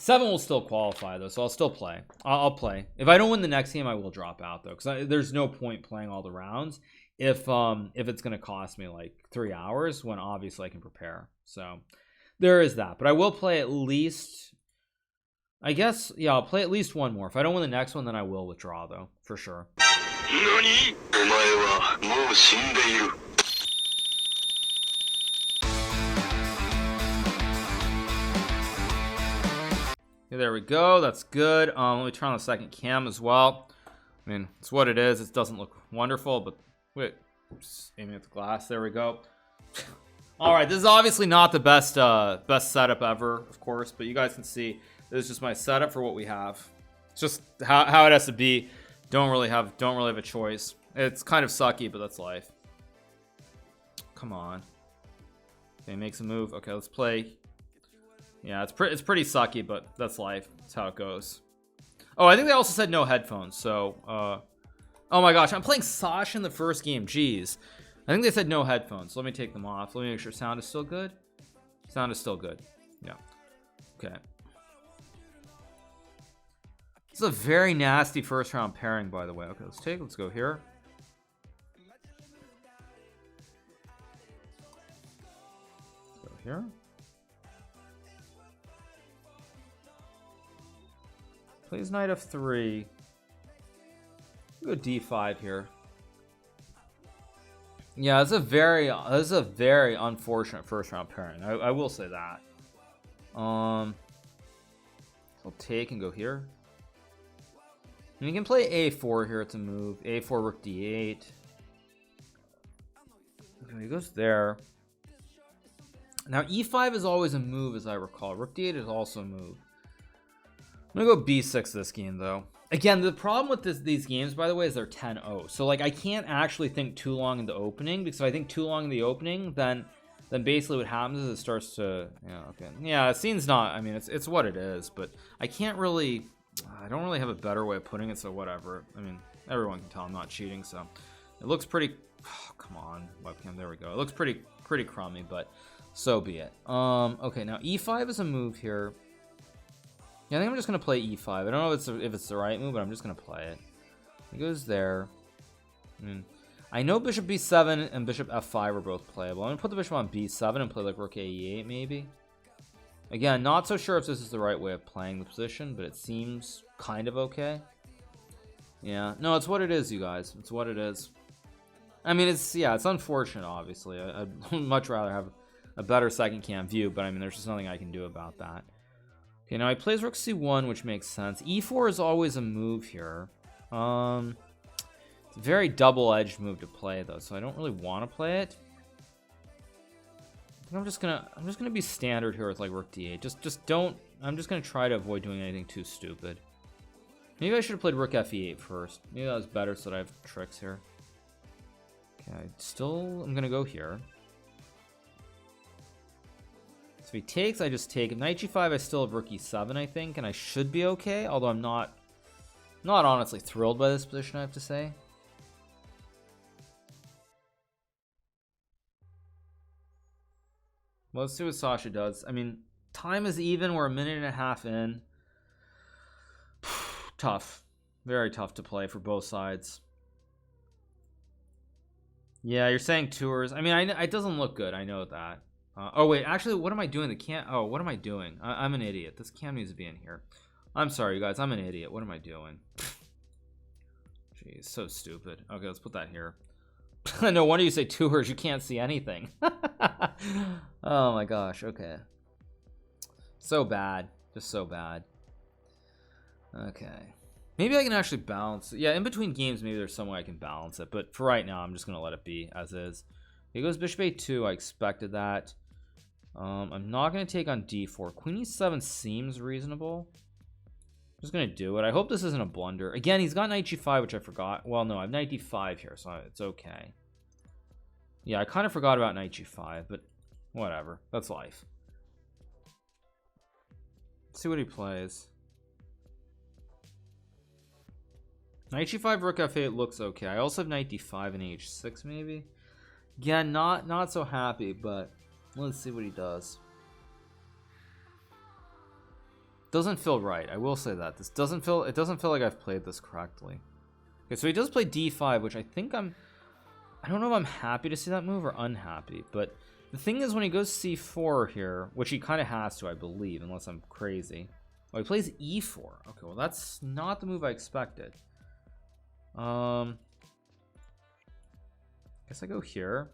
7 will still qualify though, so I'll still play. I'll play. If I don't win the next game, I will drop out though, because there's no point playing all the rounds if it's going to cost me like 3 hours when obviously I can prepare. So there is that. But I will play at least, I guess, yeah, I'll play at least one more. If I don't win the next one, then I will withdraw though, for sure. NANI?! お前はもう死んでいる。 Okay, there we go. That's good. Let me turn on the second cam as well. I mean, it's what it is. It doesn't look wonderful, but wait, just aiming at the glass. There we go. All right, this is obviously not the best setup ever, of course, but you guys can see this is just my setup for what we have. It's just how it has to be. Don't really have a choice. It's kind of sucky, but that's life. Come on. Okay, makes a move. Okay, let's play. Yeah, it's pretty sucky, but that's life. That's how it goes. Oh, I think they also said no headphones. So, oh my gosh, I'm playing Sasha in the first game. Jeez, I think they said no headphones. So let me take them off. Let me make sure sound is still good. Sound is still good. Yeah. Okay. This is a very nasty first round pairing, by the way. Okay, let's go here. Let's go here. Plays knight f3. Go d5 here. Yeah, this is a very unfortunate first round pairing. I will say that. I'll take and go here. And you can play a4 here to move. a4 rook d8. Okay, he goes there. Now e5 is always a move, as I recall. Rook d8 is also a move. I'm gonna go b6 this game though. Again, the problem with these games, by the way, is they're 10-0. So like I can't actually think too long in the opening, because if I think too long in the opening, then basically what happens is it starts to, yeah, okay, yeah, the scene's not, I mean, it's what it is, but I don't really have a better way of putting it, so whatever. I mean, everyone can tell I'm not cheating, so it looks pretty, oh, come on, webcam, there we go. It looks pretty crummy, but so be it. Okay, now e5 is a move here. Yeah, I think I'm just gonna play e5. I don't know if it's the right move, but I'm just gonna play it. He goes there. I know bishop b7 and bishop f5 are both playable. I'm gonna put the bishop on b7 and play like rook a8 maybe. Again, not so sure if this is the right way of playing the position, but it seems kind of okay. Yeah, no, it's what it is, you guys. It's what it is. I mean, it's unfortunate, obviously. I'd much rather have a better second cam view, but I mean, there's just nothing I can do about that. Okay, now he plays rook c1, which makes sense. e4 is always a move here. It's a very double-edged move to play though, so I don't really want to play it. I think I'm just gonna be standard here with like rook d8. Just don't. I'm just gonna try to avoid doing anything too stupid. Maybe I should have played rook fe8 first. Maybe that was better, so that I have tricks here. Okay, I'm gonna go here. So if he takes, I just take. If knight g5, I still have rook e7, I think, and I should be okay. Although I'm not honestly thrilled by this position, I have to say. Well, let's see what Sasha does. I mean, time is even. We're a minute and a half in. Tough. Very tough to play for both sides. Yeah, you're saying tours. I mean, it doesn't look good. I know that. Oh, wait. Actually, what am I doing? What am I doing? I'm an idiot. This cam needs to be in here. I'm sorry, you guys. I'm an idiot. What am I doing? Jeez, so stupid. Okay, let's put that here. No wonder you say tours. You can't see anything. Oh, my gosh. Okay. So bad. Just so bad. Okay. Maybe I can actually balance. Yeah, in between games, maybe there's some way I can balance it. But for right now, I'm just going to let it be as is. He goes bishop a2. I expected that. I'm not going to take on d4. Queen e7 seems reasonable. I'm just going to do it. I hope this isn't a blunder. Again, he's got knight g5, which I forgot. Well, no, I have knight d5 here, so it's okay. Yeah, I kind of forgot about knight g5, but whatever. That's life. Let's see what he plays. Knight g5, rook f8 looks okay. I also have knight d5 and h6 maybe. Yeah, not so happy, but let's see what he does. doesn't feel right. I will say that. It doesn't feel like I've played this correctly. Okay, so he does play d5, which I think I don't know if I'm happy to see that move or unhappy, but the thing is when he goes c4 here, which he kind of has to, I believe, unless I'm crazy. Oh, he plays e4. Okay, well, that's not the move I expected. Guess I go here.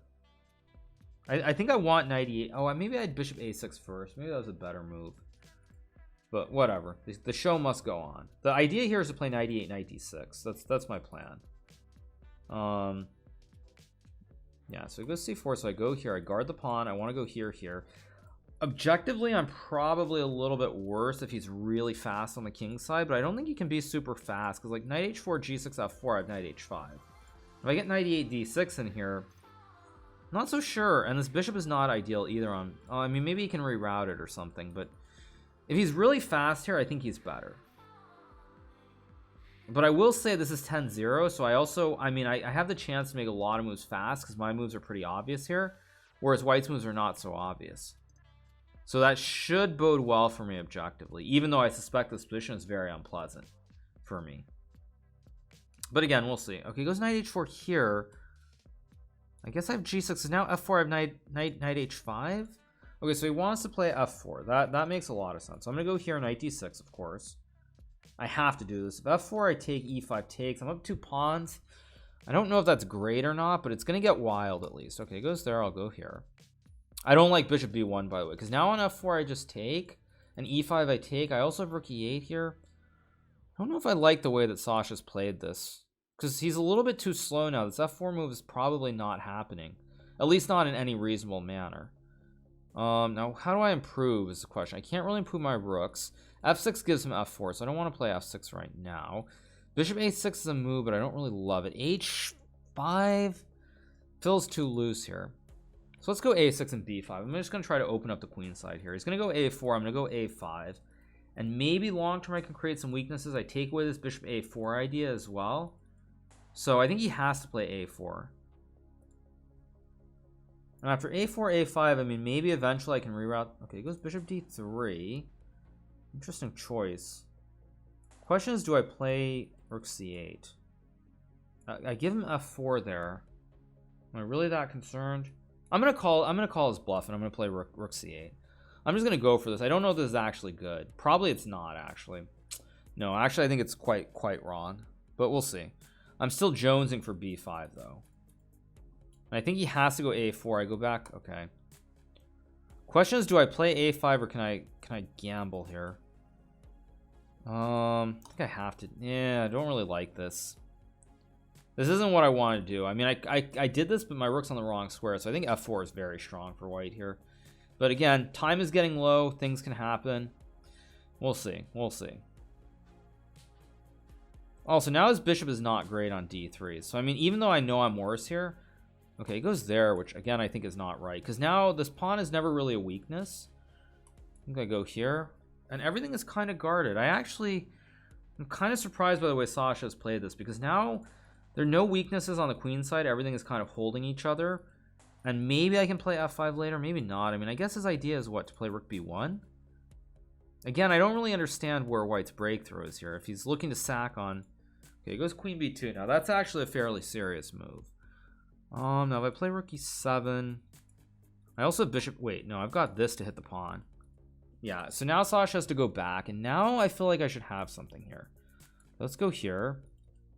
I think I want knight e8. Oh, maybe I had bishop a6 first. Maybe that was a better move. But whatever. The show must go on. The idea here is to play knight e8, knight d6. That's my plan. Yeah, so it goes c4. So I go here. I guard the pawn. I want to go here. Objectively, I'm probably a little bit worse if he's really fast on the king side, but I don't think he can be super fast because like knight h4, g6, f4, I have knight h5. If I get knight e8, d6 in here, not so sure. And this bishop is not ideal either on... Oh, I mean, maybe he can reroute it or something, but if he's really fast here, I think he's better. But I will say this is 10-0, so I have the chance to make a lot of moves fast because my moves are pretty obvious here, whereas White's moves are not so obvious. So that should bode well for me objectively, even though I suspect this position is very unpleasant for me. But again, we'll see. Okay, he goes knight h4 here. I guess I have g6. So now f4, I have knight h5. Okay, so he wants to play f4. That makes a lot of sense. So I'm going to go here, knight d6, of course. I have to do this. If f4, I take e5 takes. I'm up 2 pawns. I don't know if that's great or not, but it's going to get wild at least. Okay, he goes there. I'll go here. I don't like bishop b1, by the way, because now on f4, I just take. And e5, I take. I also have rook e8 here. I don't know if I like the way that Sasha's played this, because he's a little bit too slow now. This f4 move is probably not happening, at least not in any reasonable manner. Now, how do I improve is the question. I can't really improve my rooks. f6 gives him f4, so I don't want to play f6 right now. Bishop a6 is a move, but I don't really love it. h5 feels too loose here. So let's go a6 and b5. I'm just going to try to open up the queen side here. He's going to go a4. I'm going to go a5. And maybe long term I can create some weaknesses. I take away this bishop a4 idea as well. So I think he has to play a4. And after a4, a5, I mean, maybe eventually I can reroute. Okay, he goes bishop d3. Interesting choice. Question is, do I play rook c8? I give him f4 there. Am I really that concerned? I'm gonna call his bluff, and I'm gonna play rook c8. I'm just gonna go for this. I don't know if this is actually good. Probably it's not actually. No, actually I think it's quite wrong. But we'll see. I'm still jonesing for b5 though. And I think he has to go a4. I go back. Okay. Question is, do I play a5 or can I gamble here? I think I have to. Yeah, I don't really like this. This isn't what I want to do. I mean, I did this, but my rook's on the wrong square, so I think f4 is very strong for white here. But again, time is getting low. Things can happen. We'll see. We'll see. Also, now his bishop is not great on d3. So, I mean, even though I know I'm worse here. Okay, he goes there, which, again, I think is not right. Because now this pawn is never really a weakness. I think I go here. And everything is kind of guarded. I'm kind of surprised by the way Sasha has played this. Because now there are no weaknesses on the queen side. Everything is kind of holding each other. And maybe I can play f5 later. Maybe not. I mean, I guess his idea is what? To play rook b1? Again, I don't really understand where white's breakthrough is here. If he's looking to sack on... Okay, he goes queen b2. Now, that's actually a fairly serious move. Now if I play rook e7... I also have bishop... Wait, no, I've got this to hit the pawn. Yeah, so now Sasha has to go back. And now I feel like I should have something here. Let's go here.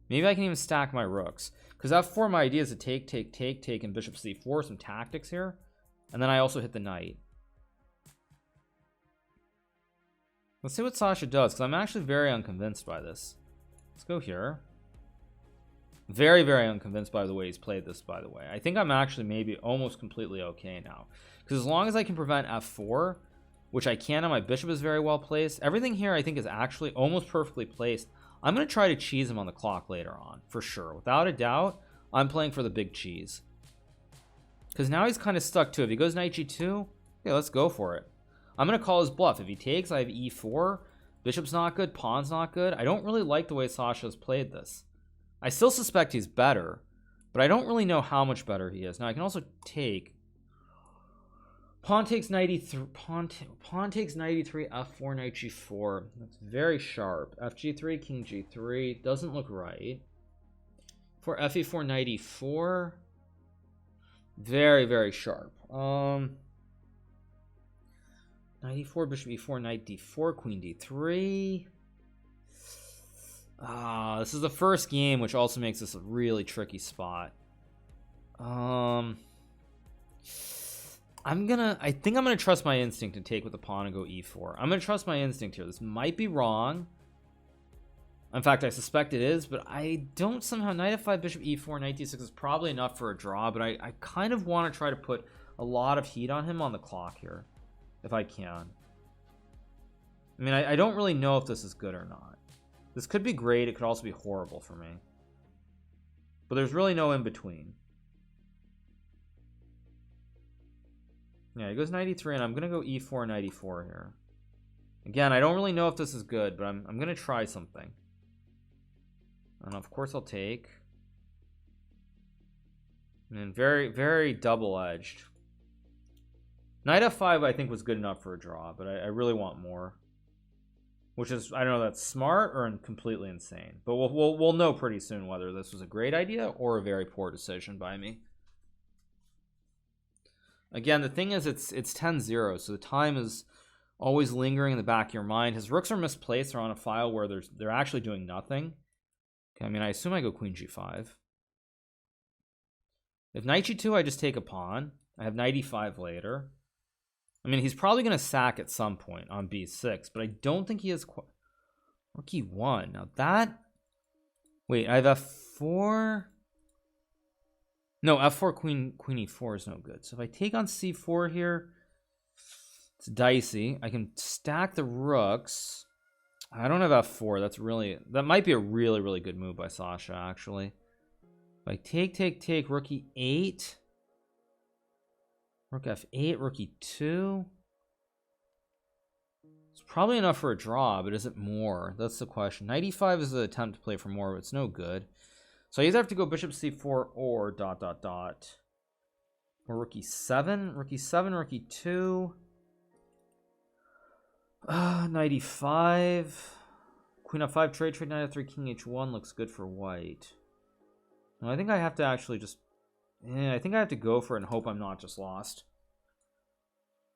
Maybe I can even stack my rooks. Because f4, my idea is to take, and bishop c4, some tactics here. And then I also hit the knight. Let's see what Sasha does, because I'm actually very unconvinced by this. Let's go here. Very, very unconvinced by the way he's played this, by the way. I think I'm actually maybe almost completely okay now. Because as long as I can prevent f4, which I can, and my bishop is very well placed, everything here I think is actually almost perfectly placed. I'm going to try to cheese him on the clock later on, for sure. Without a doubt, I'm playing for the big cheese. Because now he's kind of stuck too. If he goes knight g2, okay, let's go for it. I'm going to call his bluff. If he takes, I have e4. Bishop's not good. Pawn's not good. I don't really like the way Sasha's played this. I still suspect he's better, but I don't really know how much better he is. Now, I can also take. Pawn takes 93. Pawn takes 93. F4, knight g4. That's very sharp. Fg3, king g3 doesn't look right. For fe4, knight e4. Very, very sharp. Knight e4, bishop e4, knight d4, queen d3. This is the first game, which also makes this a really tricky spot. I think I'm gonna trust my instinct and take with the pawn and go e4. I'm gonna trust my instinct here. This might be wrong. In fact, I suspect it is, but I don't somehow. Knight f5, bishop e4, knight d6 is probably enough for a draw, but I kind of want to try to put a lot of heat on him on the clock here, if I can. I mean, I don't really know if this is good or not. This could be great. It could also be horrible for me. But there's really no in between. Yeah, he goes 93, and I'm going to go e4, knight e4 here. Again, I don't really know if this is good, but I'm going to try something. And of course I'll take. And very, very double-edged. Knight f5 I think was good enough for a draw, but I really want more. Which is, I don't know, that's smart or completely insane. But we'll know pretty soon whether this was a great idea or a very poor decision by me. Again, the thing is, it's 10-0, so the time is always lingering in the back of your mind. His rooks are misplaced. They're on a file where they're actually doing nothing. Okay, I mean, I assume I go queen g5. If knight g2, I just take a pawn. I have knight e5 later. I mean, he's probably going to sack at some point on b6, but I don't think he has rook e1. Now that... Wait, I have f4... No, f4, queen e4 is no good. So if I take on c4 here, it's dicey. I can stack the rooks. I don't have f4. That might be a really, really good move by Sasha, actually. If I take, rook e8. Rook f8, rook e2. It's probably enough for a draw, but is it more? That's the question. Knight e5 is an attempt to play for more, but it's no good. So I either have to go bishop c4 or ... Or rook e7, rook e7, rook e2. Knight e5. Queen f5, trade, knight f3, king h1 looks good for white. No, I think I have to actually just... I think I have to go for it and hope I'm not just lost.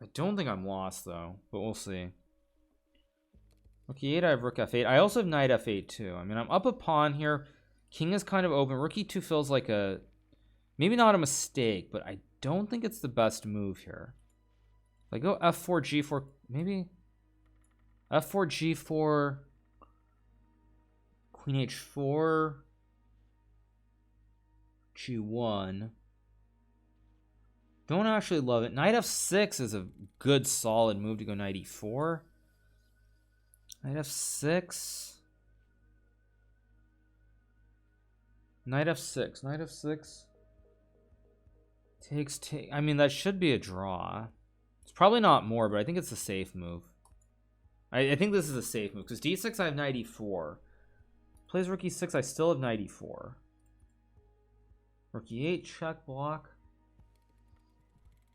I don't think I'm lost, though, but we'll see. Rook e8, I have rook f8. I also have knight f8, too. I mean, I'm up a pawn here. King is kind of open. Rook e2 feels like a... Maybe not a mistake, but I don't think it's the best move here. If I go f4, g4, maybe... f4, g4... Queen h4... g1. Don't actually love it. Knight f6 is a good, solid move to go knight e4. Knight f6... Knight f6. Knight f6 takes. I mean, that should be a draw. It's probably not more, but I think it's a safe move. I think this is a safe move because d6 I have knight e4. Plays rook e6. I still have knight e4. Rook e8 check block.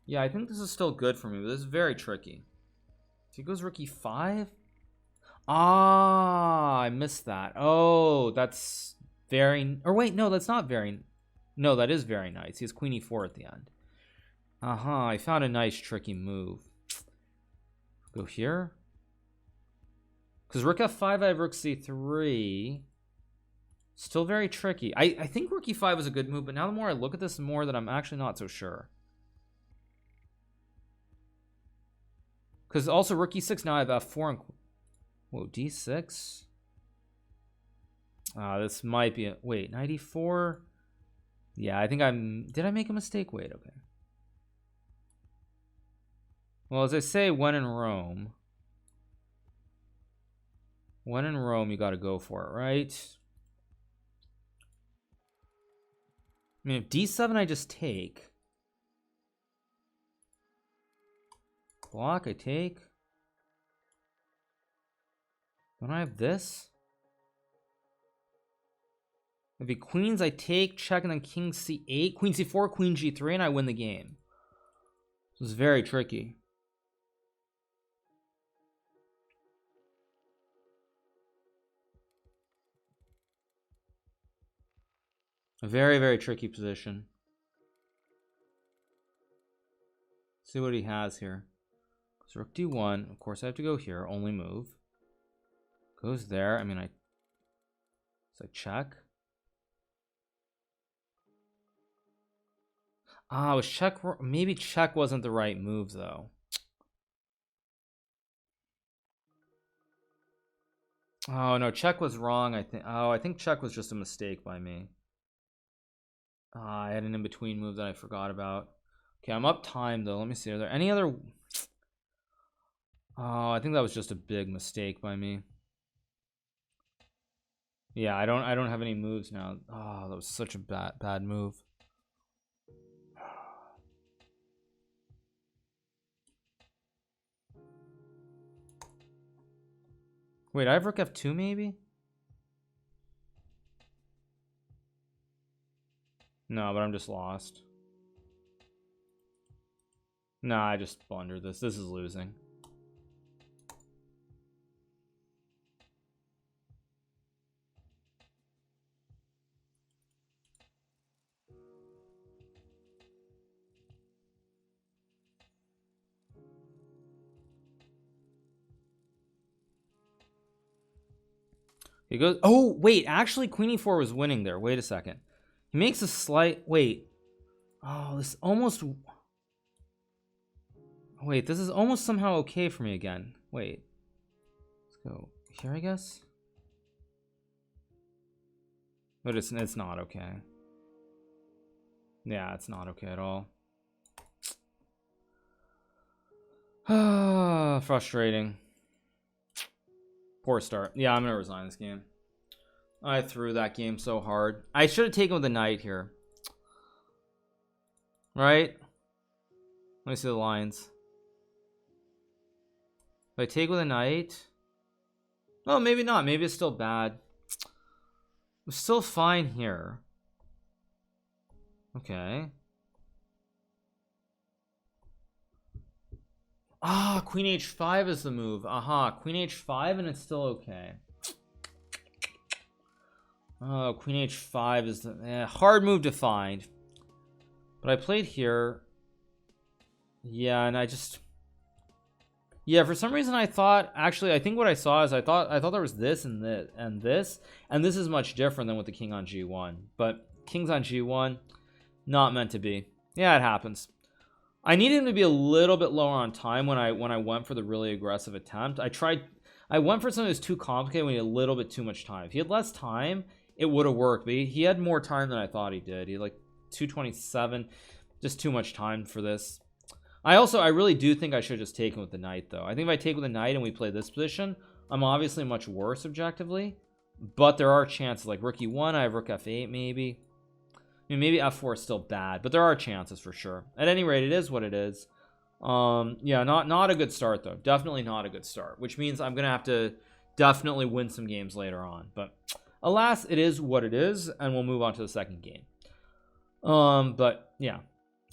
Yeah, I think this is still good for me, but this is very tricky. If he goes rook e5. I missed that. Oh, that's. Or wait, no, that's not very... No, that is very nice. He has queen e4 at the end. I found a nice, tricky move. Go here. Because rook f5, I have rook c3. Still very tricky. I think rook e5 is a good move, but now the more I look at this, the more that I'm actually not so sure. Because also rook e6, now I have f4 and... Whoa, d6... this might be wait, knight e4. Yeah, I think did I make a mistake? Wait, okay. Well, as I say, when in Rome, you got to go for it, right? I mean, if d7 I just take. Block, I take. Don't I have this? If he queens, I take, check, and then king c8, queen c4, queen g3, and I win the game. This is very tricky. A very, very tricky position. See what he has here. So rook d1. Of course, I have to go here. Only move. Goes there. I mean, it's like check. Ah, was check. Maybe check wasn't the right move though. Oh no, check was wrong. I think. Oh, I think check was just a mistake by me. I had an in-between move that I forgot about. Okay, I'm up time though. Let me see. Are there any other? Oh, I think that was just a big mistake by me. Yeah, I don't have any moves now. Oh, that was such a bad move. Wait, I have rook f2 maybe? No, but I'm just lost. Nah, I just blundered this. This is losing. He goes. Oh, wait. Actually, queen e4 was winning there. Wait a second. He makes a slight. Wait. Oh, this almost. Wait, this is almost somehow okay for me again. Wait. Let's go here, I guess. But it's not okay. Yeah, it's not okay at all. Frustrating. Poor start. Yeah, I'm gonna resign this game. I threw that game so hard. I should have taken with the knight here. Right? Let me see the lines. If I take with a knight. Oh, maybe not. Maybe it's still bad. I'm still fine here. Okay. Ah, queen h5 is the move. Aha, queen h5 and it's still okay. Oh, queen h5 is the hard move to find. But I played here. Yeah, and I just... Yeah, for some reason I thought... Actually, I think what I saw is I thought there was this and this and this. And this is much different than with the king on g1. But kings on g1, not meant to be. Yeah, it happens. I needed him to be a little bit lower on time when I went for the really aggressive attempt. I went for something that was too complicated when he had a little bit too much time. If he had less time, it would have worked. But he had more time than I thought he did. He had like 227, just too much time for this. I really do think I should have just taken with the knight though. I think if I take with the knight and we play this position, I'm obviously much worse objectively. But there are chances, like rook e1, I have rook f8 maybe. I mean, maybe f4 is still bad, but there are chances for sure. At any rate, it is what it is. Yeah, not a good start though. Definitely not a good start, which means I'm gonna have to definitely win some games later on. But alas, it is what it is, and we'll move on to the second game. But yeah,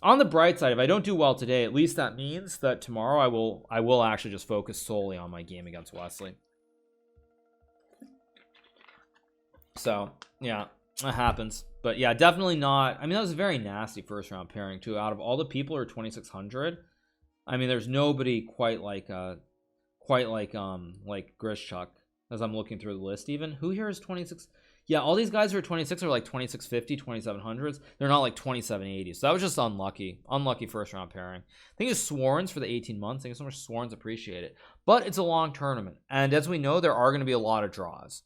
on the bright side, if I don't do well today, at least that means that tomorrow I will actually just focus solely on my game against Wesley. So yeah, that happens. But yeah, definitely not. I mean, that was a very nasty first round pairing too. Out of all the people who are 2600, I mean, there's nobody quite like Grischuk. As I'm looking through the list, even who here is 26? Yeah, all these guys who are 26 are like 2650, 2700s. They're not like 2780. So that was just unlucky first round pairing. I think it's Sworns for the 18 months. Thank you so much, Sworns. Appreciate it. But it's a long tournament, and as we know, there are going to be a lot of draws.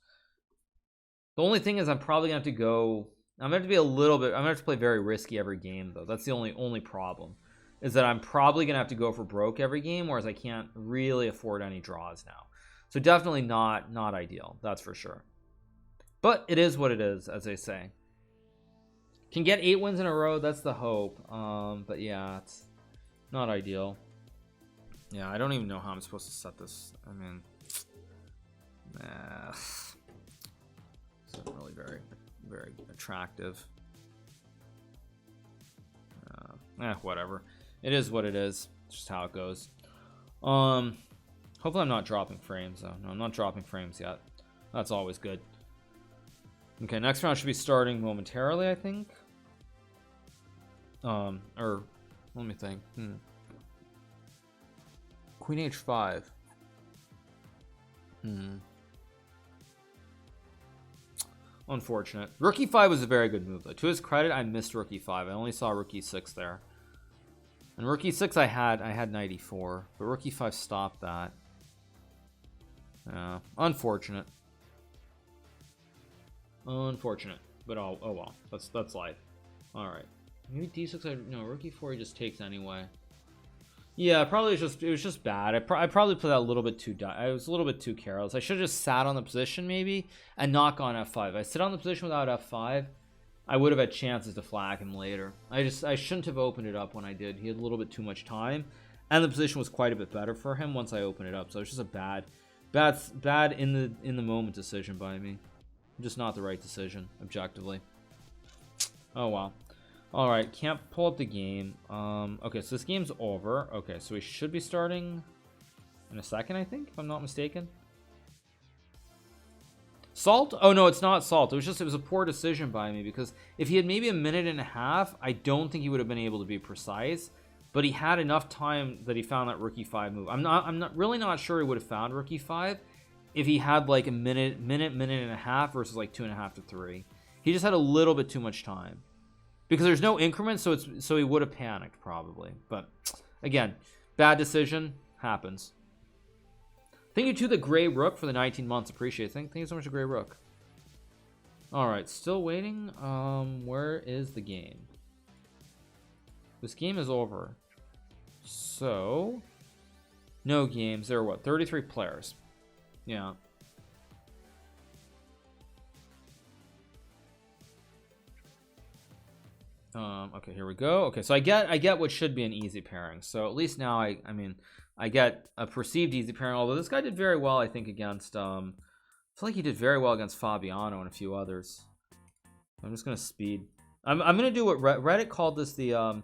The only thing is, I'm probably gonna have to go. I'm gonna have to be a little bit. I'm gonna have to play very risky every game, though. That's the only problem, is that I'm probably gonna have to go for broke every game, whereas I can't really afford any draws now. So definitely not ideal. That's for sure. But it is what it is, as they say. Can get 8 wins in a row. That's the hope. But yeah, it's not ideal. Yeah, I don't even know how I'm supposed to set this. I mean, it's not really very attractive. Whatever. It is what it is. It's just how it goes. Hopefully I'm not dropping frames though. No, I'm not dropping frames yet. That's always good. Okay, next round should be starting momentarily, I think. Or let me think. Queen h5. Unfortunate. Rook e5 was a very good move though. To his credit, I missed rook e5. I only saw rook e6 there. And rook e6 I had knight e4, but rook e5 stopped that. Unfortunate. Unfortunate. But oh well. That's life. Alright. Maybe d6 no, rook e4 he just takes anyway. Yeah, probably it was just bad. I probably played that a little bit too I was a little bit too careless. I should have just sat on the position maybe and not gone f5. If I sit on the position without f5, I would have had chances to flag him later. I shouldn't have opened it up when I did. He had a little bit too much time, and the position was quite a bit better for him once I opened it up. So it was just a bad in the moment decision by me. Just not the right decision objectively. Oh wow. All right, can't pull up the game. Okay, so this game's over. Okay, so we should be starting in a second, I think, if I'm not mistaken. Salt? Oh no, it's not salt. It was a poor decision by me, because if he had maybe a minute and a half, I don't think he would have been able to be precise. But he had enough time that he found that rook e5 move. I'm really not sure he would have found rook e5 if he had like a minute and a half versus like 2.5 to 3. He just had a little bit too much time. Because there's no increment, so he would have panicked probably. But again, bad decision happens. Thank you to the Gray Rook for the 19 months. Appreciate it. Thank you so much to Gray Rook. All right, still waiting. Where is the game? This game is over. So no games. There are what? 33 players. Yeah. Okay, here we go. Okay, so I get what should be an easy pairing. So at least now I mean I get a perceived easy pairing. Although this guy did very well, I think, against I feel like he did very well against Fabiano and a few others. I'm just gonna speed. I'm gonna do what Reddit called this the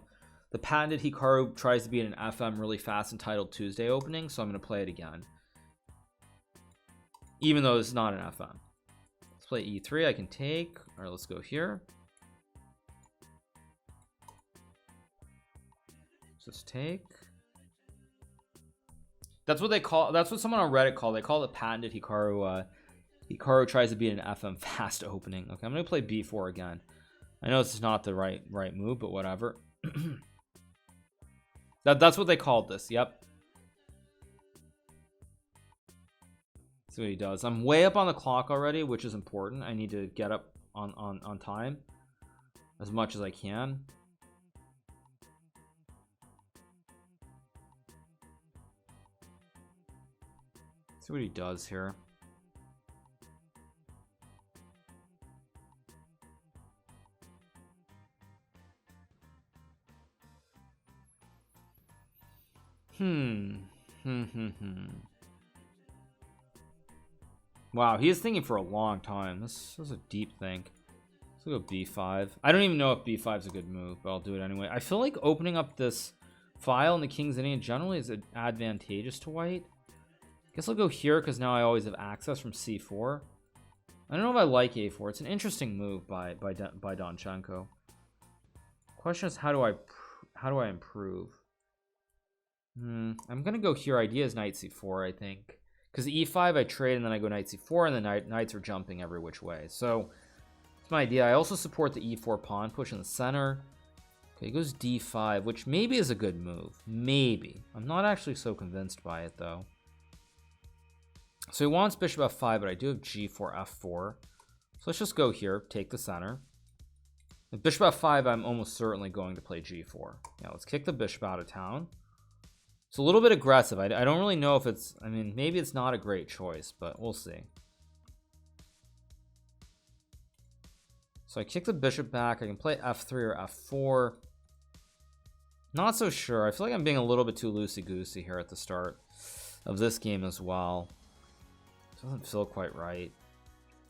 patented Hikaru tries to be in an FM really fast Untitled Tuesday opening. So I'm gonna play it again, even though it's not an FM. Let's play E3. I can take. All right, let's go here. Just take. That's what they call. That's what someone on Reddit called. They call it patented Hikaru. Hikaru tries to be an FM fast opening. Okay, I'm gonna play B4 again. I know this is not the right move, but whatever. That's what they called this. Yep. See what he does. I'm way up on the clock already, which is important. I need to get up on time as much as I can. See what he does here. Wow, he is thinking for a long time. This is a deep think. Let's go b5. I don't even know if b5 is a good move, but I'll do it anyway. I feel like opening up this file in the king's inning generally is advantageous to white. Guess I'll go here because now I always have access from c4. I don't know if I like a4. It's an interesting move by Donchenko. Question is, how do I improve? I'm gonna go here. Idea is knight c4, I think, because e5 I trade and then I go knight c4 and the knights are jumping every which way. So it's my idea. I also support the e4 pawn push in the center. Okay, he goes d5, which maybe is a good move. Maybe. I'm not actually so convinced by it though. So he wants bishop f5, but I do have g4 f4. So let's just go here, take the center. With bishop f5, I'm almost certainly going to play g4. Yeah, let's kick the bishop out of town. It's a little bit aggressive. I don't really know if it's, I mean, maybe it's not a great choice, but we'll see. So I kick the bishop back. I can play f3 or f4. Not so sure. I feel like I'm being a little bit too loosey-goosey here at the start of this game as well. Doesn't feel quite right.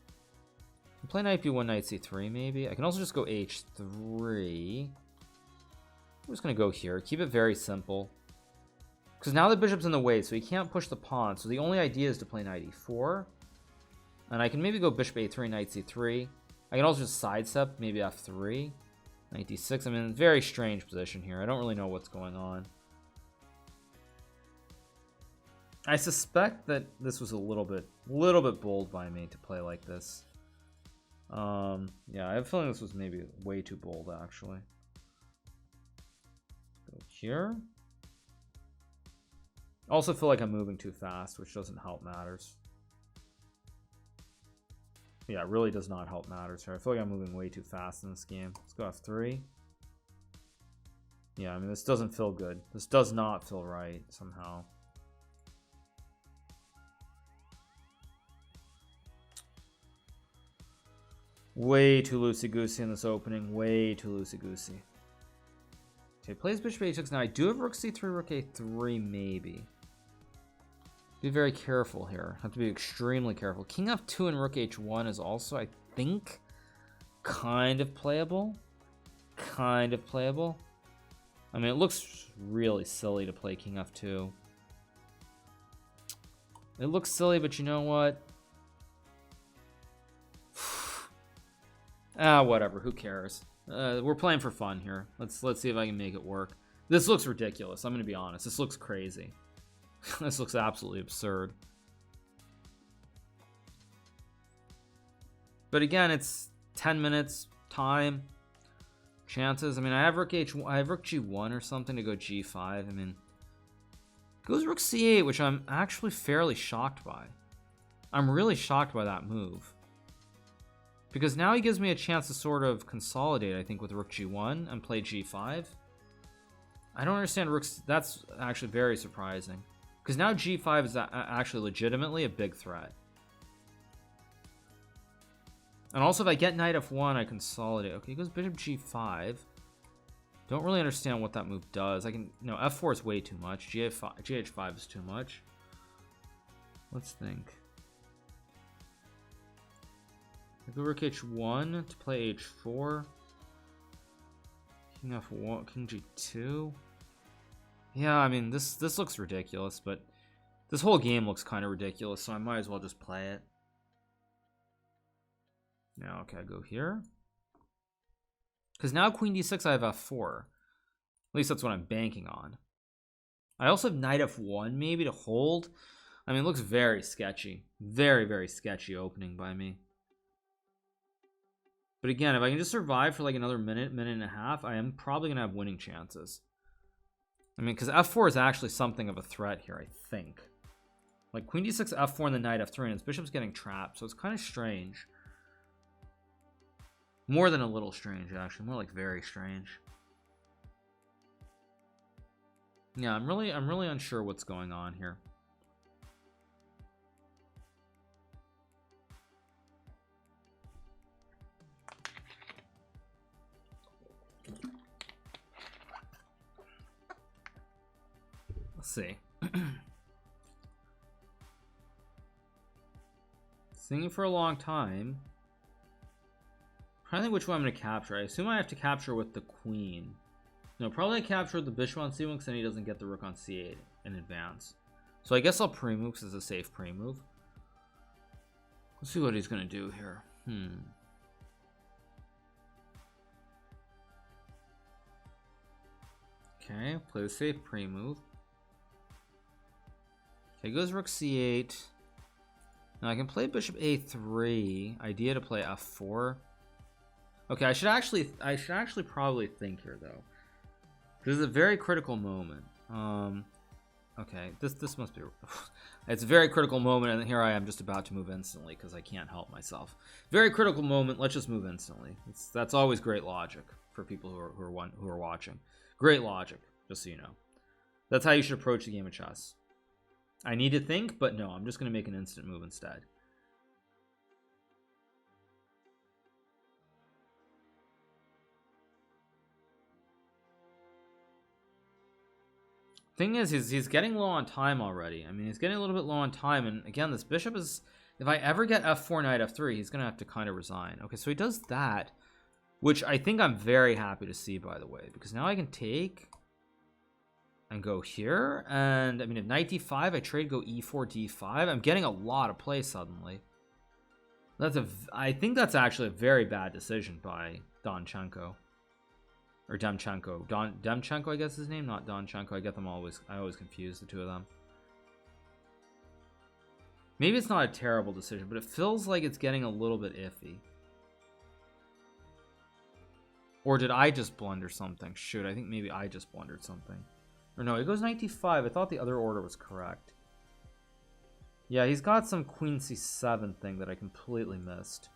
I can play knight b1, knight c3 maybe. I can also just go h3. I'm just gonna go here, keep it very simple, because now the bishop's in the way, so he can't push the pawn. So the only idea is to play knight e4, and I can maybe go bishop a3, knight c3. I can also just sidestep, maybe f3, knight d6. I'm in a very strange position here. I don't really know what's going on. I suspect that this was a little bit bold by me to play like this. Yeah, I have a feeling this was maybe way too bold, actually. Go here. Also feel like I'm moving too fast, which doesn't help matters. Yeah, it really does not help matters here. I feel like I'm moving way too fast in this game. Let's go f3. Yeah, I mean, this doesn't feel good. This does not feel right somehow. Way too loosey-goosey in this opening. Way too loosey-goosey. Okay, plays bishop a6. Now, I do have rook c3, rook a3, maybe. Be very careful here. Have to be extremely careful. King f2 and rook h1 is also, I think, kind of playable. Kind of playable. I mean, it looks really silly to play king f2. It looks silly, but you know what? Whatever. Who cares? We're playing for fun here. Let's see if I can make it work. This looks ridiculous. I'm going to be honest. This looks crazy. This looks absolutely absurd. But again, it's 10 minutes time. Chances. I mean, I have rook h1, I have rook g1 or something to go g5. I mean, goes rook c8, which I'm actually fairly shocked by. I'm really shocked by that move. Because now he gives me a chance to sort of consolidate, I think, with rook g1 and play g5. I don't understand rooks. That's actually very surprising. Because now g5 is actually legitimately a big threat. And also, if I get knight f1, I consolidate. Okay, he goes bishop g5. Don't really understand what that move does. I can... No, f4 is way too much. gh5 is too much. Let's think. I go rook h1 to play h4. King f1, king g2. Yeah, I mean, this looks ridiculous, but this whole game looks kind of ridiculous, so I might as well just play it. Now, okay, I go here. Because now queen d6, I have f4. At least that's what I'm banking on. I also have knight f1 maybe to hold. I mean, it looks very sketchy. Very, very sketchy opening by me. But again, if I can just survive for like another minute, minute and a half, I am probably going to have winning chances. I mean, because f4 is actually something of a threat here, I think. Like, queen d6, f4, and the knight f3, and his bishop's getting trapped, so it's kind of strange. More than a little strange, actually. More like very strange. Yeah, I'm really unsure what's going on here. Let's see. Singing for a long time. I'm trying to think which one I'm going to capture. I assume I have to capture with the queen. No, probably capture with the bishop on c1 because then he doesn't get the rook on c8 in advance. So I guess I'll pre-move because it's a safe pre-move. Let's see what he's going to do here. Okay, play the safe pre-move. Okay, goes rook c8. Now I can play bishop a3. Idea to play f4. Okay, I should actually probably think here though. This is a very critical moment. Okay, this must be. It's a very critical moment, and here I am just about to move instantly because I can't help myself. Very critical moment. Let's just move instantly. That's always great logic for people who are watching. Great logic, just so you know. That's how you should approach the game of chess. I need to think, but no, I'm just going to make an instant move instead. Thing is, he's getting low on time already. I mean, he's getting a little bit low on time, and again, this bishop is... If I ever get f4, knight f3, he's going to have to kind of resign. Okay, so he does that. which I think I'm very happy to see, by the way, because now I can take and go here. And I mean, if knight d5, I trade, go e4, d5. I'm getting a lot of play suddenly. I think that's actually a very bad decision by Donchenko. Or Demchenko. Demchenko, I guess his name, not Donchenko. I always confuse the two of them. Maybe it's not a terrible decision, but it feels like it's getting a little bit iffy. Or did I just blunder something? Shoot, I think maybe I just blundered something. Or no, it goes knight d5. I thought the other order was correct. Yeah, he's got some queen c7 thing that I completely missed.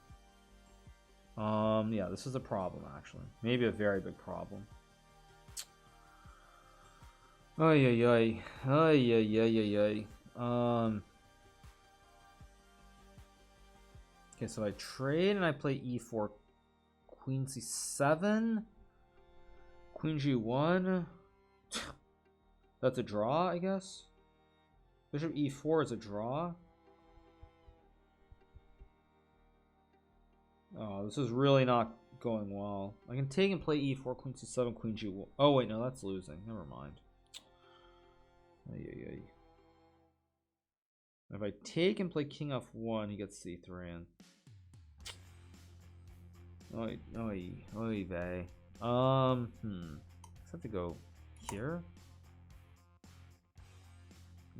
Yeah, this is a problem, actually. Maybe a very big problem. Ay, ay, ay. Ay, ay, ay, ay, ay. Okay, so I trade and I play e4, queen c7, queen g1. That's a draw, I guess. Bishop e4 is a draw. Oh, this is really not going well. I can take and play e4, queen c7, queen g1. Oh, wait, no, that's losing. Never mind. Ay, ay, ay. If I take and play king f1, he gets c3 in. Oy, oy, oy vey. I have to go here.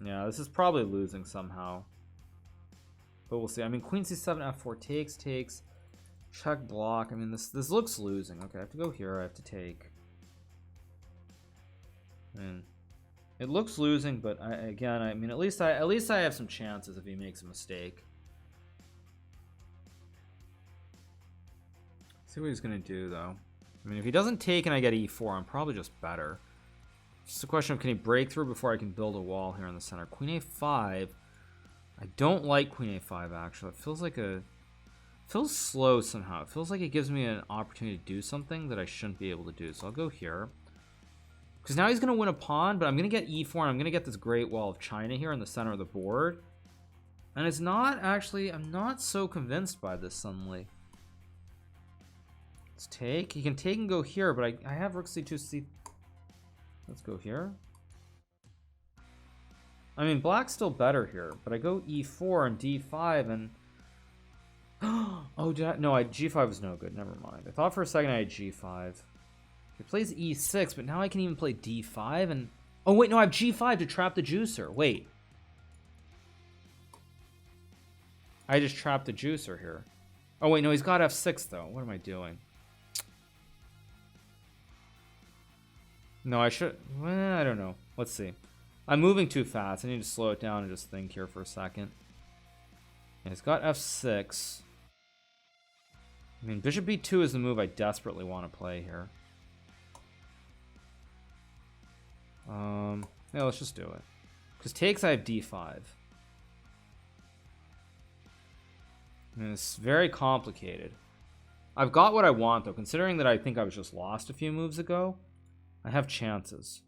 Yeah, this is probably losing somehow. But we'll see. I mean, queen c7, f4 takes. Check block. I mean, this looks losing. Okay, I have to go here. I have to take. And it looks losing, but I mean, at least I have some chances if he makes a mistake. See what he's gonna do, though. I mean, if he doesn't take and I get e4, I'm probably just better. It's just a question of, can he break through before I can build a wall here in the center? Queen a5. I don't like queen a5, actually. It feels like feels slow somehow. It feels like it gives me an opportunity to do something that I shouldn't be able to do. So I'll go here. Because now he's going to win a pawn, but I'm going to get e4, and I'm going to get this great wall of China here in the center of the board. And it's not actually... I'm not so convinced by this suddenly. Let's take. He can take and go here, but I have rook c2, c... Let's go here. I mean, black's still better here, but I go e4 and d5, and... Oh, g5 was no good. Never mind. I thought for a second I had g5. He plays e6, but now I can even play d5 and... Oh, wait, no, I have g5 to trap the juicer. Wait. I just trapped the juicer here. Oh, wait, no, he's got f6, though. What am I doing? No, I should... Well, I don't know. Let's see. I'm moving too fast. I need to slow it down and just think here for a second. Yeah, he's got f6. I mean, bishop b2 is the move I desperately want to play here. Yeah, let's just do it. Because takes, I have d5. I mean, it's very complicated. I've got what I want, though. Considering that I think I was just lost a few moves ago, I have chances.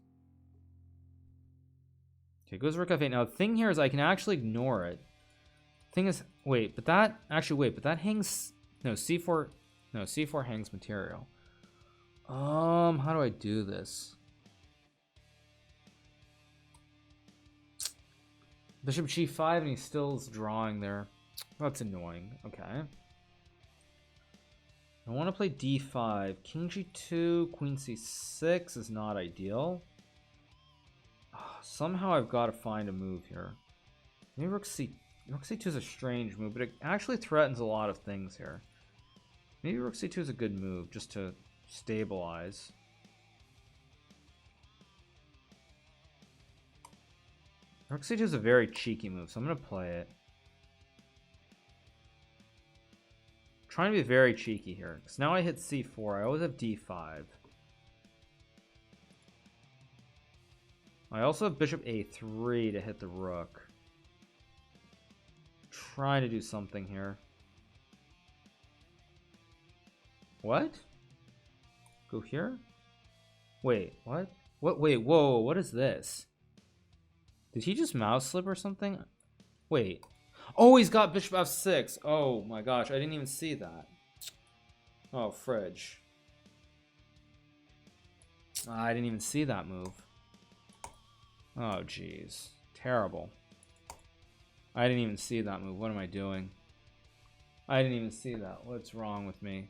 Okay, goes rook f8. Now, the thing here is I can actually ignore it. Thing is, wait, but that hangs... No, c4... No, c4 hangs material. How do I do this? Bishop g5 and he still is drawing there. That's annoying. Okay. I want to play d5. King g2, queen c6 is not ideal. Somehow I've got to find a move here. Maybe rook c2 is a strange move, but it actually threatens a lot of things here. Maybe rook c2 is a good move just to stabilize. Rook c2 is a very cheeky move, so I'm going to play it. I'm trying to be very cheeky here, because now I hit c4. I always have d5. I also have bishop a3 to hit the rook. Trying to do something here. What? Go here? Wait, what? What? Wait, whoa, what is this? Did he just mouse slip or something? Wait. Oh, he's got bishop f6. Oh my gosh, I didn't even see that. Oh, fridge. I didn't even see that move. Oh, jeez. Terrible. I didn't even see that move. What am I doing? I didn't even see that. What's wrong with me?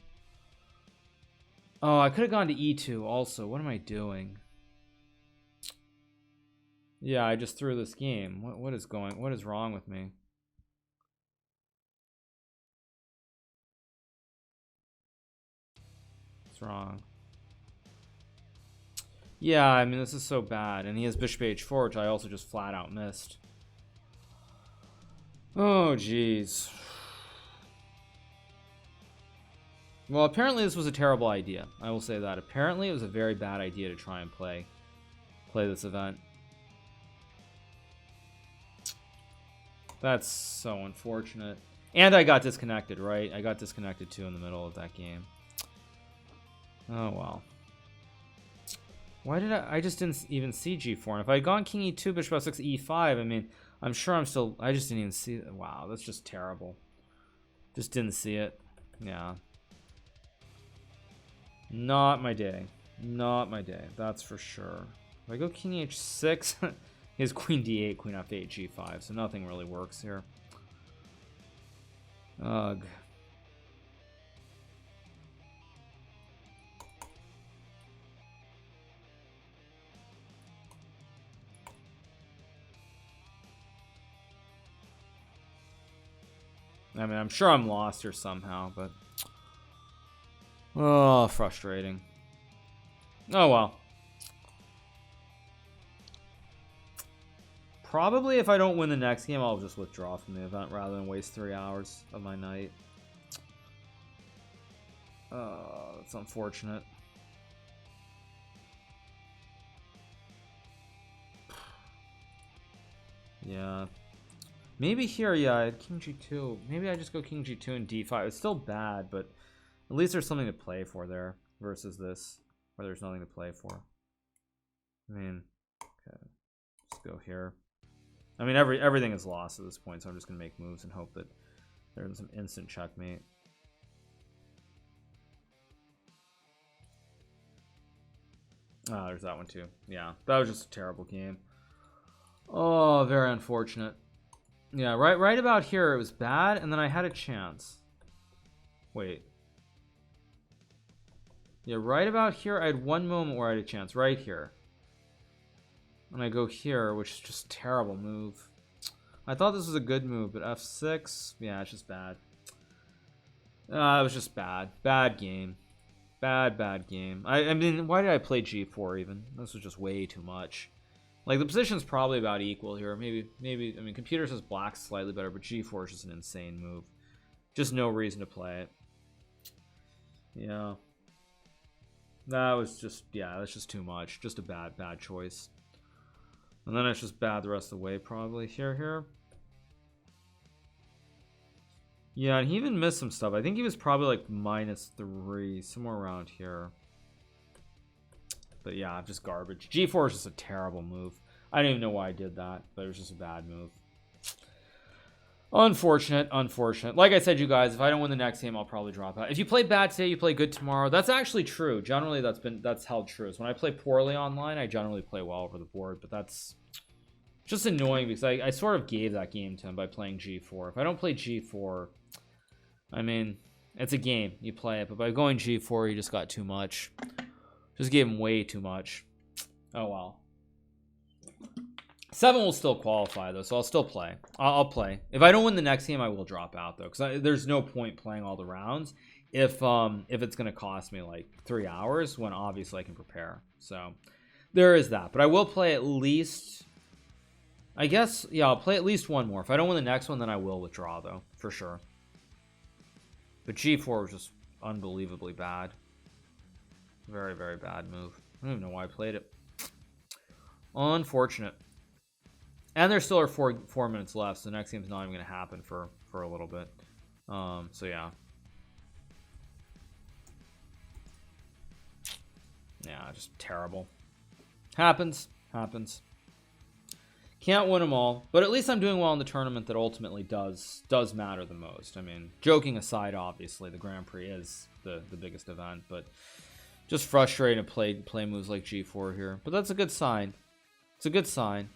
Oh, I could have gone to E2 also. What am I doing? Yeah, I just threw this game. What is wrong with me? What's wrong? Yeah, I mean, this is so bad. And he has bishop h4, which I also just flat out missed. Oh, jeez. Well, apparently this was a terrible idea. I will say that. Apparently it was a very bad idea to try and play this event. That's so unfortunate. And I got disconnected, right? I got disconnected too in the middle of that game. Oh, well. Why did I just didn't even see g4. And if I had gone king e2, bishop f6, e5, I mean, I'm sure I just didn't even see it. Wow, that's just terrible. Just didn't see it. Yeah. Not my day. Not my day. That's for sure. If I go king h6, he has queen d8, queen f8, g5, so nothing really works here. Ugh. I mean, I'm sure I'm lost here somehow, but... Oh, frustrating. Oh, well. Probably if I don't win the next game, I'll just withdraw from the event rather than waste 3 hours of my night. That's unfortunate. Yeah. Maybe here, yeah, I had king g2. Maybe I just go king g2 and d5. It's still bad, but at least there's something to play for there versus this, where there's nothing to play for. I mean, okay, let's go here. I mean, everything is lost at this point, so I'm just gonna make moves and hope that there's some instant checkmate. Ah, there's that one too. Yeah, that was just a terrible game. Oh, very unfortunate. Yeah, right about here it was bad, and then I had a chance. Wait. Yeah, right about here I had one moment where I had a chance. Right here. And I go here, which is just a terrible move. I thought this was a good move, but f6, yeah, it's just bad. It was just bad. Bad game. Bad game. I mean, why did I play g4 even? This was just way too much. Like, the position's probably about equal here. Maybe, I mean, computer says black's slightly better, but g4 is just an insane move. Just no reason to play it. Yeah. That was just, yeah, that's just too much. Just a bad choice. And then it's just bad the rest of the way, probably. Here. Yeah, and he even missed some stuff. I think he was probably like -3, somewhere around here. But yeah, just garbage. G4 is just a terrible move. I don't even know why I did that, but it was just a bad move. Unfortunate. Like I said, you guys, if I don't win the next game, I'll probably drop out. If you play bad today, you play good tomorrow. That's actually true. Generally, that's held true. So when I play poorly online, I generally play well over the board, but that's just annoying because I sort of gave that game to him by playing G4. If I don't play G4, I mean, it's a game. You play it, but by going G4, you just got too much. Just gave him way too much. Oh, well. 7 will still qualify, though, so I'll still play. I'll play. If I don't win the next game, I will drop out, though, because there's no point playing all the rounds if it's going to cost me, like, 3 hours, when obviously I can prepare. So, there is that. But I will play at least... I guess, yeah, I'll play at least one more. If I don't win the next one, then I will withdraw, though, for sure. But G4 was just unbelievably bad. Very, very bad move. I don't even know why I played it. Unfortunate. And there still are four minutes left, so the next game's not even going to happen for a little bit. So yeah. Yeah, just terrible. Happens. Can't win them all, but at least I'm doing well in the tournament that ultimately does matter the most. I mean, joking aside, obviously, the Grand Prix is the biggest event, but Just frustrating to play moves like G4 here, but that's a good sign. It's a good sign,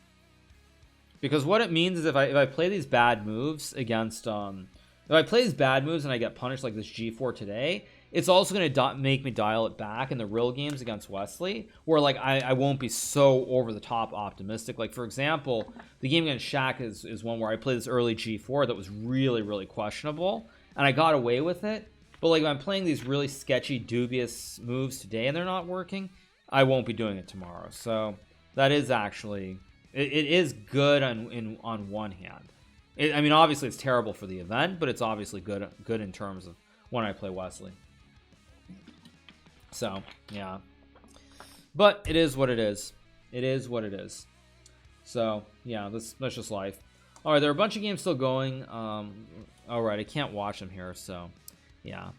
because what it means is if I play these bad moves against if I play these bad moves and I get punished like this G4 today, it's also going to make me dial it back in the real games against Wesley, where like I won't be so over the top optimistic. Like for example, the game against Shaq is one where I played this early G4 that was really questionable, and I got away with it. But like if I'm playing these really sketchy, dubious moves today and they're not working, I won't be doing it tomorrow. So that is actually it is good on one hand. I mean, obviously it's terrible for the event, but it's obviously good in terms of when I play Wesley. So yeah, but it is what it is. It is what it is. So yeah, that's just life. All right, there are a bunch of games still going. All right, I can't watch them here, so yeah.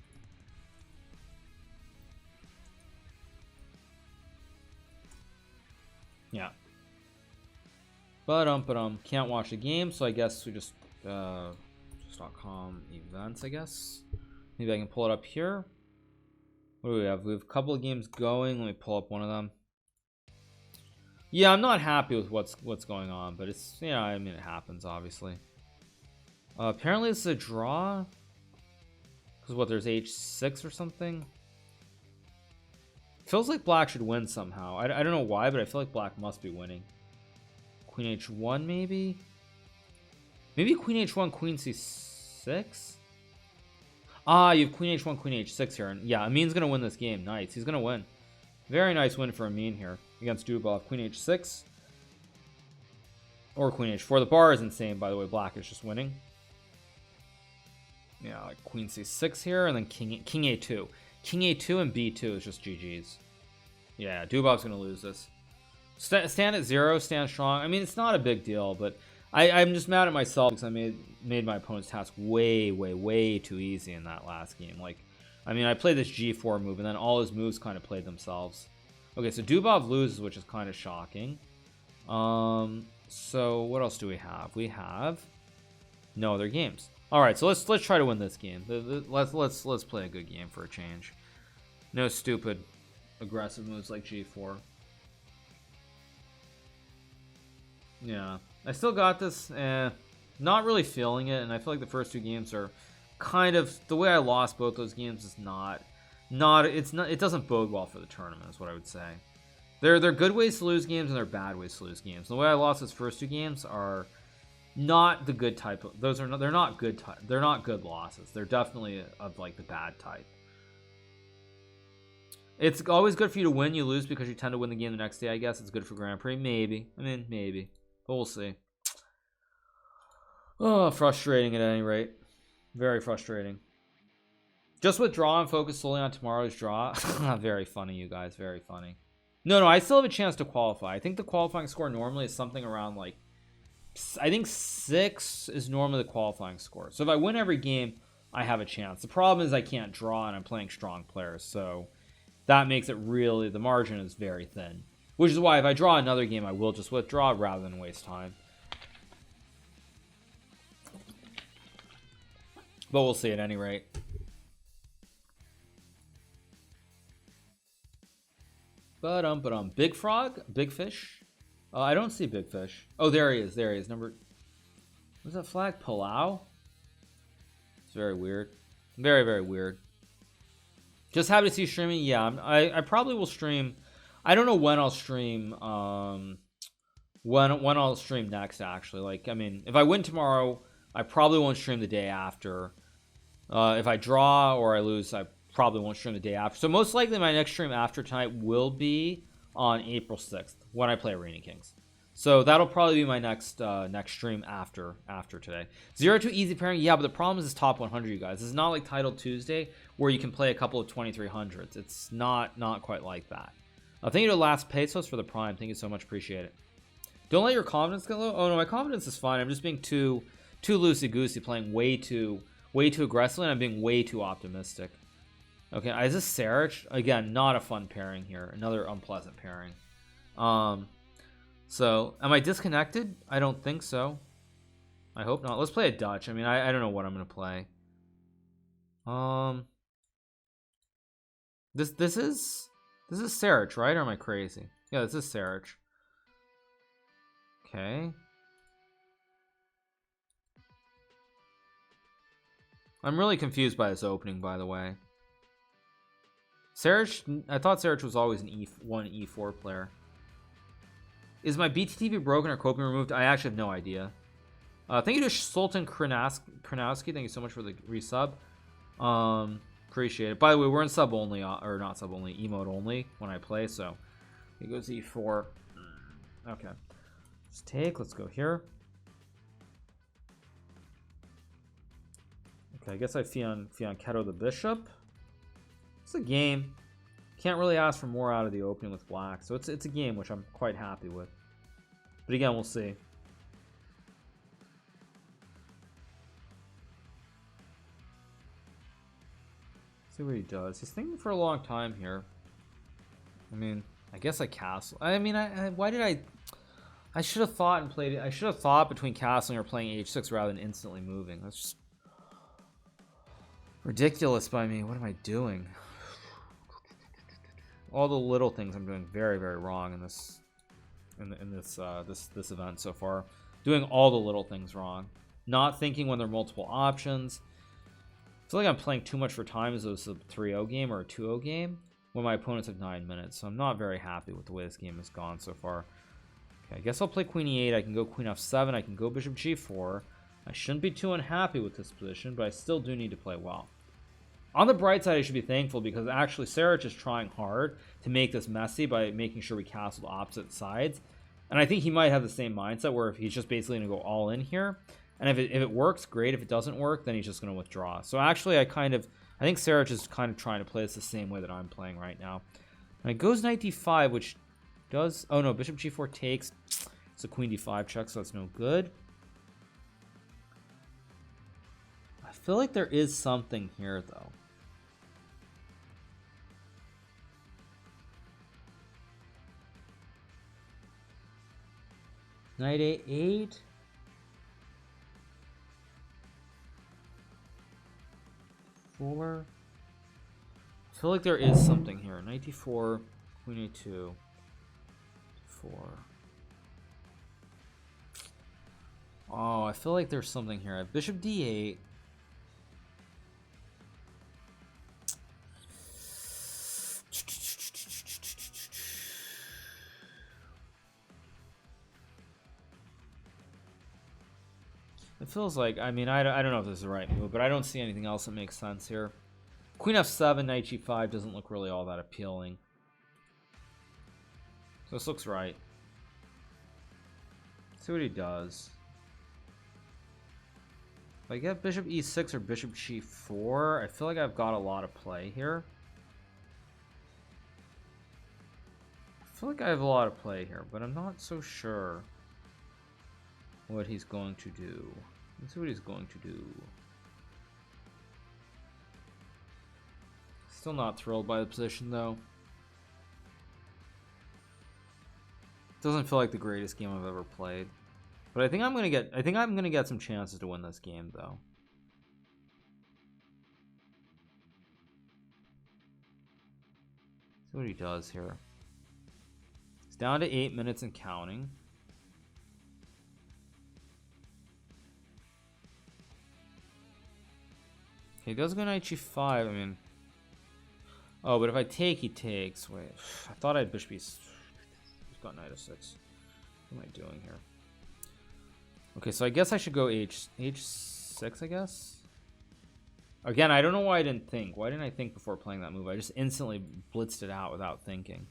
Yeah. But can't watch the game, so I guess we just .com events, I guess. Maybe I can pull it up here. What do we have? We have a couple of games going. Let me pull up one of them. Yeah, I'm not happy with what's going on, but it's, you know, I mean, it happens, obviously. Apparently this is a draw. Because what, there's H6 or something? Feels like black should win somehow. I don't know why, but I feel like black must be winning. Queen H1 maybe? Maybe Queen H1, Queen C6? Ah, you have Queen H1, Queen H6 here. And yeah, Amin's going to win this game. Nice. He's going to win. Very nice win for Amin here against Dubov. Queen H6. Or Queen H4. The bar is insane, by the way. Black is just winning. Yeah, like Queen C6 here, and then King A2. King A2 and B2 is just GG's. Yeah, Dubov's going to lose this. Stand at 0, stand strong. I mean, it's not a big deal, but I'm just mad at myself because I made my opponent's task way too easy in that last game. Like, I mean, I played this G4 move, and then all his moves kind of played themselves. Okay, so Dubov loses, which is kind of shocking. So what else do we have? We have no other games. All right, so let's try to win this game. Let's play a good game for a change. No stupid aggressive moves like G4. Yeah, I still got this. Not really feeling it, and I feel like the first two games are kind of the way I lost both those games is it doesn't bode well for the tournament, is what I would say. They're good ways to lose games and they're bad ways to lose games. The way I lost those first two games are not the good type of, they're not good losses. They're definitely of like the bad type. It's always good for you to win. You lose because you tend to win the game the next day. I guess it's good for Grand Prix. Maybe. I mean, maybe. But we'll see. Oh, frustrating at any rate. Very frustrating. Just withdraw and focus solely on tomorrow's draw. Very funny, you guys. Very funny. No, I still have a chance to qualify. I think the qualifying score normally is something around like, I think 6 is normally the qualifying score. So if I win every game, I have a chance. The problem is I can't draw and I'm playing strong players. So that makes it really, the margin is very thin. Which is why if I draw another game, I will just withdraw rather than waste time. But we'll see at any rate. Big Frog? Big Fish? I don't see Big Fish. Oh, there he is. There he is. What's that flag? Palau? It's very weird. Very weird. Just happy to see you streaming. Yeah, I probably will stream. I don't know when I'll stream. When I'll stream next, actually. Like, I mean, if I win tomorrow, I probably won't stream the day after. If I draw or I lose, I probably won't stream the day after. So most likely my next stream after tonight will be on April 6th when I play Arena Kings. So that'll probably be my next stream after today. 0-2 easy pairing. Yeah, but the problem is it's top 100, you guys. It's not like Titled Tuesday where you can play a couple of 2300s. It's not quite like that. Thank you to Last Pesos for the Prime. Thank you so much. Appreciate it. Don't let your confidence get low. Oh no, my confidence is fine. I'm just being too loosey-goosey, playing way too aggressively, and I'm being way too optimistic. Okay, is this Sarich? Again, not a fun pairing here. Another unpleasant pairing. So, am I disconnected? I don't think so. I hope not. Let's play a Dutch. I mean, I don't know what I'm going to play. This is... This is Sarich, right? Or am I crazy? Yeah, this is Sarich. Okay. I'm really confused by this opening, by the way. Sarich, I thought Sarich was always an E1, E4 player. Is my BTTV broken or coping removed? I actually have no idea. Thank you to Sultan Kranowski. Thank you so much for the resub. Appreciate it. By the way, we're in sub only, or not sub only, emote only when I play. So it goes E4. Okay. Let's take. Let's go here. Okay, I guess I fianchetto the bishop. It's a game. Can't really ask for more out of the opening with black, so it's a game which I'm quite happy with. But again, we'll see. See what he does. He's thinking for a long time here. I mean, I guess I castle. I mean, why did I should have thought and played it. I should have thought between castling or playing h6 rather than instantly moving. That's just ridiculous by me. What am I doing? All the little things I'm doing very, very wrong in this this event so far. Doing all the little things wrong. Not thinking when there are multiple options. I feel like I'm playing too much for time as though it's a 3-0 game or a 2-0 game when my opponents have 9 minutes. So I'm not very happy with the way this game has gone so far. Okay, I guess I'll play queen e8. I can go queen f7. I can go bishop g4. I shouldn't be too unhappy with this position, but I still do need to play well. On the bright side, I should be thankful because actually Sarich is trying hard to make this messy by making sure we castle opposite sides. And I think he might have the same mindset where if he's just basically going to go all in here. And if it works, great. If it doesn't work, then he's just going to withdraw. So actually, I think Sarich is kind of trying to play this the same way that I'm playing right now. And it goes knight d5, which does... Oh no, bishop g4 takes. It's a queen d5 check, so that's no good. I feel like there is something here, though. Knight a8. I feel like there is something here. Knight d4, queen a2, 4. Oh, I feel like there's something here. I have bishop d8. It feels like, I mean, I don't know if this is the right move, but I don't see anything else that makes sense here. Queen f7, knight g5 doesn't look really all that appealing. So this looks right. Let's see what he does. If I get bishop e6 or bishop g4, I feel like I've got a lot of play here. I feel like I have a lot of play here, but I'm not so sure what he's going to do. Let's see what he's going to do. Still not thrilled by the position though. Doesn't feel like the greatest game I've ever played. But I think I'm gonna get some chances to win this game though. See what he does here. It's down to 8 minutes and counting. Okay, he does go knight g5. I mean, oh, but if I take, he takes. Wait, I thought I had bishop e6. He's got knight f6. What am I doing here? Okay, so I guess I should go h6, I guess. Again, I don't know why I didn't think. Why didn't I think before playing that move? I just instantly blitzed it out without thinking.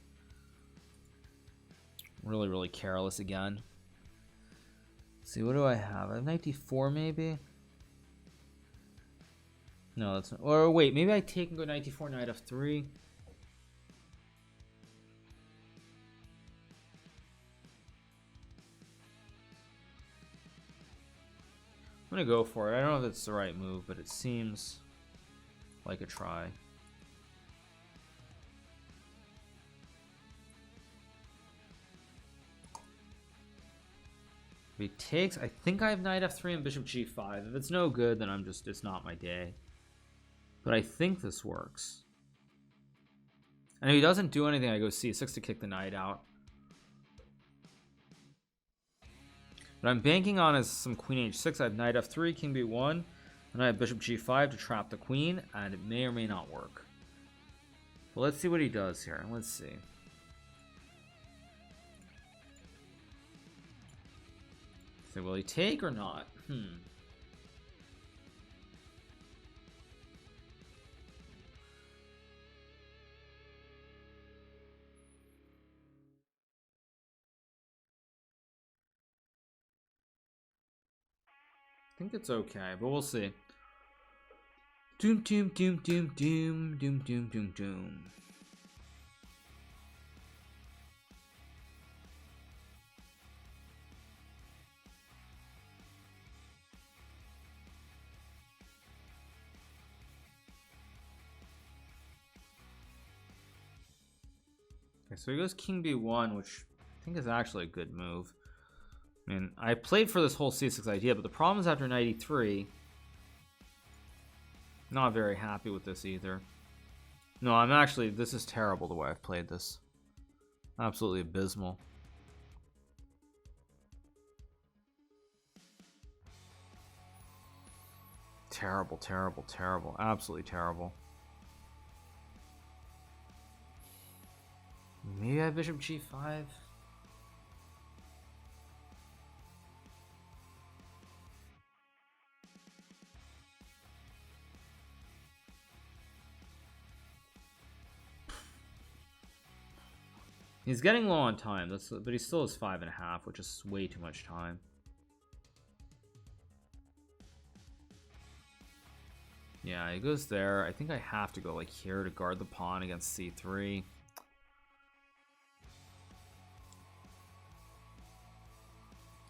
Really, really careless again. Let's see, what do I have? I have knight d4 maybe? No, that's not. Or wait, maybe I take and go knight d4, knight f3. I'm gonna go for it. I don't know if it's the right move, but it seems like a try. If he takes, I think I have knight f3 and bishop g5. If it's no good, then it's not my day. But I think this works. And if he doesn't do anything, I go c6 to kick the knight out. But I'm banking on is some queen h6. I have knight f3, king b1, and I have bishop g5 to trap the queen, and it may or may not work. But let's see what he does here. Let's see. So will he take or not? I think it's okay, but we'll see. Doom, doom, doom, doom, doom, doom, doom, doom, doom. Okay, so he goes king b1, which I think is actually a good move. I mean, I played for this whole c6 idea, but the problem is after knight e3, not very happy with this either. No, I'm actually, this is terrible the way I've played this. Absolutely abysmal. Terrible, terrible, terrible. Absolutely terrible. Maybe I have bishop g5. He's getting low on time, but he still has 5.5, which is way too much time. Yeah, he goes there. I think I have to go like here to guard the pawn against c3.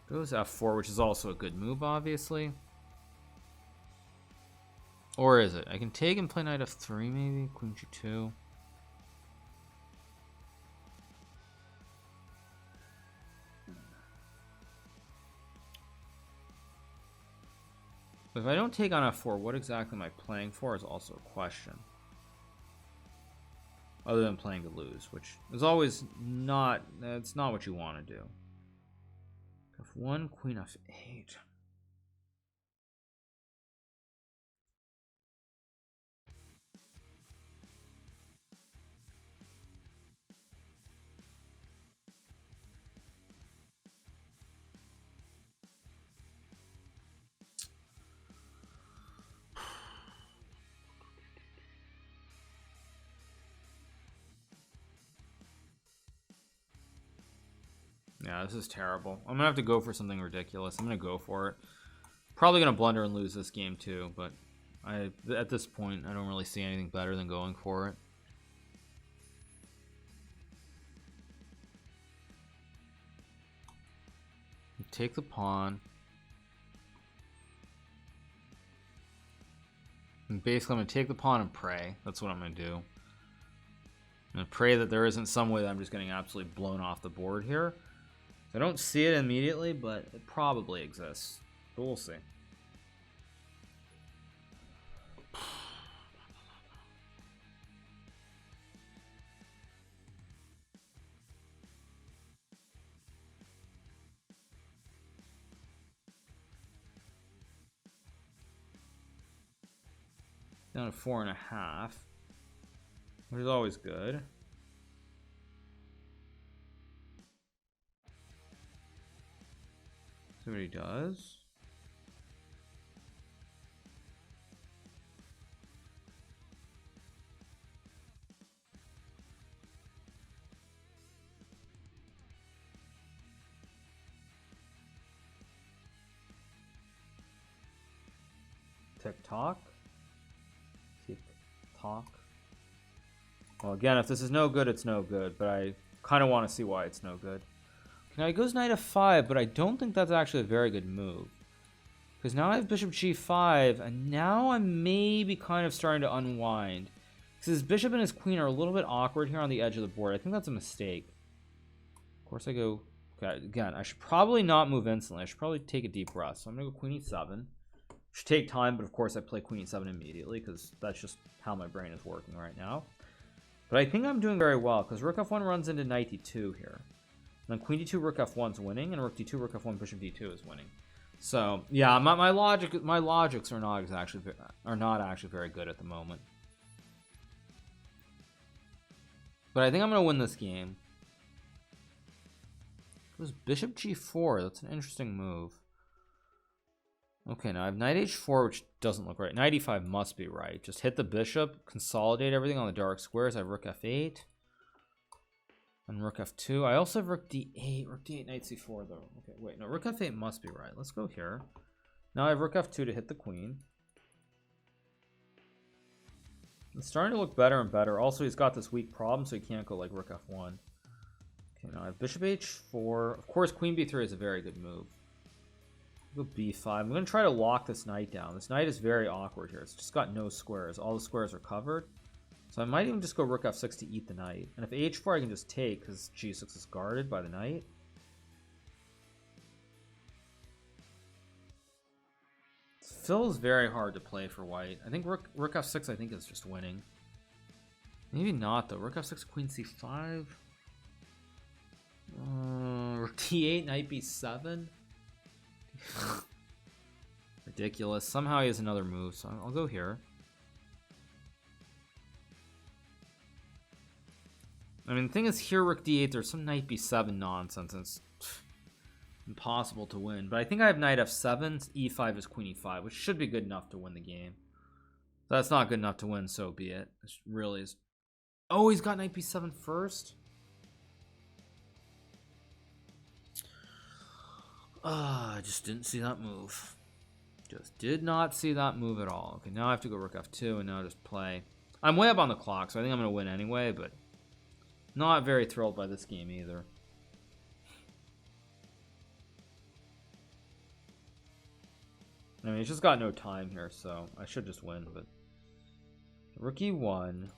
Goes f4, which is also a good move, obviously. Or is it? I can take and play knight f3, maybe. Queen g2. But if I don't take on f4, what exactly am I playing for is also a question. Other than playing to lose, which is always not, it's not what you want to do. f1, queen f8. Yeah, this is terrible. I'm gonna have to go for something ridiculous. I'm gonna go for it. Probably gonna blunder and lose this game too, but at this point I don't really see anything better than going for it. Take the pawn. And basically I'm gonna take the pawn and pray. That's what I'm gonna do. I'm gonna pray that there isn't some way that I'm just getting absolutely blown off the board here. I don't see it immediately, but it probably exists. But we'll see. Down to 4.5, which is always good. See what he does. Tick-tock. Tick-tock. Well, again, if this is no good, it's no good, but I kind of want to see why it's no good. Now he goes knight f5, but I don't think that's actually a very good move. Because now I have bishop g5, and now I'm maybe kind of starting to unwind. Because his bishop and his queen are a little bit awkward here on the edge of the board. I think that's a mistake. Of course I go... Okay, again, I should probably not move instantly. I should probably take a deep breath. So I'm going to go queen e7. Should take time, but of course I play queen e7 immediately, because that's just how my brain is working right now. But I think I'm doing very well, because rook f1 runs into knight d2 here. And then queen d2, rook f1 is winning, and rook d2, rook f1, bishop d2 is winning. So yeah, my logics are not actually very good at the moment. But I think I'm gonna win this game. It was bishop g4. That's an interesting move. Okay, now I have knight h4, which doesn't look right. Knight e5 must be right. Just hit the bishop, consolidate everything on the dark squares. I have rook f8 and rook f2. I also have rook d8. Rook d8, knight c4 though. Okay, wait, no, rook f8 must be right. Let's go here. Now I have rook f2 to hit the queen. It's starting to look better and better. Also, he's got this weak problem, so he can't go like rook f1. Okay, now I have bishop h4. Of course, queen b3 is a very good move. Go b5. I'm going to try to lock this knight down. This knight is very awkward here. It's just got no squares. All the squares are covered. So I might even just go rook f6 to eat the knight. And if h4 I can just take because g6 is guarded by the knight. It feels very hard to play for white. I think rook f6 I think is just winning. Maybe not though. Rook f6, queen c5. Rook d8, knight b7. Ridiculous. Somehow he has another move, so I'll go here. I mean, the thing is, here rook d8, there's some knight b7 nonsense, and it's impossible to win. But I think I have knight f7, e5 is queen e5, which should be good enough to win the game. If that's not good enough to win, so be it. It really is. Oh, he's got knight b7 first? I just didn't see that move. Just did not see that move at all. Okay, now I have to go rook f2 and now just play. I'm way up on the clock, so I think I'm going to win anyway, but not very thrilled by this game either. I mean, he's just got no time here, so I should just win, but rook e1.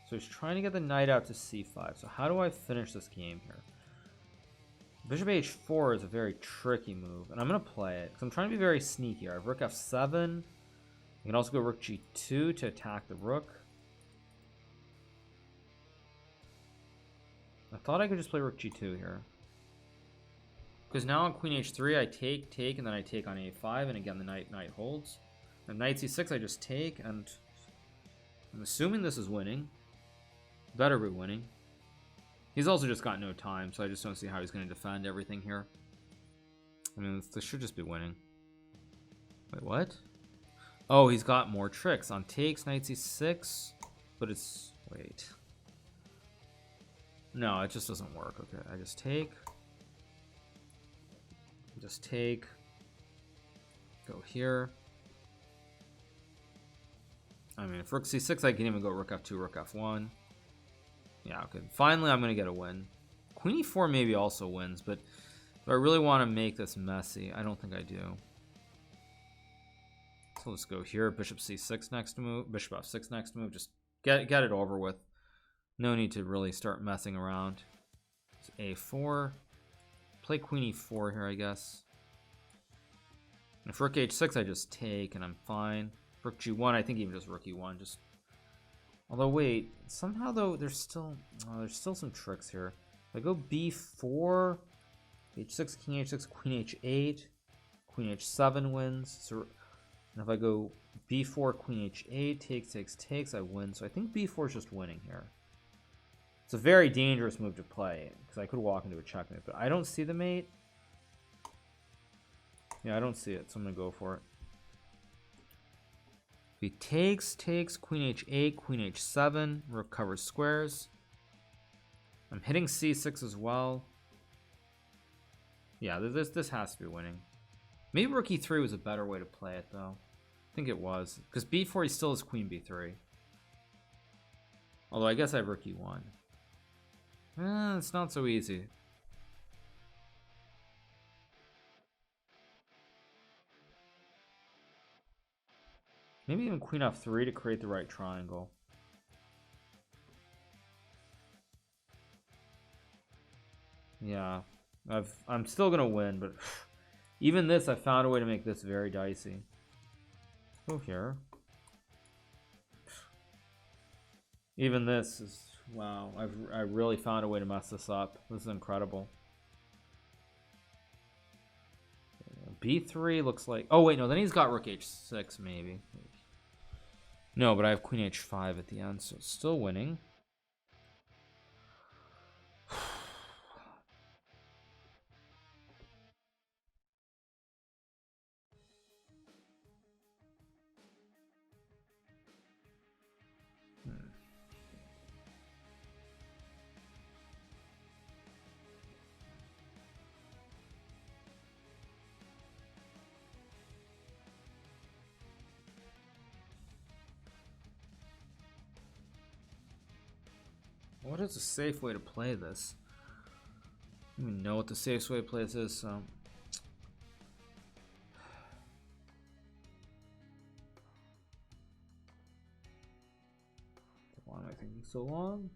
So he's trying to get the knight out to c5. So how do I finish this game here? Bishop h4 is a very tricky move, and I'm going to play it because I'm trying to be very sneaky. I have rook f7. I can also go rook g2 to attack the rook. I thought I could just play rook g2 here. Because now on queen h3, I take, and then I take on a5, and again the knight holds. And knight c6, I just take, and I'm assuming this is winning. Better be winning. He's also just got no time, so I just don't see how he's going to defend everything here. I mean, this should just be winning. Wait, what? Oh, he's got more tricks. On takes, knight c6, but it's... Wait. No, it just doesn't work. Okay, I just take. Just take. Go here. I mean, if rook c6, I can even go rook f2, rook f1. Yeah, okay. Finally, I'm going to get a win. Queen e4 maybe also wins, but do I really want to make this messy? I don't think I do. So let's go here. Bishop c6 next move. Bishop f6 next move. Just get it over with. No need to really start messing around. So a4. Play queen e4 here, I guess. And if rook h6, I just take, and I'm fine. Rook g1, I think even just rook e1. Just... Although, wait. Somehow, though, there's still some tricks here. If I go b4, h6, king h6, queen h8, queen h7 wins. So, and if I go b4, queen h8, takes, I win. So I think b4 is just winning here. It's a very dangerous move to play, because I could walk into a checkmate, but I don't see the mate. Yeah, I don't see it, so I'm going to go for it. If he takes, queen h8, queen h7, rook covers squares. I'm hitting c6 as well. Yeah, this has to be winning. Maybe rook e3 was a better way to play it, though. I think it was, because b4 he still has queen b3. Although I guess I have rook e1. It's not so easy. Maybe even queen f3 to create the right triangle. Yeah, I'm still gonna win, but even this, I found a way to make this very dicey. Go here. Even this is, wow, I really found a way to mess this up. This is incredible. B3 looks like, oh wait, no, then he's got rook h6 maybe. No, but I have queen h5 at the end, so it's still winning. What is a safe way to play this? I don't even know what the safest way to play this is, so. Why am I thinking so long?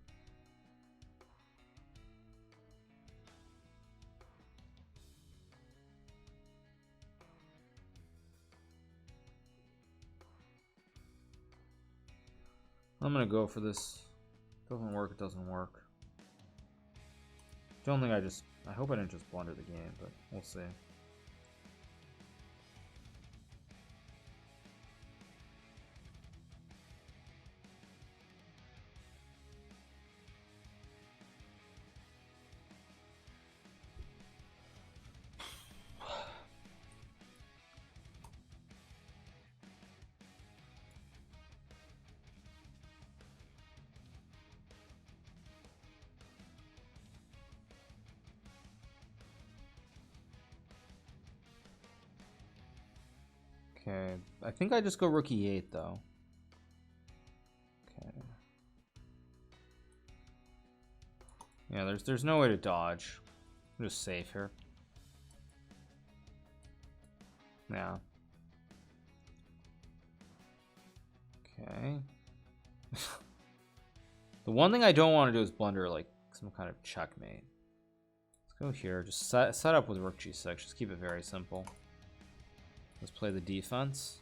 I'm gonna go for this. Doesn't work, it doesn't work. Don't think I hope I didn't just blunder the game, but we'll see. Okay, I think I just go rook e8 though. Okay. Yeah, there's no way to dodge. I'm just safe here. Yeah. Okay. The one thing I don't want to do is blunder like some kind of checkmate. Let's go here. Just set up with rook g6. Just keep it very simple. Let's play the defense.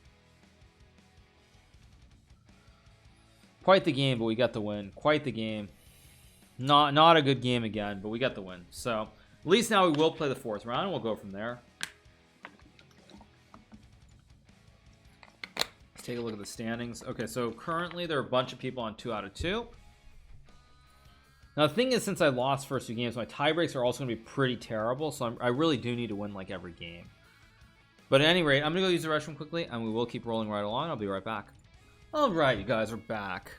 Quite the game, but we got the win. Quite the game. Not a good game again, but we got the win. So at least now we will play the fourth round, and we'll go from there. Let's take a look at the standings. Okay, so currently there are a bunch of people on 2 out of 2. Now the thing is, since I lost first 2 games, my tie breaks are also going to be pretty terrible. So I really do need to win like every game. But at any rate, I'm going to go use the restroom quickly, and we will keep rolling right along. I'll be right back. All right, you guys are back.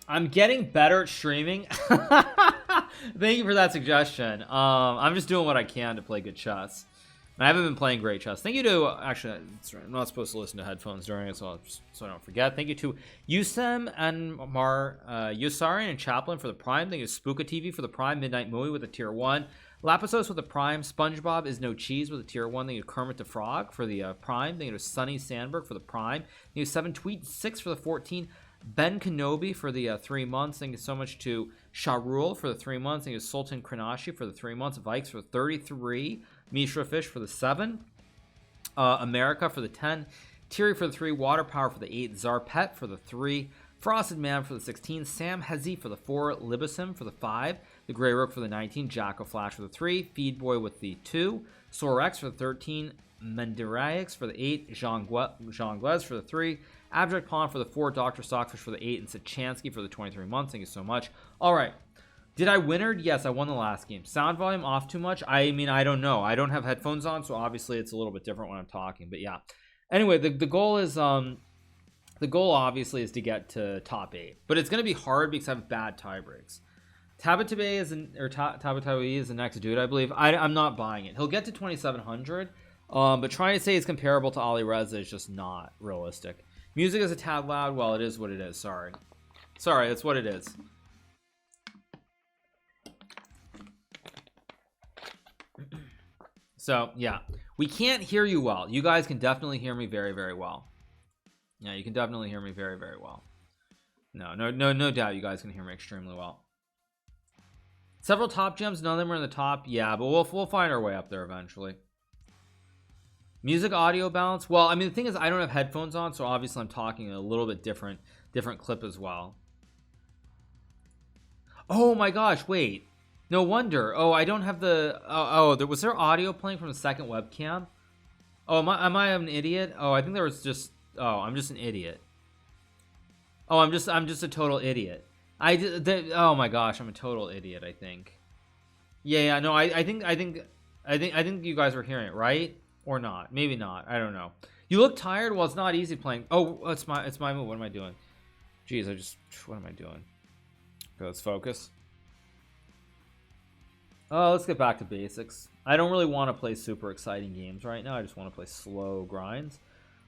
I'm getting better at streaming. Thank you for that suggestion. I'm just doing what I can to play good chess. I haven't been playing great chess. Thank you to, actually, I'm not supposed to listen to headphones during it, so I don't forget. Thank you to Yusem and Yusarian and Chaplin for the Prime. Thank you to Spooka TV for the Prime. Midnight Movie with a Tier 1. Lapisos with the Prime. SpongeBob is no cheese with a Tier 1. Thank you to Kermit the Frog for the Prime. Thank you to Sunny Sandberg for the Prime. Thank you to 7 Tweet 6 for the 14. Ben Kenobi for the 3 months. Thank you so much to Shahrul for the 3 months. Thank you to Sultan Kranashi for the 3 months. Vikes for 33. Mishra Fish for the 7. America for the 10. Thierry for the 3. Water Power for the 8. Zarpet for the 3. Frosted Man for the 16. Sam Hezi for the 4. Libisim for the 5. The Grey Rook for the 19. Jacko Flash for the 3. Feed Boy with the 2. Sorex for the 13. Menderaix for the 8. Jean Glez for the 3. Abject Pawn for the 4. Dr. Stockfish for the 8. And Sachansky for the 23 months. Thank you so much. All right. Did I winner? Yes, I won the last game. Sound volume off too much? I mean, I don't know. I don't have headphones on, so obviously it's a little bit different when I'm talking. But yeah. Anyway, the goal is obviously is to get to top 8. But it's gonna be hard because I have bad tie breaks. Tabatabai is the next dude, I believe. I'm not buying it. He'll get to 2,700. But trying to say he's comparable to Ali Reza is just not realistic. Music is a tad loud. Well, it is what it is. Sorry, that's what it is. So yeah, we can't hear you well. You guys can definitely hear me very, very well. Yeah, you can definitely hear me very, very well. No doubt you guys can hear me extremely well. Several top gems, none of them are in the top. Yeah, but we'll find our way up there eventually. Music audio balance. Well, I mean, the thing is, I don't have headphones on, so obviously I'm talking a little bit different clip as well. Oh my gosh, wait. No wonder. Oh, I don't have the... was there audio playing from the second webcam? Oh, am I an idiot? Oh, I think there was just... Oh, I'm just an idiot. Oh, I'm just a total idiot. Oh my gosh, I'm a total idiot, I think. Yeah, no, I think you guys were hearing it, right? Or not? Maybe not. I don't know. You look tired. Well, it's not easy playing. Oh, it's my move. What am I doing? Jeez, what am I doing? Okay, let's focus. Oh, let's get back to basics. I don't really want to play super exciting games right now. I just want to play slow grinds.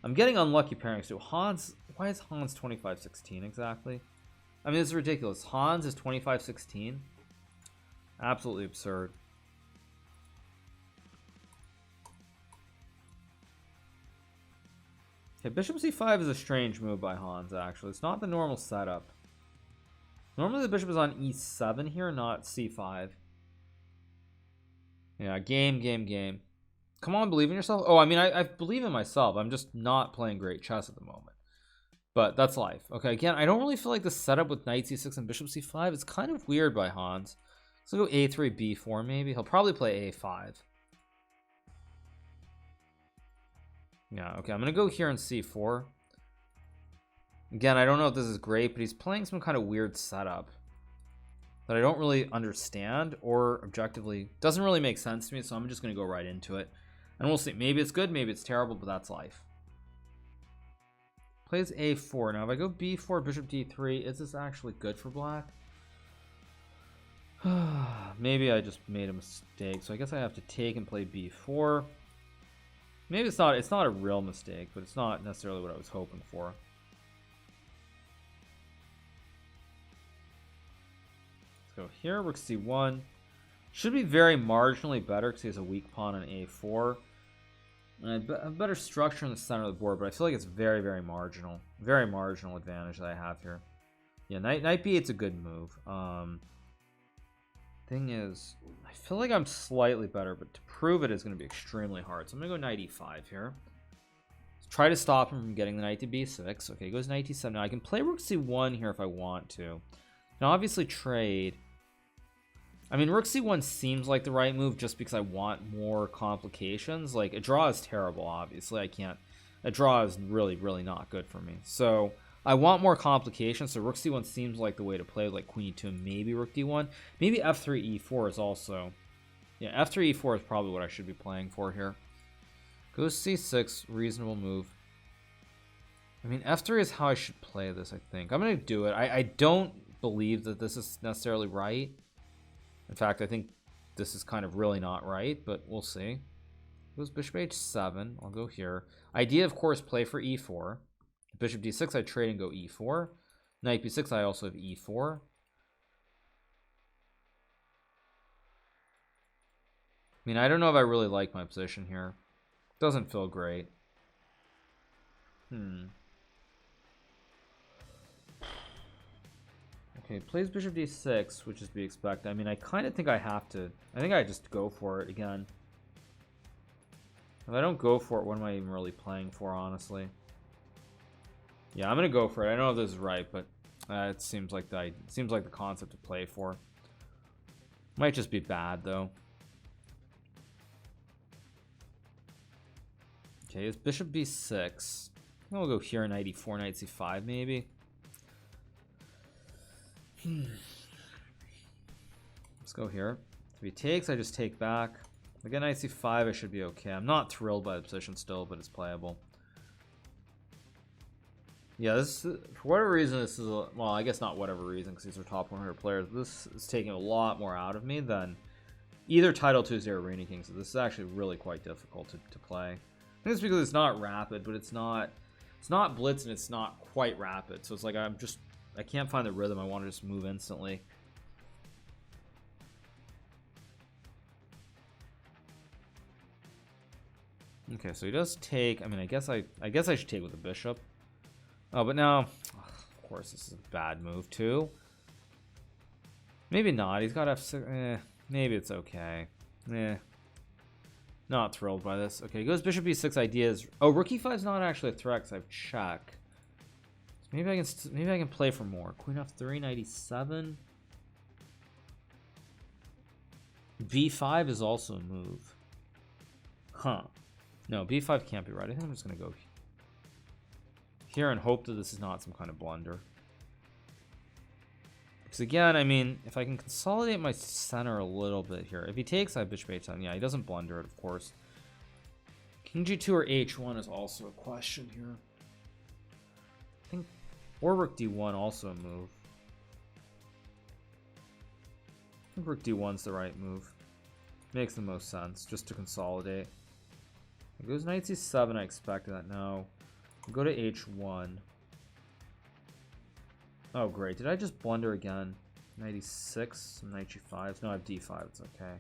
I'm getting unlucky pairings too. Hans, why is Hans 25-16 exactly? I mean, this is ridiculous. Hans is 25-16. Absolutely absurd. Okay, bishop c5 is a strange move by Hans, actually. It's not the normal setup. Normally the bishop is on e7 here, not c5. Yeah, game. Come on, believe in yourself. Oh, I mean, I believe in myself. I'm just not playing great chess at the moment. But that's life. Okay, again, I don't really feel like the setup with knight c6 and bishop c5 is kind of weird by Hans. So go a3, b4 maybe. He'll probably play a5. Yeah, okay, I'm going to go here in c4. Again, I don't know if this is great, but he's playing some kind of weird setup that I don't really understand or objectively doesn't really make sense to me, so I'm just going to go right into it. And we'll see. Maybe it's good, maybe it's terrible, but that's life. Plays a4. Now, if I go b4, bishop d3, is this actually good for black? Maybe I just made a mistake, so I guess I have to take and play b4. Maybe it's not a real mistake, but it's not necessarily what I was hoping for. Let's go here, rook c1. Should be very marginally better because he has a weak pawn on a4. And a better structure in the center of the board, but I feel like it's very, very marginal. Very marginal advantage that I have here. Yeah, knight b8's a good move. Thing is, I feel like I'm slightly better, but to prove it is going to be extremely hard. So I'm going to go knight e5 here. Let's try to stop him from getting the knight to b6. Okay, he goes knight e7. Now I can play rook c1 here if I want to. Now obviously trade. I mean, rook c1 seems like the right move just because I want more complications. Like, a draw is terrible, obviously. I can't... A draw is really, really not good for me. So, I want more complications, so rook c1 seems like the way to play, like queen e2 and maybe rook d1. Maybe f3 e4 is also... Yeah, f3 e4 is probably what I should be playing for here. Goes c6, reasonable move. I mean, f3 is how I should play this, I think. I'm going to do it. I don't believe that this is necessarily right. In fact, I think this is kind of really not right, but we'll see. Goes bishop h7. I'll go here. Idea, of course, play for e4. Bishop d6, I trade and go e4. Knight b6, I also have e4. I mean, I don't know if I really like my position here. Doesn't feel great. Okay, plays bishop d6, which is to be expected. I mean, I kind of think I have to. I think I just go for it again. If I don't go for it, what am I even really playing for, honestly? Yeah, I'm gonna go for it. I don't know if this is right, but it seems like the concept to play for. Might just be bad though. Okay, it's bishop b6. We'll go here, knight e4, knight c5, maybe. Let's go here. If he takes, I just take back. Again, knight c5, I should be okay. I'm not thrilled by the position still, but it's playable. Yeah, this is, for whatever reason, this is a, well, I guess not whatever reason, because these are top 100 players. This is taking a lot more out of me than either Title 2 or Arena King. So this is actually really quite difficult to play. I think it's because it's not rapid, but it's not blitz and it's not quite rapid. So it's like I can't find the rhythm. I want to just move instantly. Okay, so he does take. I mean, I guess I should take with the bishop. Oh, but now, of course, this is a bad move too. Maybe not. He's got f6. Maybe it's okay. Knight Not thrilled by this. Okay, goes bishop b6 ideas. Oh, rook e5 is not actually a threat because I have check. So maybe I can play for more. Queen f3, knight e7. b5 is also a move. Huh. No, b5 can't be right. I think I'm just gonna go here and hope that this is not some kind of blunder. Because again, I mean, if I can consolidate my center a little bit here. If he takes, I have bishop h7. Yeah, he doesn't blunder it, of course. King g2 or h1 is also a question here. I think, or rook d1 also a move. I think rook d1's the right move. Makes the most sense, just to consolidate. It goes knight c7, I expected that. No. We'll go to h1. Oh, great. Did I just blunder again? Knight e6, knight g5. No, I have d5. It's okay.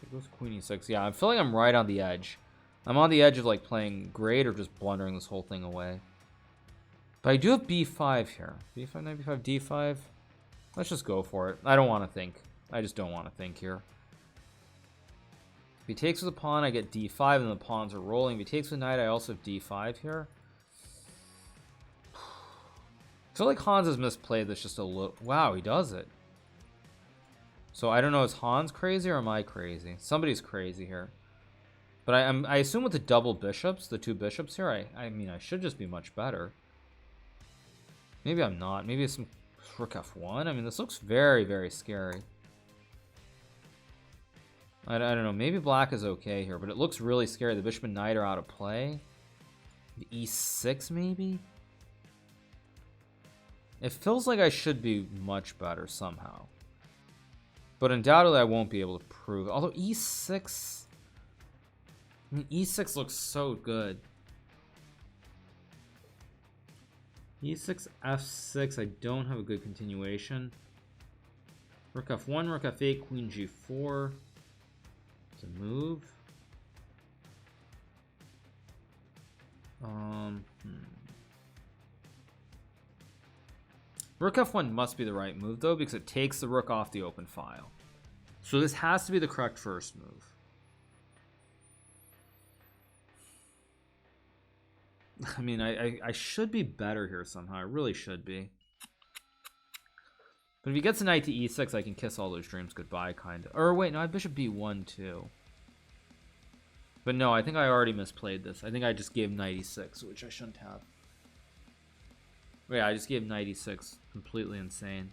It goes queen e6. Yeah, I'm feeling I'm right on the edge. I'm on the edge of like playing great or just blundering this whole thing away. But I do have b5 here. b5, knight b5, d5. Let's just go for it. I don't want to think. I just don't want to think here. If he takes with a pawn, I get d5, and the pawns are rolling. If he takes with knight, I also have d5 here. I feel like Hans has misplayed this just a little. Wow, he does it. So I don't know, is Hans crazy or am I crazy? Somebody's crazy here. But I assume with the double bishops, the two bishops here, I mean, I should just be much better. Maybe I'm not. Maybe it's some rook f1. I mean, this looks very, very scary. I don't know. Maybe black is okay here, but it looks really scary. The bishop and knight are out of play. E6 maybe? It feels like I should be much better somehow. But undoubtedly I won't be able to prove it. Although e6... I mean, e6 looks so good. e6, f6, I don't have a good continuation. Rook f1, rook f8, queen g4. It's a move. Rook f1 must be the right move though, because it takes the rook off the open file. So this has to be the correct first move. I mean, I should be better here somehow. I really should be. But if he gets a knight to e6, I can kiss all those dreams goodbye, kind of. Or wait, no, I have bishop b1 too. But no, I think I already misplayed this. I think I just gave knight e6, which I shouldn't have. Yeah, I just gave knight e6. Completely insane.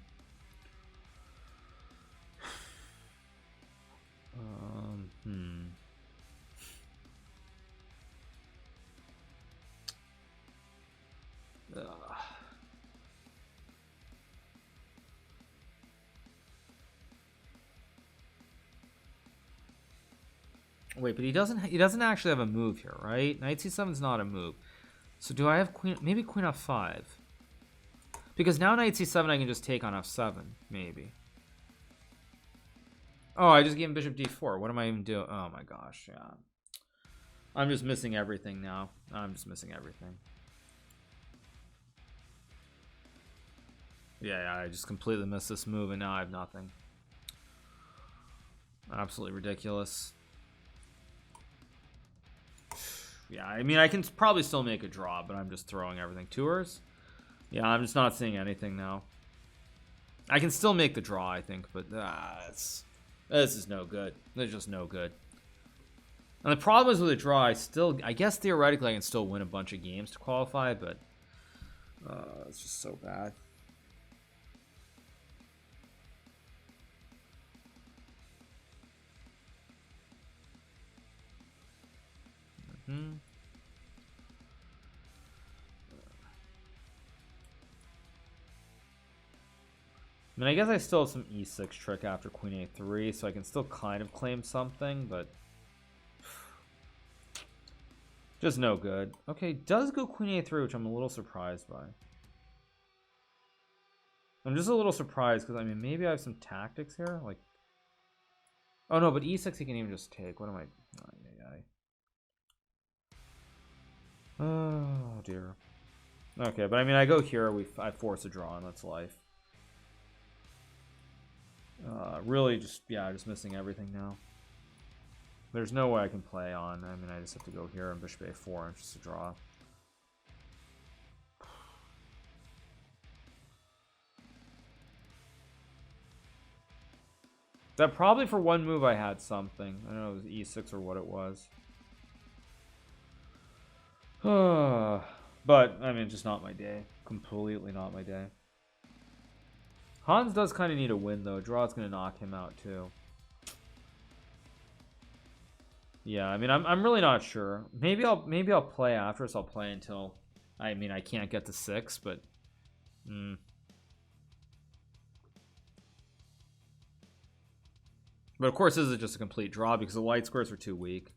Wait, but he doesn't actually have a move here, right? Knight c7 is not a move. So do I have queen? Maybe queen f5. Because now knight c7 I can just take on f7, maybe. Oh, I just gave him bishop d4. What am I even doing? Oh my gosh, yeah. I'm just missing everything now. I'm just missing everything. Yeah, I just completely missed this move and now I have nothing. Absolutely ridiculous. Yeah, I mean, I can probably still make a draw, but I'm just throwing everything. Tours? Yeah, I'm just not seeing anything now. I can still make the draw, I think, but this is no good. It's just no good. And the problem is with a draw, I guess theoretically I can still win a bunch of games to qualify, but it's just so bad. I mean, I guess I still have some e6 trick after queen a3, so I can still kind of claim something, but just no good. Okay, does go queen a3, which I'm a little surprised by. I'm just a little surprised because, I mean, maybe I have some tactics here, like... Oh no, but e6 he can even just take. What am I... Oh dear. Okay, but I mean, I go here, I force a draw, and that's life. Really just, yeah, just missing everything now. There's no way I can play on. I mean, I just have to go here and bishop a4 and just a draw. That probably for one move I had something. I don't know if it was e6 or what it was. But, I mean, just not my day. Completely not my day. Hans does kind of need a win, though. Draw's going to knock him out, too. Yeah, I mean, I'm really not sure. Maybe I'll play after this. I'll play until, I mean, I can't get to 6, but... But of course, this is just a complete draw because the white squares are too weak.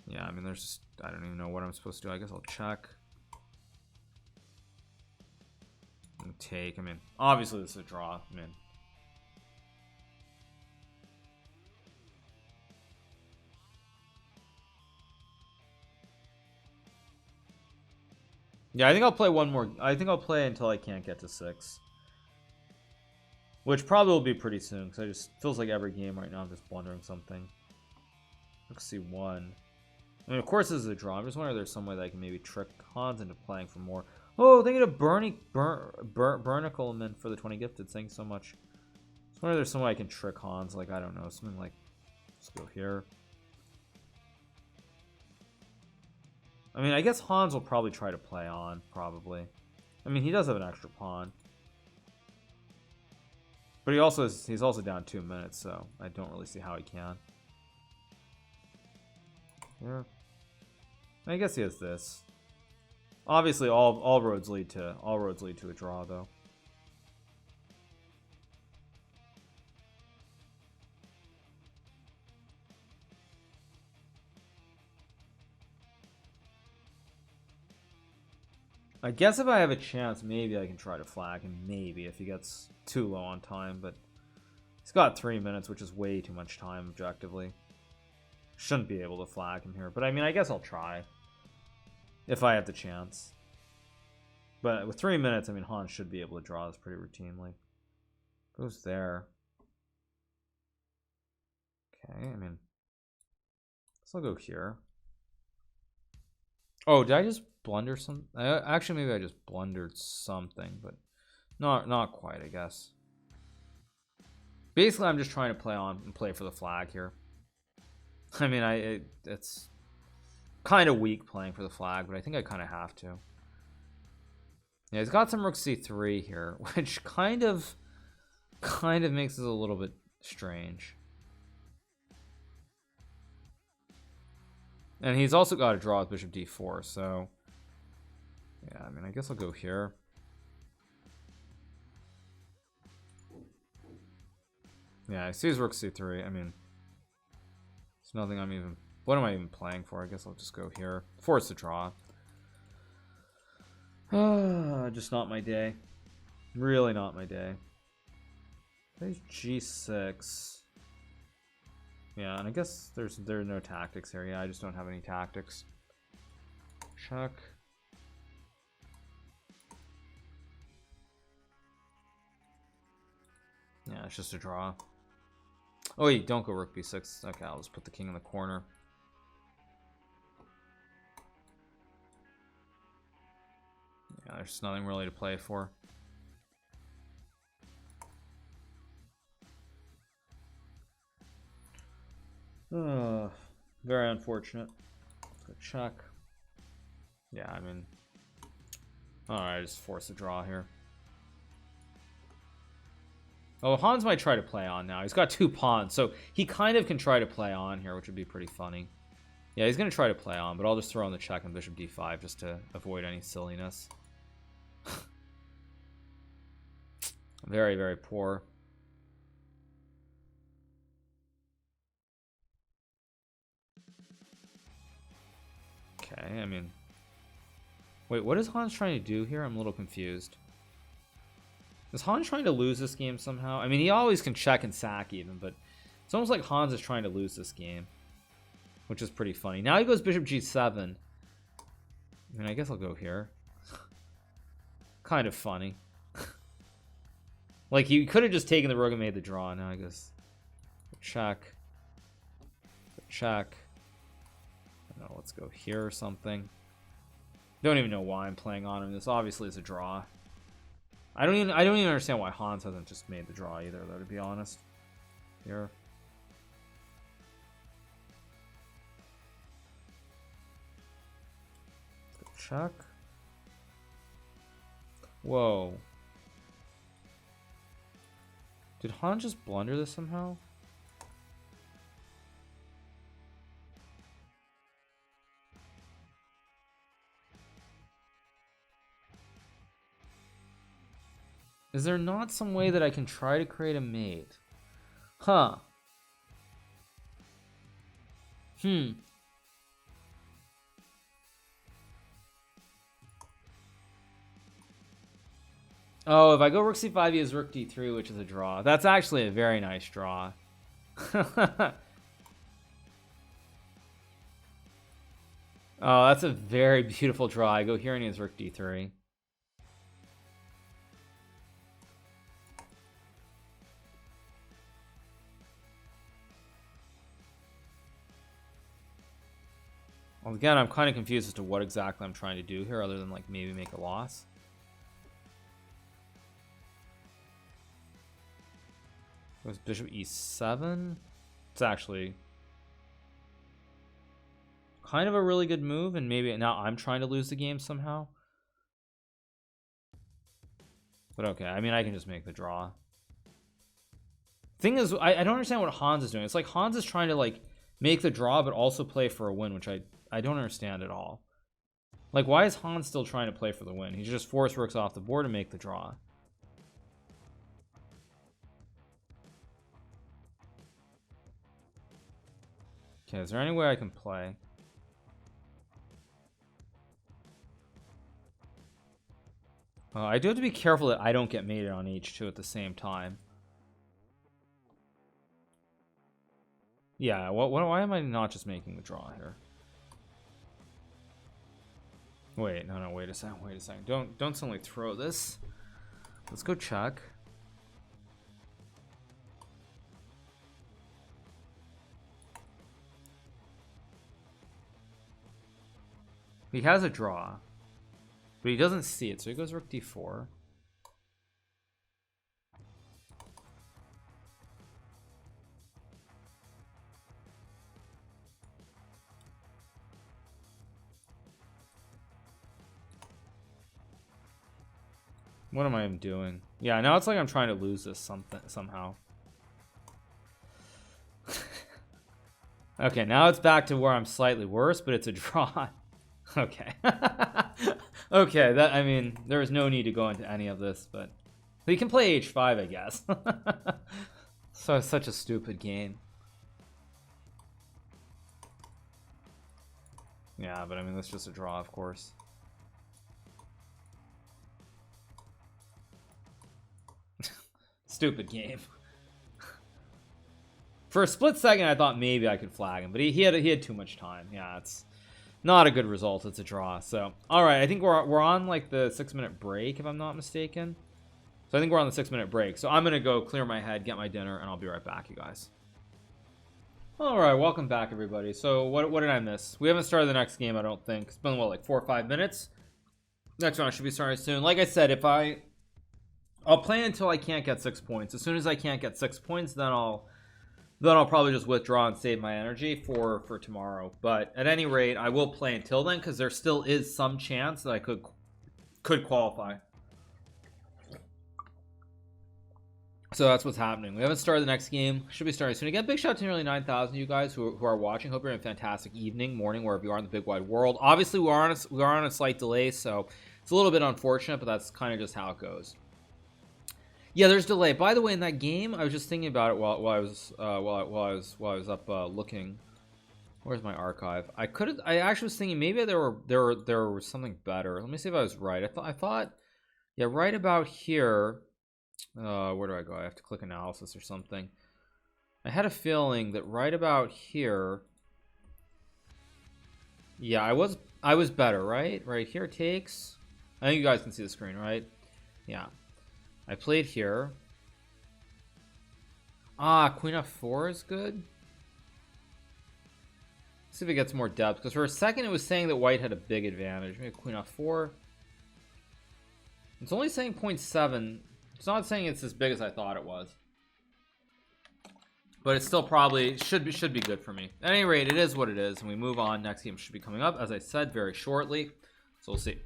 Yeah, I mean, there's just, I don't even know what I'm supposed to do. I guess I'll check. And take. I mean, obviously this is a draw. I mean, yeah, I think I'll play one more. I think I'll play until I can't get to 6. Which probably will be pretty soon, because I just feels like every game right now I'm just blundering something. Let's see, 1. I mean, of course this is a draw. I'm just wondering if there's some way that I can maybe trick Hans into playing for more. Oh, thank you to Bernicleman for the 20 gifted. Thanks so much. I just wonder if there's some way I can trick Hans. Like, I don't know, something like, let's go here. I mean, I guess Hans will probably try to play on, probably. I mean, he does have an extra pawn. But he's also down 2 minutes, so I don't really see how he can. Yeah. I guess he has this. Obviously, all roads lead to a draw, though. I guess if I have a chance, maybe I can try to flag him. Maybe if he gets too low on time, but he's got 3 minutes, which is way too much time objectively. Shouldn't be able to flag him here, but I mean, I guess I'll try if I have the chance. But with 3 minutes, I mean, Hans should be able to draw this pretty routinely. Goes there. Okay, I mean, so I'll go here. Oh, did I just blunder some? Actually, maybe I just blundered something, but not quite, I guess. Basically, I'm just trying to play on and play for the flag here. I mean, it's kind of weak playing for the flag, but I think I kind of have to. Yeah, he's got some rook c3 here, which kind of makes it a little bit strange. And he's also got a draw with bishop d4, so yeah, I mean, I guess I'll go here. Yeah, I see his rook c3. I mean, it's nothing I'm even... What am I even playing for? I guess I'll just go here. Force a draw. Just not my day. Really not my day. There's g6. Yeah, and I guess there are no tactics here. Yeah, I just don't have any tactics. Check. Yeah, it's just a draw. Oh wait, don't go rook b6. Okay, I'll just put the king in the corner. Yeah, there's nothing really to play for. Very unfortunate. Let's go check. Yeah, I mean, alright, just force a draw here. Oh, Hans might try to play on now. He's got 2 pawns, so he kind of can try to play on here, which would be pretty funny. Yeah, he's going to try to play on, but I'll just throw in the check on bishop d5 just to avoid any silliness. Very, very poor. Okay, I mean... Wait, what is Hans trying to do here? I'm a little confused. Is Hans trying to lose this game somehow? I mean, he always can check and sack even, but it's almost like Hans is trying to lose this game, which is pretty funny. Now he goes bishop g7. I mean, I guess I'll go here. Kind of funny. Like, he could have just taken the rook and made the draw. Now I guess check. Check. I don't know, let's go here or something. Don't even know why I'm playing on him. This obviously is a draw. I don't even understand why Hans hasn't just made the draw either, though, to be honest. Here. Let's go check. Whoa. Did Hans just blunder this somehow? Is there not some way that I can try to create a mate? Huh. Oh, if I go rook c5, he has rook d3, which is a draw. That's actually a very nice draw. Oh, that's a very beautiful draw. I go here and he has rook d3. Well, again, I'm kind of confused as to what exactly I'm trying to do here, other than like maybe make a loss. Goes bishop e7. It's actually kind of a really good move, and maybe now I'm trying to lose the game somehow. But okay, I mean, I can just make the draw. Thing is, I don't understand what Hans is doing. It's like Hans is trying to like make the draw, but also play for a win, which I don't understand at all. Like, why is Hans still trying to play for the win? He just force rooks off the board and make the draw. Okay, is there any way I can play? I do have to be careful that I don't get mated on h2 at the same time. Yeah, why am I not just making the draw here? Wait, no, wait a second. Don't suddenly throw this. Let's go check. He has a draw, but he doesn't see it, so he goes rook d4. What am I even doing? Yeah, now it's like I'm trying to lose this somehow. Okay, now it's back to where I'm slightly worse, but it's a draw. Okay. Okay, that, I mean, there is no need to go into any of this, but he can play h5, I guess. So it's such a stupid game. Yeah, but I mean, that's just a draw, of course. Stupid game. For a split second, I thought maybe I could flag him, but he had too much time. Yeah, it's not a good result. It's a draw. So, all right, I think we're on like the 6-minute break, if I'm not mistaken. So I think we're on the 6-minute break. So I'm gonna go clear my head, get my dinner, and I'll be right back, you guys. All right, welcome back, everybody. So what did I miss? We haven't started the next game, I don't think. It's been what, like 4 or 5 minutes. Next one I should be starting soon. Like I said, I'll play until I can't get 6 points. As soon as I can't get 6 points, then I'll probably just withdraw and save my energy for tomorrow. But at any rate, I will play until then, because there still is some chance that I could qualify. So that's what's happening. We haven't started the next game. Should be starting soon. Again, big shout out to nearly 9,000 you guys who are watching. Hope you're having a fantastic evening, morning, wherever you are in the big wide world. Obviously, we are on a slight delay, so it's a little bit unfortunate, but that's kind of just how it goes. Yeah, there's delay. By the way, in that game, I was just thinking about it while I was up looking. Where's my archive? I actually was thinking maybe there was something better. Let me see if I was right. I thought, yeah, right about here. Where do I go? I have to click analysis or something. I had a feeling that right about here. Yeah, I was better, right? Right here takes. I think you guys can see the screen, right? Yeah. I played here. Queen f4 is good. Let's see if it gets more depth, because for a second it was saying that white had a big advantage. Maybe queen f4. It's only saying 0.7. It's not saying it's as big as I thought it was, but it still probably should be good for me. At any rate, it is what it is, and we move on. Next game should be coming up, as I said, very shortly, so we'll see.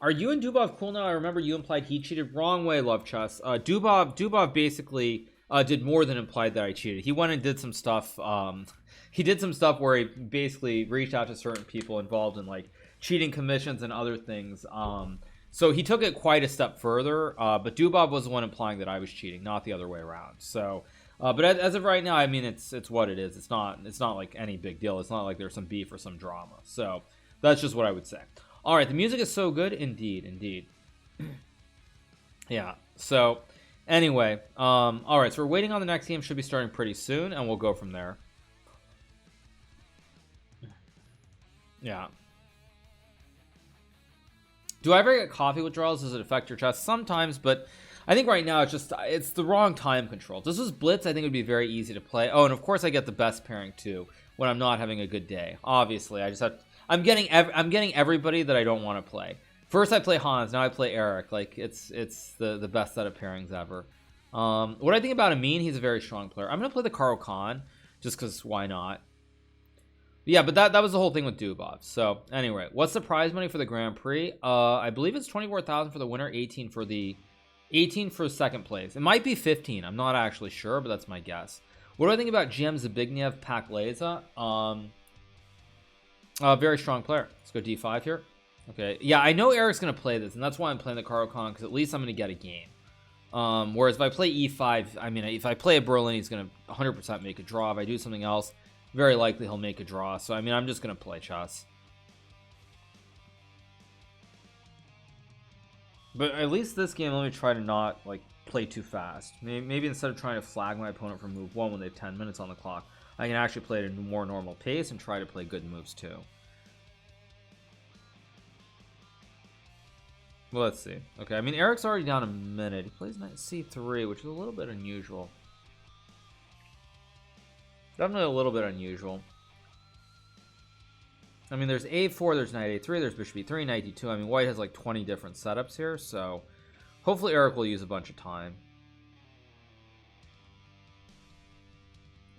Are you and Dubov cool now? I remember you implied he cheated. Wrong way, Love Chess. Dubov basically did more than implied that I cheated. He went and did some stuff. He did some stuff where he basically reached out to certain people involved in like cheating commissions and other things. So he took it quite a step further. But Dubov was the one implying that I was cheating, not the other way around. So, but as of right now, I mean, it's what it is. It's not like any big deal. It's not like there's some beef or some drama. So that's just what I would say. All right, the music is so good, indeed. Yeah. So, anyway, all right. So we're waiting on the next game. Should be starting pretty soon, and we'll go from there. Yeah. Do I ever get coffee withdrawals? Does it affect your chest? Sometimes, but I think right now it's the wrong time control. This is Blitz. I think it would be very easy to play. Oh, and of course I get the best pairing too when I'm not having a good day. Obviously, I just have. I'm getting everybody that I don't want to play. First I play Hans, now I play Eric. Like it's the best set of pairings ever. What I think about Amin, he's a very strong player. I'm gonna play the Karo Khan just because why not? Yeah, but that was the whole thing with Dubov. So anyway, what's the prize money for the Grand Prix? I believe it's 24,000 for the winner, 18 for second place. It might be 15. I'm not actually sure, but that's my guess. What do I think about GM Zbigniew Pakleza? Very strong player. Let's go d5 here. Okay, yeah, I know Eric's gonna play this, and that's why I'm playing the Karo Khan, because at least I'm gonna get a game. Whereas if I play e5, I mean, if I play a Berlin, he's gonna 100% make a draw. If I do something else, very likely he'll make a draw. So I mean, I'm just gonna play chess. But at least this game, let me try to not like play too fast. Maybe instead of trying to flag my opponent for move 1 when they have 10 minutes on the clock, I can actually play at a more normal pace and try to play good moves too. Well, let's see. Okay, I mean, Eric's already down a minute. He plays knight c3, which is a little bit unusual. Definitely a little bit unusual. I mean, there's a4, there's knight a3, there's bishop e3, knight d2. I mean, white has like 20 different setups here, so hopefully Eric will use a bunch of time.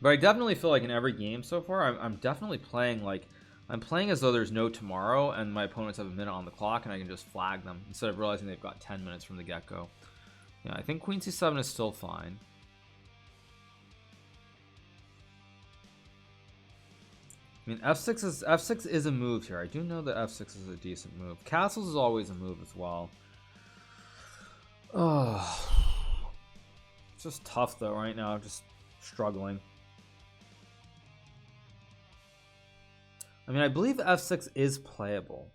But I definitely feel like in every game so far, I'm definitely playing like, I'm playing as though there's no tomorrow and my opponents have a minute on the clock and I can just flag them instead of realizing they've got 10 minutes from the get-go. Yeah, I think queen c7 is still fine. I mean, f6 is a move here. I do know that f6 is a decent move. Castles is always a move as well. Oh, it's just tough though right now. I'm just struggling. I mean, I believe f6 is playable.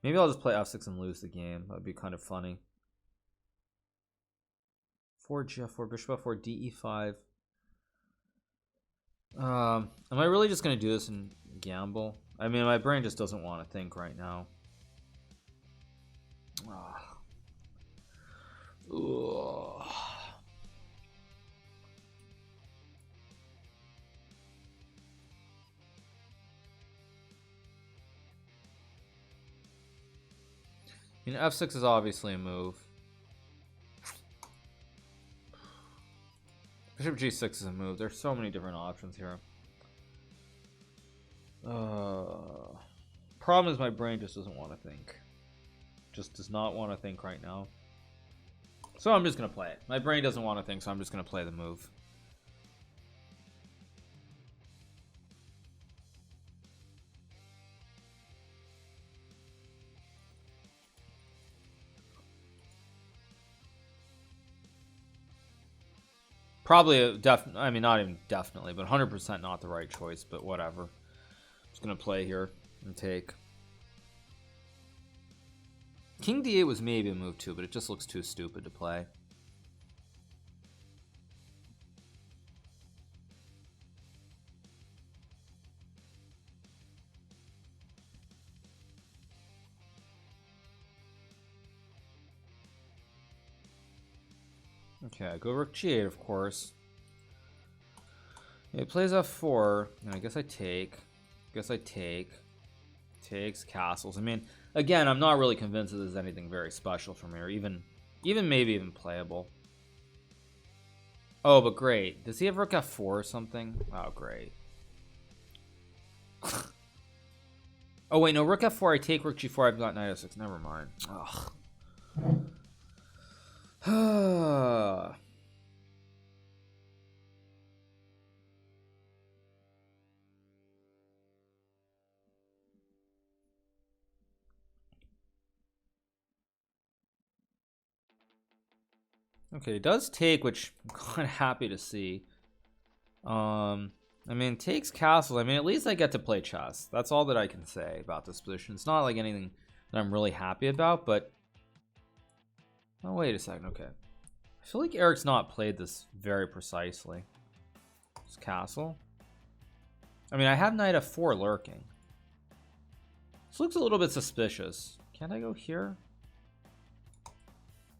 Maybe I'll just play f6 and lose the game. That would be kind of funny. 4 g4, bishop f4, de5. Am I really just gonna do this and gamble? I mean, my brain just doesn't want to think right now. Ugh. I mean, f6 is obviously a move. Bishop g6 is a move. There's so many different options here. Problem is my brain just doesn't want to think. Just does not want to think right now. So I'm just going to play it. My brain doesn't want to think, so I'm just going to play the move. Probably I mean, not even definitely, but 100% not the right choice, but whatever. Just gonna play here and take. King d8 was maybe a move too, but it just looks too stupid to play. Okay, I go rook g8, of course. It plays f4, and I guess I take. Takes castles. I mean, again, I'm not really convinced that there's anything very special from here, even maybe even playable. Oh, but great. Does he have rook f4 or something? Oh, great. Oh wait, no, rook f4. I take rook g4. I've got knight f6. Never mind. Ugh. Okay, it does take, which I'm kind of happy to see. I mean, takes castle. I mean, at least I get to play chess. That's all that I can say about this position. It's not like anything that I'm really happy about, but... Oh, wait a second. Okay. I feel like Eric's not played this very precisely. It's castle. I mean, I have knight f4 lurking. This looks a little bit suspicious. Can't I go here?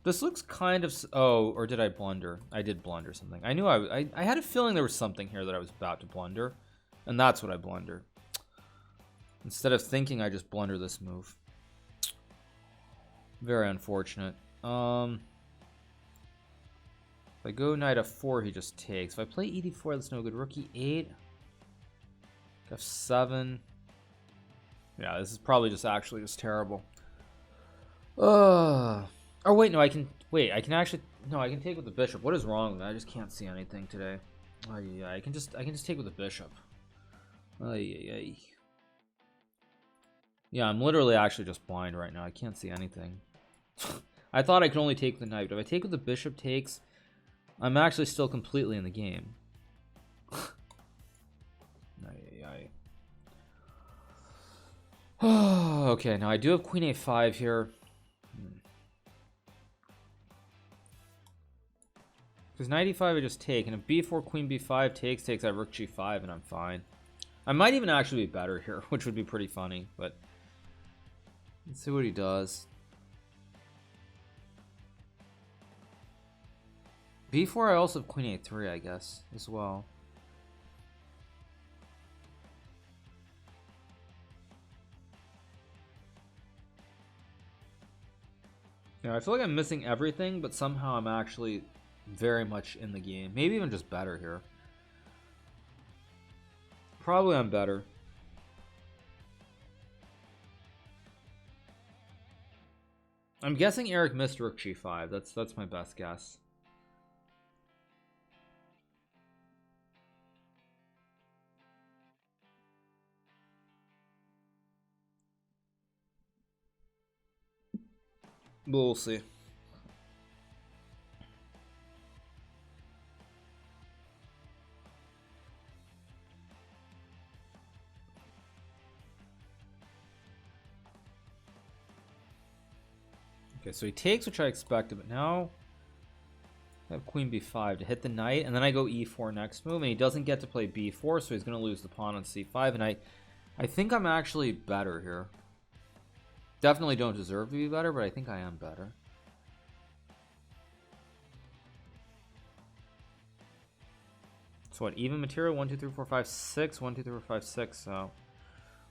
This looks kind of... Oh, or did I blunder? I did blunder something. I knew I had a feeling there was something here that I was about to blunder. And that's what I blundered. Instead of thinking, I just blunder this move. Very unfortunate. If I go knight f4, he just takes. If I play e4, that's no good. Rook e8. f7. Yeah, this is probably just actually just terrible. Oh wait, no, I can actually I can take with the bishop. What is wrong with that? I just can't see anything today. Oh yeah, I can just take with the bishop. Yeah, I'm literally actually just blind right now. I can't see anything. I thought I could only take the knight, but if I take with the bishop takes, I'm actually still completely in the game. Okay, now I do have queen a5 here. Because knight e5 I just take, and if b4, queen b5 takes, I have rook g5, and I'm fine. I might even actually be better here, which would be pretty funny, but let's see what he does. b4, I also have queen a3, I guess, as well. You know, I feel like I'm missing everything, but somehow I'm actually very much in the game. Maybe even just better here. Probably I'm better. I'm guessing Eric missed rook g5. That's my best guess. We'll see. Okay, so he takes, which I expected, but now I have queen b5 to hit the knight, and then I go e4 next move, and he doesn't get to play b4, so he's going to lose the pawn on c5, and I think I'm actually better here. Definitely don't deserve to be better, but I think I am better. So what, even material? 1, 2, 3, 4, 5, 6. 1, 2, 3, 4, 5, 6. So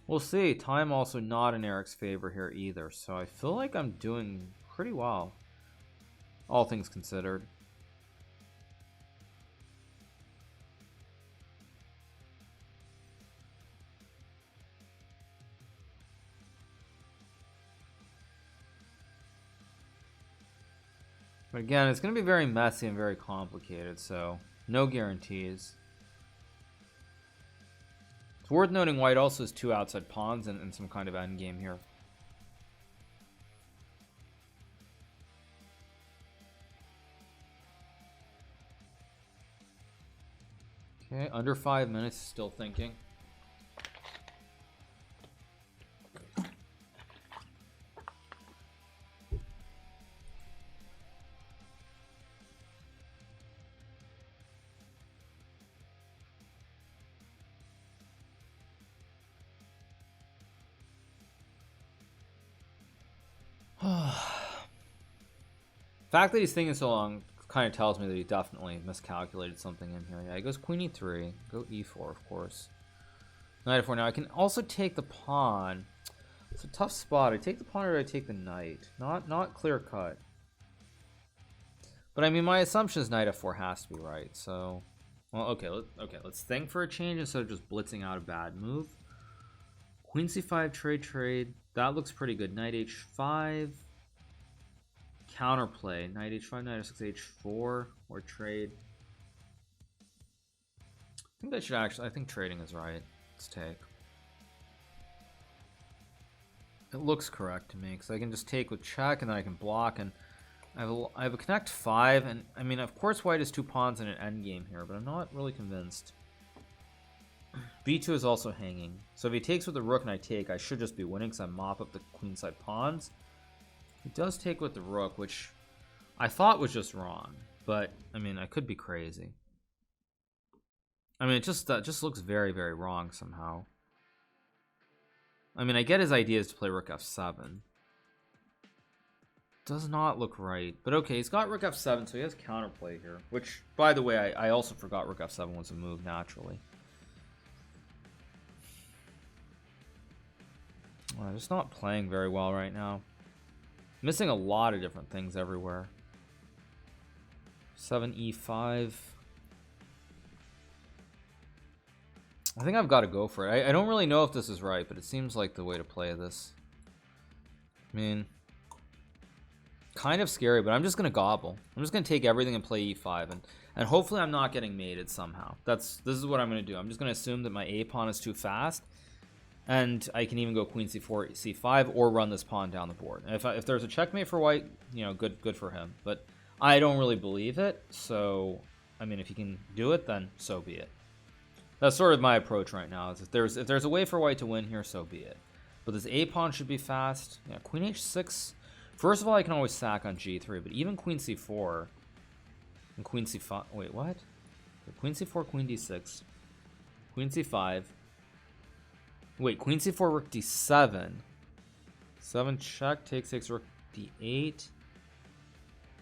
we'll see. Time also not in Eric's favor here either. So I feel like I'm doing pretty well, all things considered. But again, it's going to be very messy and very complicated, so no guarantees. It's worth noting white also has 2 outside pawns and some kind of endgame here. Okay, under 5 minutes, still thinking. The fact that he's thinking so long kind of tells me that he definitely miscalculated something in here. Yeah, he goes queen e3, go e4, of course. Knight f4. Now I can also take the pawn. It's a tough spot. I take the pawn or I take the knight. Not clear cut. But I mean, my assumption is knight f4 has to be right. So, well, okay, let's think for a change instead of just blitzing out a bad move. Queen c5, trade. That looks pretty good. Knight h5. Counterplay. Knight h5, knight f6, h4, or trade. I think that should actually. I think trading is right. Let's take. It looks correct to me because I can just take with check and then I can block, and I have a connect 5, and I mean, of course white has 2 pawns in an endgame here, but I'm not really convinced. b2 is also hanging, so if he takes with the rook and I take, I should just be winning because I mop up the queenside pawns. He does take with the rook, which I thought was just wrong, but I mean, I could be crazy. I mean, it just looks very, very wrong somehow. I mean, I get his idea is to play rook f7. Does not look right, but okay, he's got rook f7, so he has counterplay here, which, by the way, I also forgot rook f7 was a move naturally. Well, just not playing very well right now. Missing a lot of different things everywhere. 7 e5. I think I've got to go for it. I don't really know if this is right, but it seems like the way to play this. I mean, kind of scary, but I'm just going to gobble. I'm just going to take everything and play e5, and hopefully I'm not getting mated somehow. This is what I'm going to do. I'm just going to assume that my a pawn is too fast, and I can even go queen c4, c5, or run this pawn down the board. And if there's a checkmate for white, you know, good for him. But I don't really believe it, so I mean, if he can do it, then so be it. That's sort of my approach right now. Is if there's a way for white to win here, so be it. But this a pawn should be fast. Yeah, queen h6. First of all, I can always sack on g3, but even queen c4 and queen c5. Wait, what? Queen c4, queen d6, queen c5. Wait, queen c4, rook d7. 7 check, takes 6, rook d8.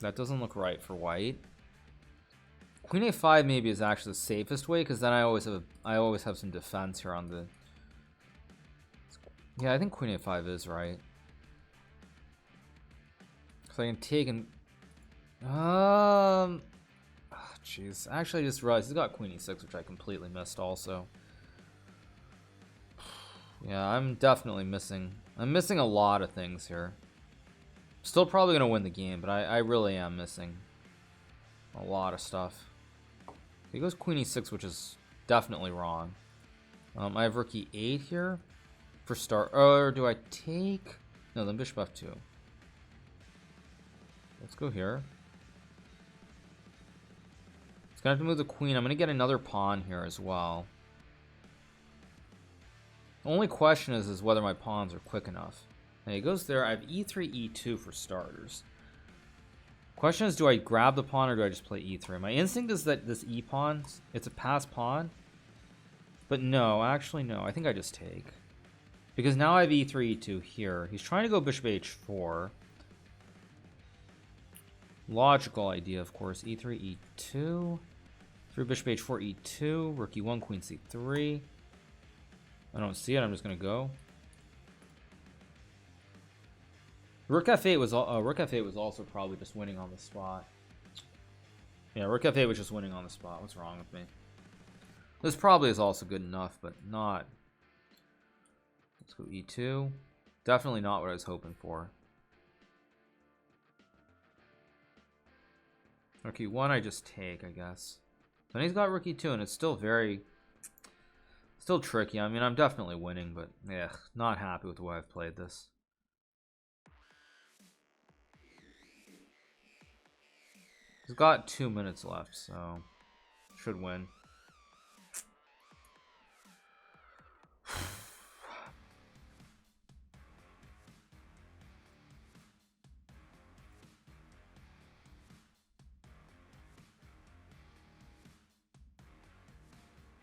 That doesn't look right for white. Queen a5 maybe is actually the safest way, because then I always have some defense here on the. Yeah, I think queen a5 is right. So I can take and jeez. Actually, I just realized he's got queen e6, which I completely missed also. Yeah, I'm definitely missing. I'm missing a lot of things here. Still probably gonna win the game, but I really am missing a lot of stuff. He goes queen e6, which is definitely wrong. I have rook e8 here for start. Or do I take? No, then bishop f2. Let's go here. It's gonna have to move the queen. I'm gonna get another pawn here as well. The only question is whether my pawns are quick enough. Now he goes there. I have e3, e2 for starters. Question is, do I grab the pawn or do I just play e3? My instinct is that this e pawn, it's a pass pawn. But no, actually no. I think I just take. Because now I have e3, e2 here. He's trying to go bishop h4. Logical idea, of course. e3, e2. Through bishop h4, e2. Rook e1, queen c3. I don't see it. I'm just going to go. Rook f8 was also probably just winning on the spot. Yeah, rook f8 was just winning on the spot. What's wrong with me? This probably is also good enough, but not. Let's go e2. Definitely not what I was hoping for. Rook e1 I just take, I guess. Then he's got rook e2, and it's still still tricky. I mean, I'm definitely winning, but yeah, not happy with the way I've played this. He's got 2 minutes left, so should win.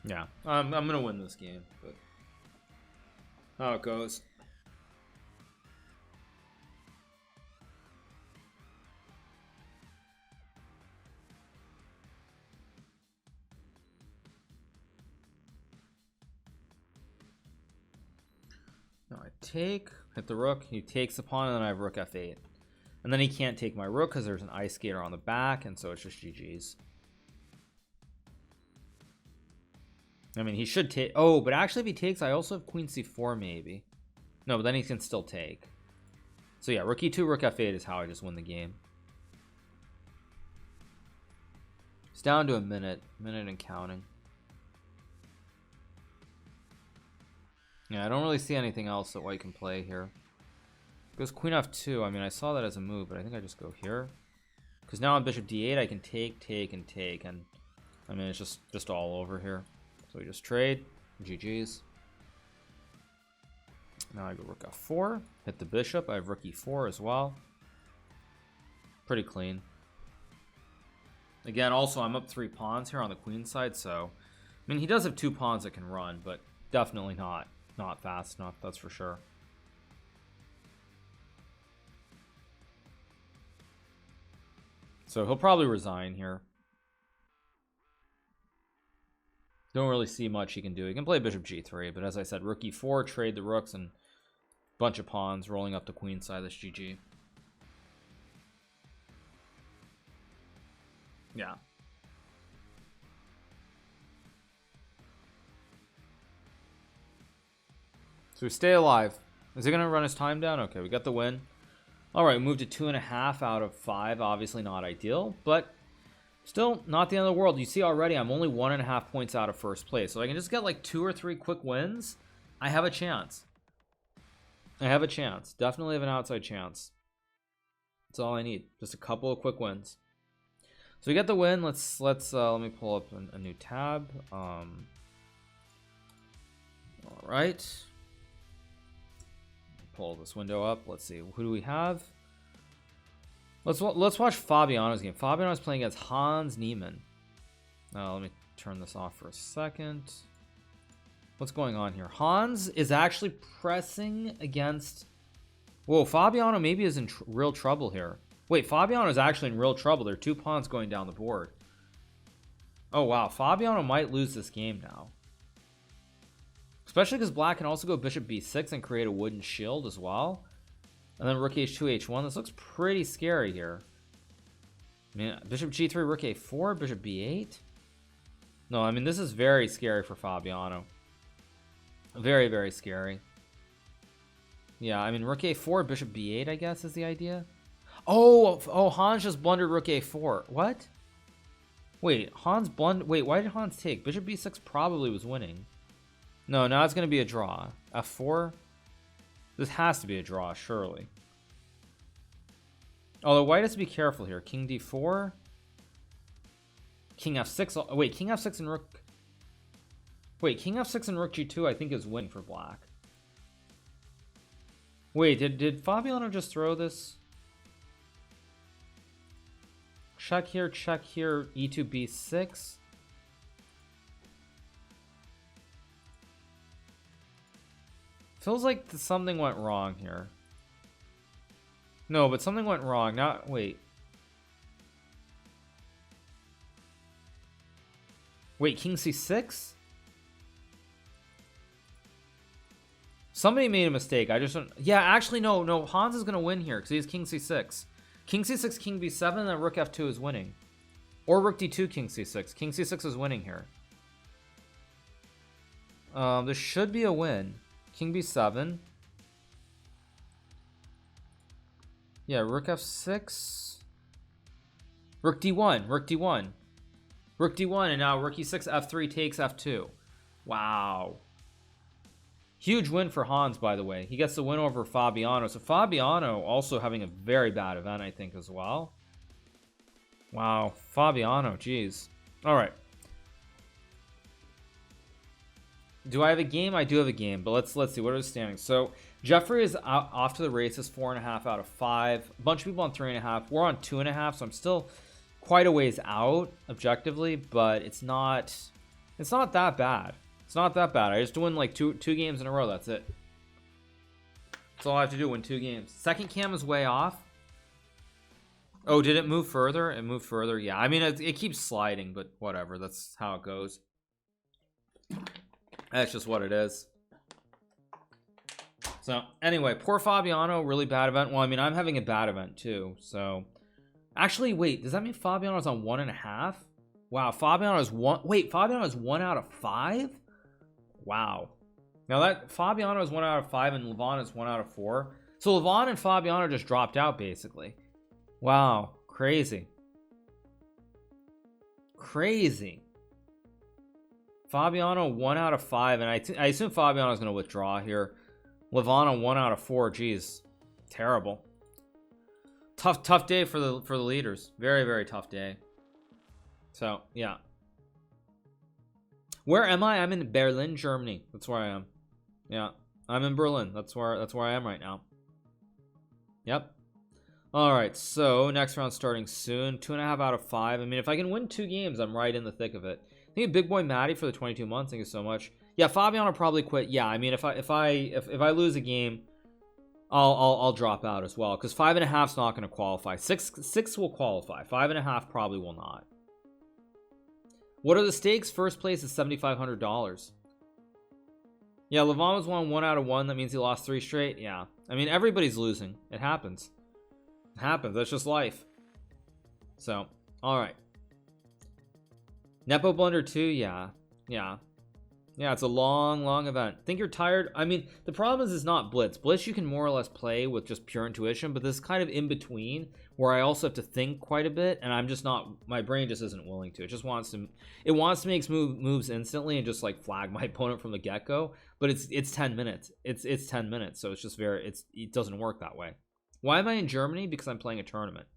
Yeah, I'm gonna win this game, but how it goes. take, hit the rook, he takes the pawn, and then I have rook f8. And then he can't take my rook because there's an ice skater on the back, and so it's just GG's. I mean, he should take... Oh, but actually if he takes, I also have queen c4 maybe. No, but then he can still take. So yeah, rook e2, rook f8 is how I just win the game. It's down to a minute and counting. Yeah, I don't really see anything else that white can play here. Goes queen f2. I mean, I saw that as a move, but I think I just go here. Because now on bishop d8, I can take, and take, and I mean, it's just all over here. So we just trade. GG's. Now I go rook f4. Hit the bishop. I have rook e4 as well. Pretty clean. Again, also, I'm up 3 pawns here on the queen side, so... I mean, he does have 2 pawns that can run, but definitely not fast enough, that's for sure. So he'll probably resign here. Don't really see much he can do. He can play bishop g3, but as I said, rook e4, trade the rooks, and bunch of pawns rolling up the queen side. That's GG. Yeah. So we stay alive. Is he going to run his time down? Okay, we got the win. All right, moved to 2.5 out of 5. Obviously not ideal, but still not the end of the world. You see already I'm only 1.5 points out of first place. So I can just get like 2 or 3 quick wins. I have a chance. I have a chance. Definitely have an outside chance. That's all I need. Just a couple of quick wins. So we get the win. Let's let me pull up a new tab. All right. Pull this window up. Let's see. Who do we have? Let's watch Fabiano's game. Fabiano's playing against Hans Niemann. Let me turn this off for a second. What's going on here? Hans is actually pressing against... Whoa, Fabiano maybe is in real trouble here. Wait, Fabiano is actually in real trouble. There are 2 pawns going down the board. Oh, wow. Fabiano might lose this game now. Especially because black can also go bishop b6 and create a wooden shield as well. And then rook h2, h1. This looks pretty scary here. I mean, bishop g3, rook a4, bishop b8. No, I mean, this is very scary for Fabiano. Very, very scary. Yeah, I mean, rook a4, bishop b8, I guess, is the idea. Oh, Hans just blundered rook a4. What? Wait, Wait, why did Hans take? Bishop b6 probably was winning. No, now it's going to be a draw. f4? This has to be a draw, surely. Although white has to be careful here. King d4. King f6. Wait, king f6 and rook... Wait, king f6 and rook g2 I think is winning for black. Wait, did Fabiano just throw this? Check here, e2, b6. Feels like something went wrong here. No, but something went wrong. Not wait. Wait, king c6? Somebody made a mistake. I just don't... Yeah, actually, no. Hans is going to win here because he has king c6. King c6, king b7, and then rook f2 is winning. Or rook d2, king c6. King c6 is winning here. This should be a win. King b7. Yeah, rook f6. Rook d1. Rook d1. Rook d1, and now rook e6, f3 takes f2. Wow. Huge win for Hans, by the way. He gets the win over Fabiano. So Fabiano also having a very bad event, I think, as well. Wow. Fabiano, geez. All right. Do I have a game? I do have a game, but let's see. What are the standings? So Jeffrey is off to the races, 4.5 out of 5. A bunch of people on 3.5. We're on 2.5, so I'm still quite a ways out objectively, but it's not that bad. It's not that bad. I just win like two games in a row. That's it. That's all I have to do. Win 2 games. Second cam is way off. Oh, did it move further? It moved further. Yeah. I mean, it keeps sliding, but whatever. That's how it goes. That's just what it is. So anyway, poor Fabiano, really bad event. Well, I mean, I'm having a bad event too. So actually, wait, does that mean Fabiano's on 1.5? Wow, Fabiano's one. Wait, Fabiano's 1 out of 5. Wow. Now that Fabiano is 1 out of 5 and Levon is 1 out of 4. So Levon and Fabiano just dropped out basically. Wow, crazy. Crazy. Fabiano 1 out of 5, and I assume Fabiano is going to withdraw here. Levon 1 out of 4. Geez, terrible. Tough day for the leaders. Very, very tough day. So yeah. Where am I? I'm in Berlin, Germany. That's where I am. Yeah, I'm in Berlin. That's where I am right now. Yep. All right. So next round starting soon. 2.5 out of 5. I mean, if I can win 2 games, I'm right in the thick of it. Thank you, Big Boy Maddie, for the 22 months. Thank you so much. Yeah, Fabiano probably quit. Yeah, I mean, if I lose a game, I'll drop out as well, because 5.5's not going to qualify. Six will qualify. 5.5 probably will not. What are the stakes? First place is $7,500. Yeah, Levon was 1 out of 1. That means he lost 3 straight. Yeah, I mean, everybody's losing. It happens. It happens. That's just life. So, all right. Nepo Blunder 2. Yeah. It's a long event. Think you're tired? I mean, the problem is it's not Blitz. Blitz you can more or less play with just pure intuition, but this is kind of in between where I also have to think quite a bit, and I'm just not. My brain just isn't willing to. It just wants to. It wants to make moves instantly and just like flag my opponent from the get go. But it's 10 minutes. It's 10 minutes, so it's just it doesn't work that way. Why am I in Germany? Because I'm playing a tournament.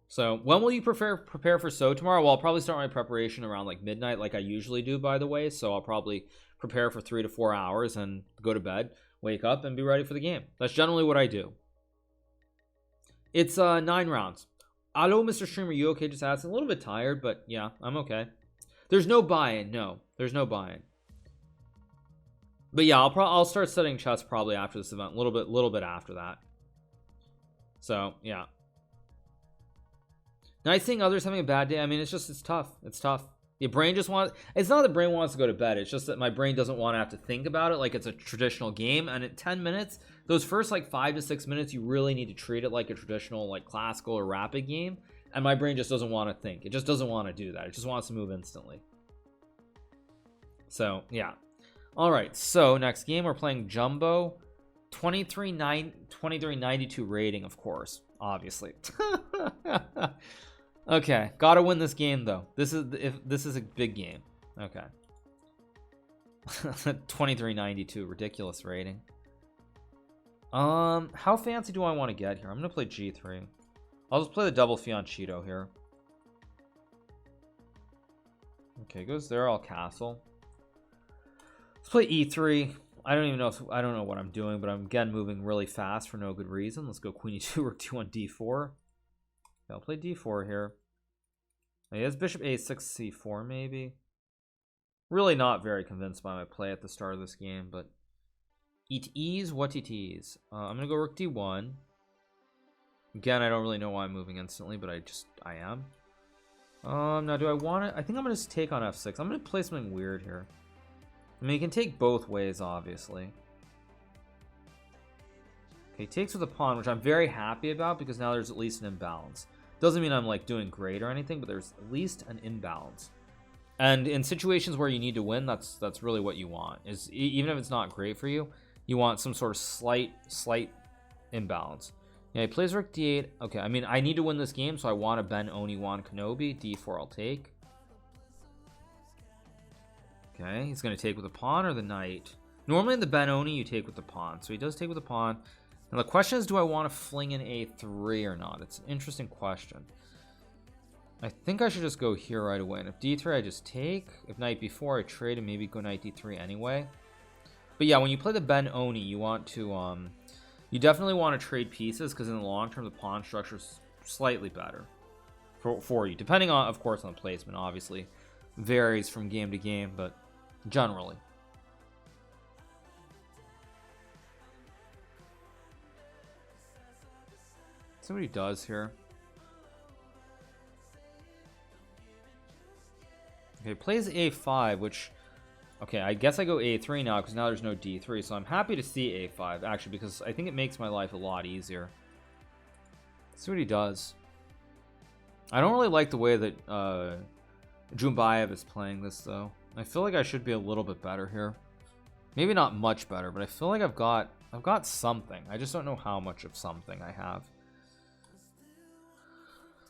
So when will you prepare for So tomorrow? Well, I'll probably start my preparation around like midnight, like I usually do, by the way. So I'll probably prepare for 3 to 4 hours and go to bed, wake up, and be ready for the game. That's generally what I do. It's 9 rounds. Hello, Mr. Streamer. You okay? Just asking. A little bit tired, but yeah, I'm okay. There's no buy-in. No, there's no buy-in. But yeah, I'll start studying chess probably after this event. A little bit after that. So yeah. Nice seeing others having a bad day. I mean, it's tough. It's tough. The brain just wants. It's not the brain wants to go to bed. It's just that my brain doesn't want to have to think about it like it's a traditional game. And at 10 minutes, those first like 5 to 6 minutes, you really need to treat it like a traditional like classical or rapid game. And my brain just doesn't want to think. It just doesn't want to do that. It just wants to move instantly. So yeah. All right. So next game we're playing Jumbo. 2392 rating, of course. Obviously. Okay, gotta win this game though. This is a big game. Okay. 2392, ridiculous rating. How fancy do I want to get here? I'm gonna play G3. I'll just play the double fianchetto here. Okay, goes there. I'll castle. Let's play E3. I don't know what I'm doing, but I'm again moving really fast for no good reason. Let's go Queen E2 or Rook D1 D4. Okay, I'll play D4 here. He has Bishop A6 C4 maybe. Really not very convinced by my play at the start of this game, but it is what it is. I'm gonna go Rook D1. Again, I don't really know why I'm moving instantly, but I am. Now do I want it? I think I'm gonna just take on F6. I'm gonna play something weird here. I mean, you can take both ways, obviously. Okay, takes with a pawn, which I'm very happy about because now there's at least an imbalance. Doesn't mean I'm like doing great or anything, but there's at least an imbalance. And in situations where you need to win, that's really what you want. Is even if it's not great for you, you want some sort of slight imbalance. Yeah, he plays Rook D8. Okay, I mean, I need to win this game, so I want to Ben Oni-Wan Kenobi. D4 I'll take. Okay, he's going to take with the pawn or the knight. Normally in the Ben Oni, you take with the pawn. So he does take with the pawn. Now the question is, do I want to fling in A3 or not? It's an interesting question. I think I should just go here right away. And if D3, I just take. If knight B4, I trade and maybe go knight D3 anyway. But yeah, when you play the Ben Oni, you want to, you definitely want to trade pieces because in the long term, the pawn structure is slightly better for you. Depending on, of course, on placement, obviously. Varies from game to game, but generally. See what he does here. Okay, plays A5, which Okay, I guess I go a3 now because now there's no d3, so I'm happy to see a5 actually because I think it makes my life a lot easier. Let's see what he does. I don't really like the way that Jumbayev is playing this though. I feel like I should be a little bit better here. Maybe not much better, but I feel like I've got something. I just don't know how much of something I have.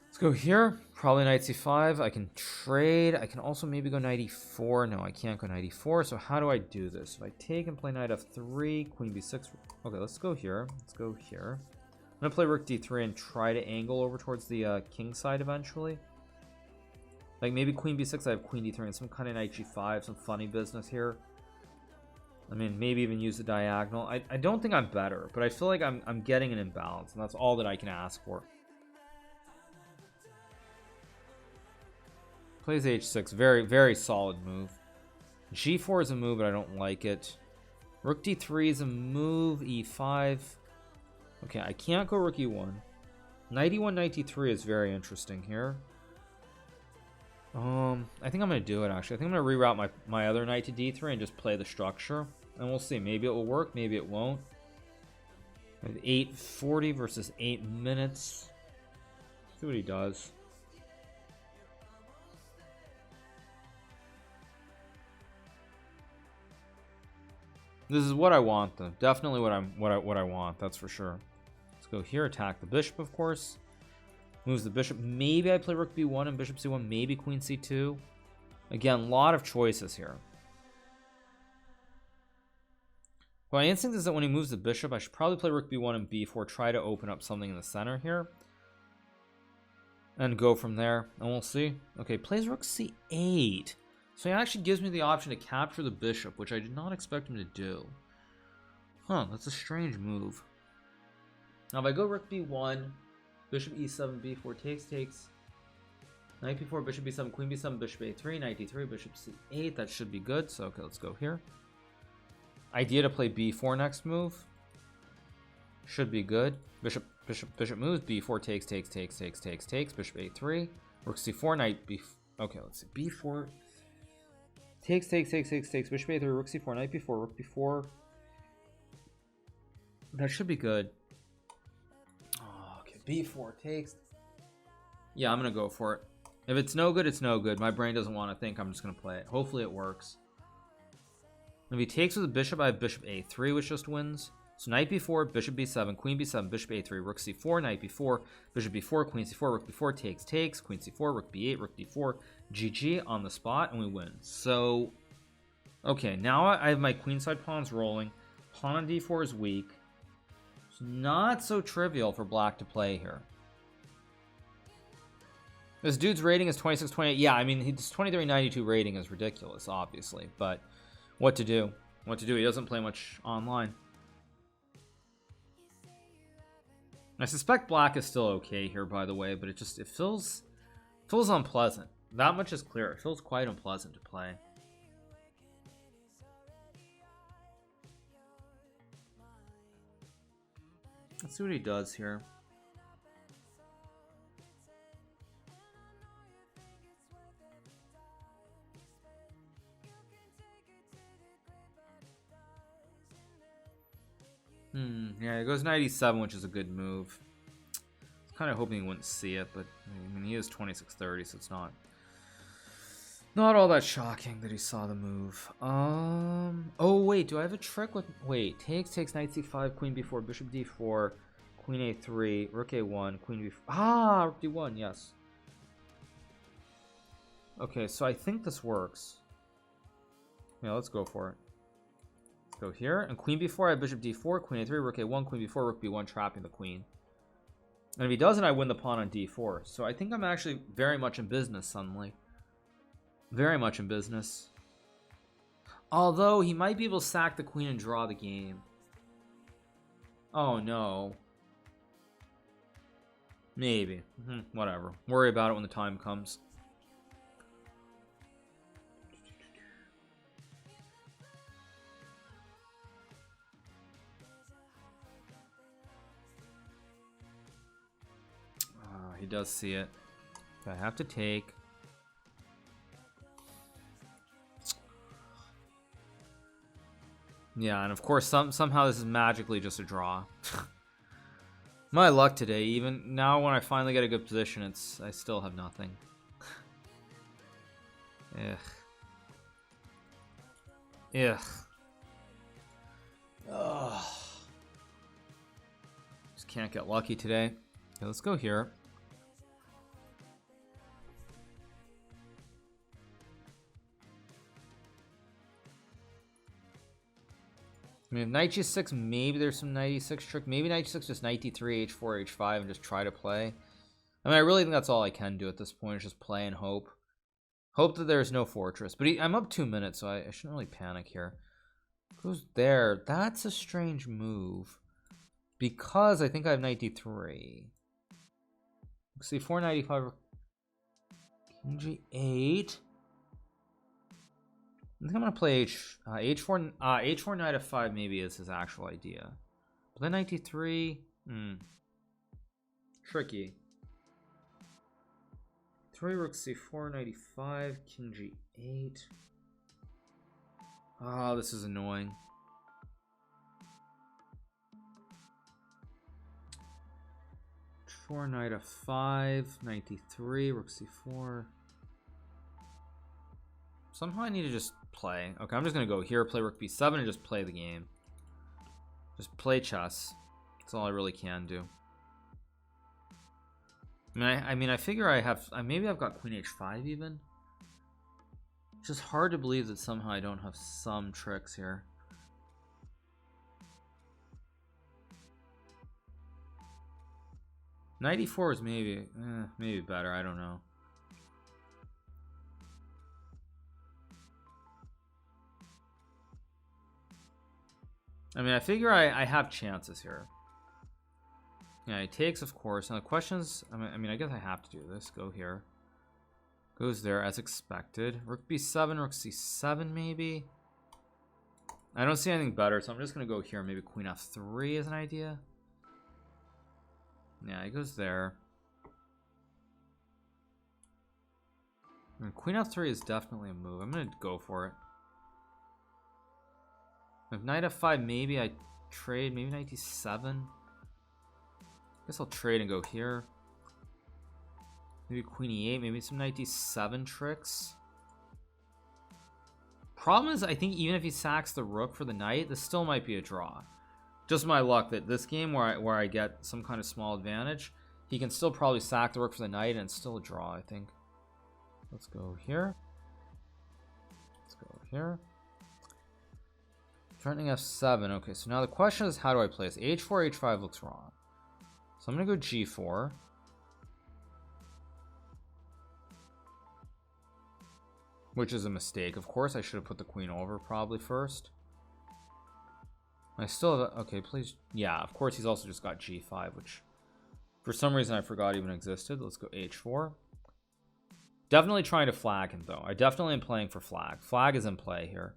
Let's go here. Probably knight c5. I can trade. I can also maybe go knight e4. No, I can't go knight e4. So how do I do this? If I take and play knight f3, queen b6. Okay, let's go here. Let's go here. I'm going to play rook d3 and try to angle over towards the king side eventually. Like maybe queen b6, I have queen d3 and some kind of knight g5, some funny business here. I mean, maybe even use the diagonal. I don't think I'm better, but I feel like I'm getting an imbalance, and that's all that I can ask for. Plays h6, very, very solid move. g4 is a move, but I don't like it. Rook d3 is a move, e5. Okay, I can't go rook e1. Knight e1, knight d3 is very interesting here. I think I'm going to do it, actually. I think I'm going to reroute my other knight to d3 and just play the structure. And we'll see. Maybe it will work, maybe it won't. With 8:40 versus 8 minutes. See what he does. This is what I want, though. Definitely what I want. That's for sure. Let's go here. Attack the bishop, of course. Moves the bishop. Maybe I play rook b1 and bishop c1. Maybe queen c2. Again, a lot of choices here. Well, my instinct is that when he moves the bishop, I should probably play rook b1 and b4. Try to open up something in the center here. And go from there. And we'll see. Okay, plays rook c8. So he actually gives me the option to capture the bishop, which I did not expect him to do. Huh, that's a strange move. Now if I go rook b1, bishop e7, b4 takes. Knight b4, bishop b7, queen b7, bishop a3, knight d3, bishop c8. That should be good. So okay, let's go here. Idea to play b4 next move. Should be good. Bishop moves. b4 takes. Bishop a3. Rook c4, knight b. Okay, let's see. b4 takes. Bishop a3, rook c4, knight b4, rook b4. That should be good. Oh, okay, b4 takes. Yeah, I'm gonna go for it. If it's no good, it's no good. My brain doesn't want to think. I'm just gonna play it. Hopefully it works. If he takes with the bishop, I have bishop a3, which just wins. So knight b4, bishop b7, queen b7, bishop a3, rook c4, knight b4, bishop b4, queen c4, rook b4, takes, queen c4, rook b8, rook d4, GG on the spot, and we win. So, okay, now I have my queenside pawns rolling. Pawn on d4 is weak. It's not so trivial for black to play here. This dude's rating is 26-28. Yeah, I mean, his 23-92 rating is ridiculous, obviously, but what to do? What to do? He doesn't play much online. I suspect black is still okay here, by the way, but it feels unpleasant. That much is clear. It feels quite unpleasant to play. Let's see what he does here. Yeah, he goes 97, which is a good move. I was kind of hoping he wouldn't see it, but I mean, he is 26-30, so it's not all that shocking that he saw the move. Oh wait, do I have a trick with? Wait, takes, knight c5, queen b4, bishop d4, queen a3, rook a1, queen b4. Ah, rook d1, yes. Okay, so I think this works. Yeah, let's go for it. Go here, and queen b4, I have bishop d4, queen a3, rook a1, queen b4, rook b1, trapping the queen. And if he doesn't, I win the pawn on d4. So I think I'm actually very much in business suddenly. Very much in business. Although, he might be able to sack the queen and draw the game. Oh, no. Maybe. Whatever. Worry about it when the time comes. He does see it. I have to take. Yeah, and of course somehow this is magically just a draw. My luck today, even now when I finally get a good position, I still have nothing. Ugh. Ugh. Ugh. Just can't get lucky today. Okay, let's go here. I mean, if knight g6, maybe there's some knight e6 trick. Maybe knight g6, just knight d3, h4, h5, and just try to play. I mean, I really think that's all I can do at this point, is just play and hope. Hope that there's no fortress. But I'm up 2 minutes, so I shouldn't really panic here. Goes there. That's a strange move. Because I think I have knight d3. c4, knight e5, king g8. I think I'm gonna play h4 knight f5 maybe is his actual idea. But then knight d3, tricky. 3 rook c4, knight e5, king g8. Oh, this is annoying. H4 knight f5, knight d3, rook c4. Somehow I need to just play. Okay, I'm just gonna go here, play rook b7, and just play the game. Just play chess. That's all I really can do. I mean, I figure I have. Maybe I've got queen h5 even. It's just hard to believe that somehow I don't have some tricks here. Knight e4 is maybe better. I don't know. I mean, I figure I have chances here. Yeah, he takes, of course. Now the question is, I mean, I guess I have to do this. Go here. Goes there as expected. Rook b7, rook c7 maybe. I don't see anything better, so I'm just going to go here. Maybe queen f3 is an idea. Yeah, he goes there. And queen f3 is definitely a move. I'm going to go for it. If knight f5, maybe I trade. Maybe knight d7. Guess I'll trade and go here. Maybe queen e8. Maybe some knight d7 tricks. Problem is, I think even if he sacks the rook for the knight, this still might be a draw. Just my luck that this game where I get some kind of small advantage, he can still probably sack the rook for the knight and it's still a draw, I think. Let's go here. Let's go here. Threatening f7. Okay, so now the question is, how do I play this? h4, h5 looks wrong. So I'm going to go g4. Which is a mistake. Of course, I should have put the queen over probably first. I still have... Okay, please... Yeah, of course, he's also just got g5, which for some reason I forgot even existed. Let's go h4. Definitely trying to flag him, though. I definitely am playing for flag. Flag is in play here.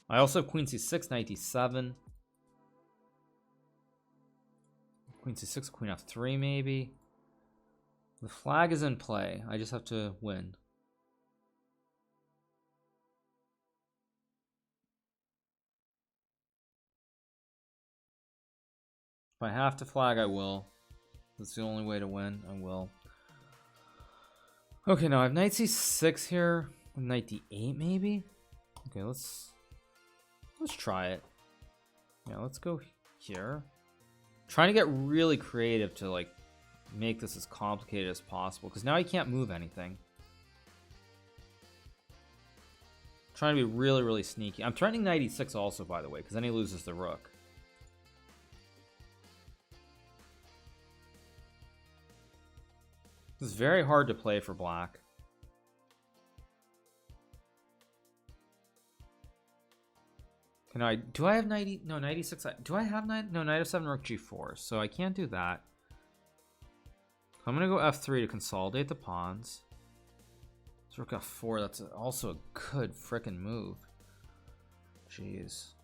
I also have queen c6, knight d7. Queen c6, queen f3 maybe. The flag is in play. I just have to win. If I have to flag, I will. That's the only way to win. I will. Okay, now I have knight c6 here. Knight d8 maybe. Okay, let's try it. Yeah, let's go here. Trying to get really creative to like make this as complicated as possible, because now he can't move anything. Trying to be really, really sneaky. I'm threatening knight e6 also, by the way, because then he loses the rook. This is very hard to play for black. Can I... Do I have knight e... No, knight e6... Do I have knight... No, knight f7, rook g4. So I can't do that. I'm going to go f3 to consolidate the pawns. So rook f4, that's also a good frickin' move. Jeez.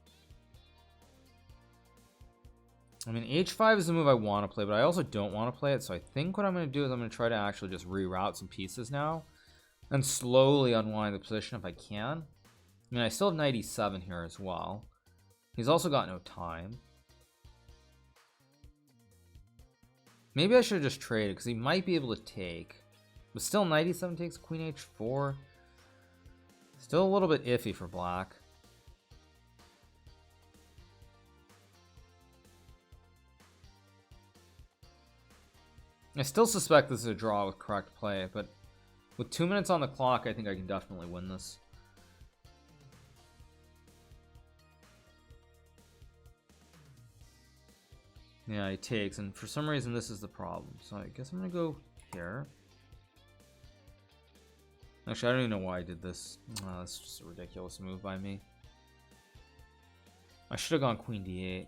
I mean, h5 is the move I want to play, but I also don't want to play it. So I think what I'm going to do is I'm going to try to actually just reroute some pieces now. And slowly unwind the position if I can. I mean, I still have knight e7 here as well. He's also got no time. Maybe I should have just traded because he might be able to take. But still, knight e7 takes queen h4. Still a little bit iffy for black. I still suspect this is a draw with correct play, but with 2 minutes on the clock, I think I can definitely win this. Yeah, he takes, and for some reason this is the problem. So I guess I'm gonna go here. Actually, I don't even know why I did this. Oh, that's just a ridiculous move by me. I should have gone queen d8.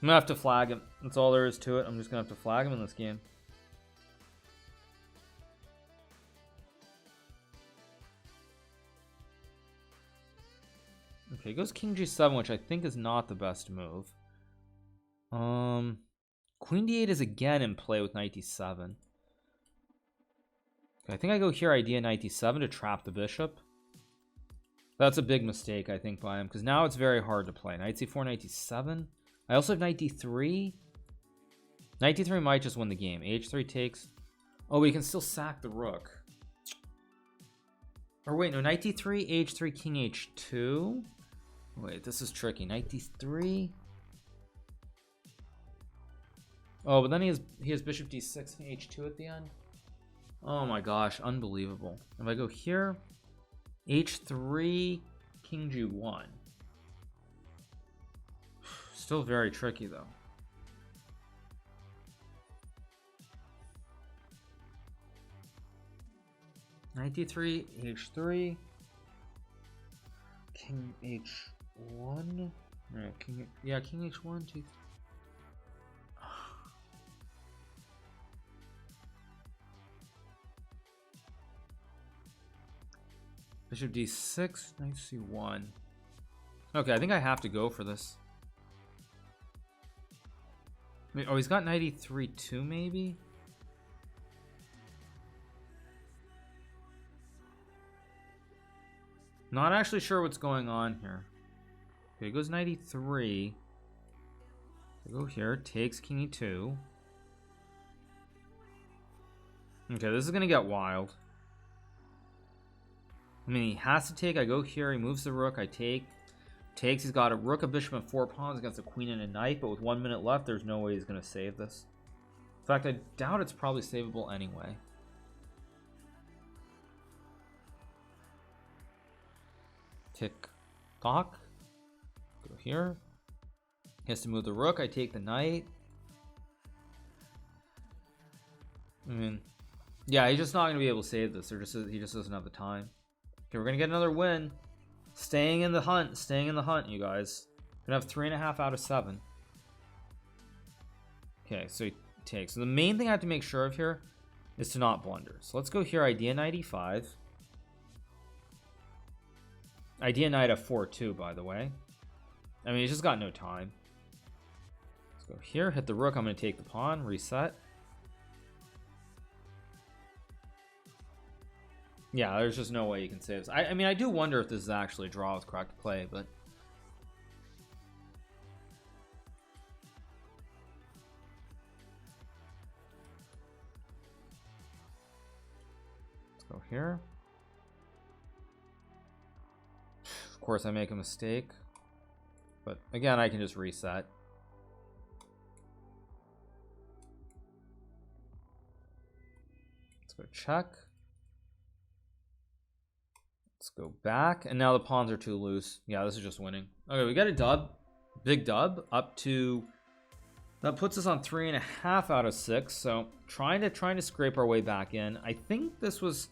I'm gonna have to flag him. That's all there is to it. I'm just gonna have to flag him in this game. Okay, goes king g7, which I think is not the best move. Queen d8 is again in play with knight d7. Okay, I think I go here, idea knight d7 to trap the bishop. That's a big mistake, I think, by him, because now it's very hard to play. Knight c4, knight d7. I also have knight d3. Knight d3 might just win the game. h3 takes. Oh, we can still sack the rook. Or wait, no, knight d3, h3, king h2. Wait, this is tricky. Knight d3. Oh, but then he has bishop d6 and h2 at the end. Oh my gosh, unbelievable. If I go here, h3, king g1. Still very tricky though. Knight d3, h3, king h1. No, king h1, two. Bishop d6, knight c1. Okay, I think I have to go for this. Oh, he's got knight e3 too, maybe? Not actually sure what's going on here. Okay, goes knight e3. I go here, takes king e2. Okay, this is gonna get wild. I mean, he has to take. I go here, he moves the rook, I take. Takes, he's got a rook, a bishop, and 4 pawns against a queen and a knight, but with 1 minute left, there's no way he's going to save this. In fact, I doubt it's probably savable anyway. Tick tock. Go here. He has to move the rook, I take the knight. I mean, yeah, he's just not going to be able to save this. He just doesn't have the time. Okay, we're going to get another win. Staying in the hunt, you guys. Gonna have 3.5 out of 7. Okay, so he takes. So the main thing I have to make sure of here is to not blunder. So let's go here, idea knight e5. Idea knight f4 too, by the way. I mean, he's just got no time. Let's go here, hit the rook. I'm gonna take the pawn, reset. Yeah, there's just no way you can save this. I mean, I do wonder if this is actually a draw with correct play, but... Let's go here. Of course, I make a mistake. But again, I can just reset. Let's go check. Let's go back, and now the pawns are too loose. Yeah, this is just winning. Okay, we got a dub, big dub, up to, that puts us on 3.5 out of 6. So trying to scrape our way back in. I think this was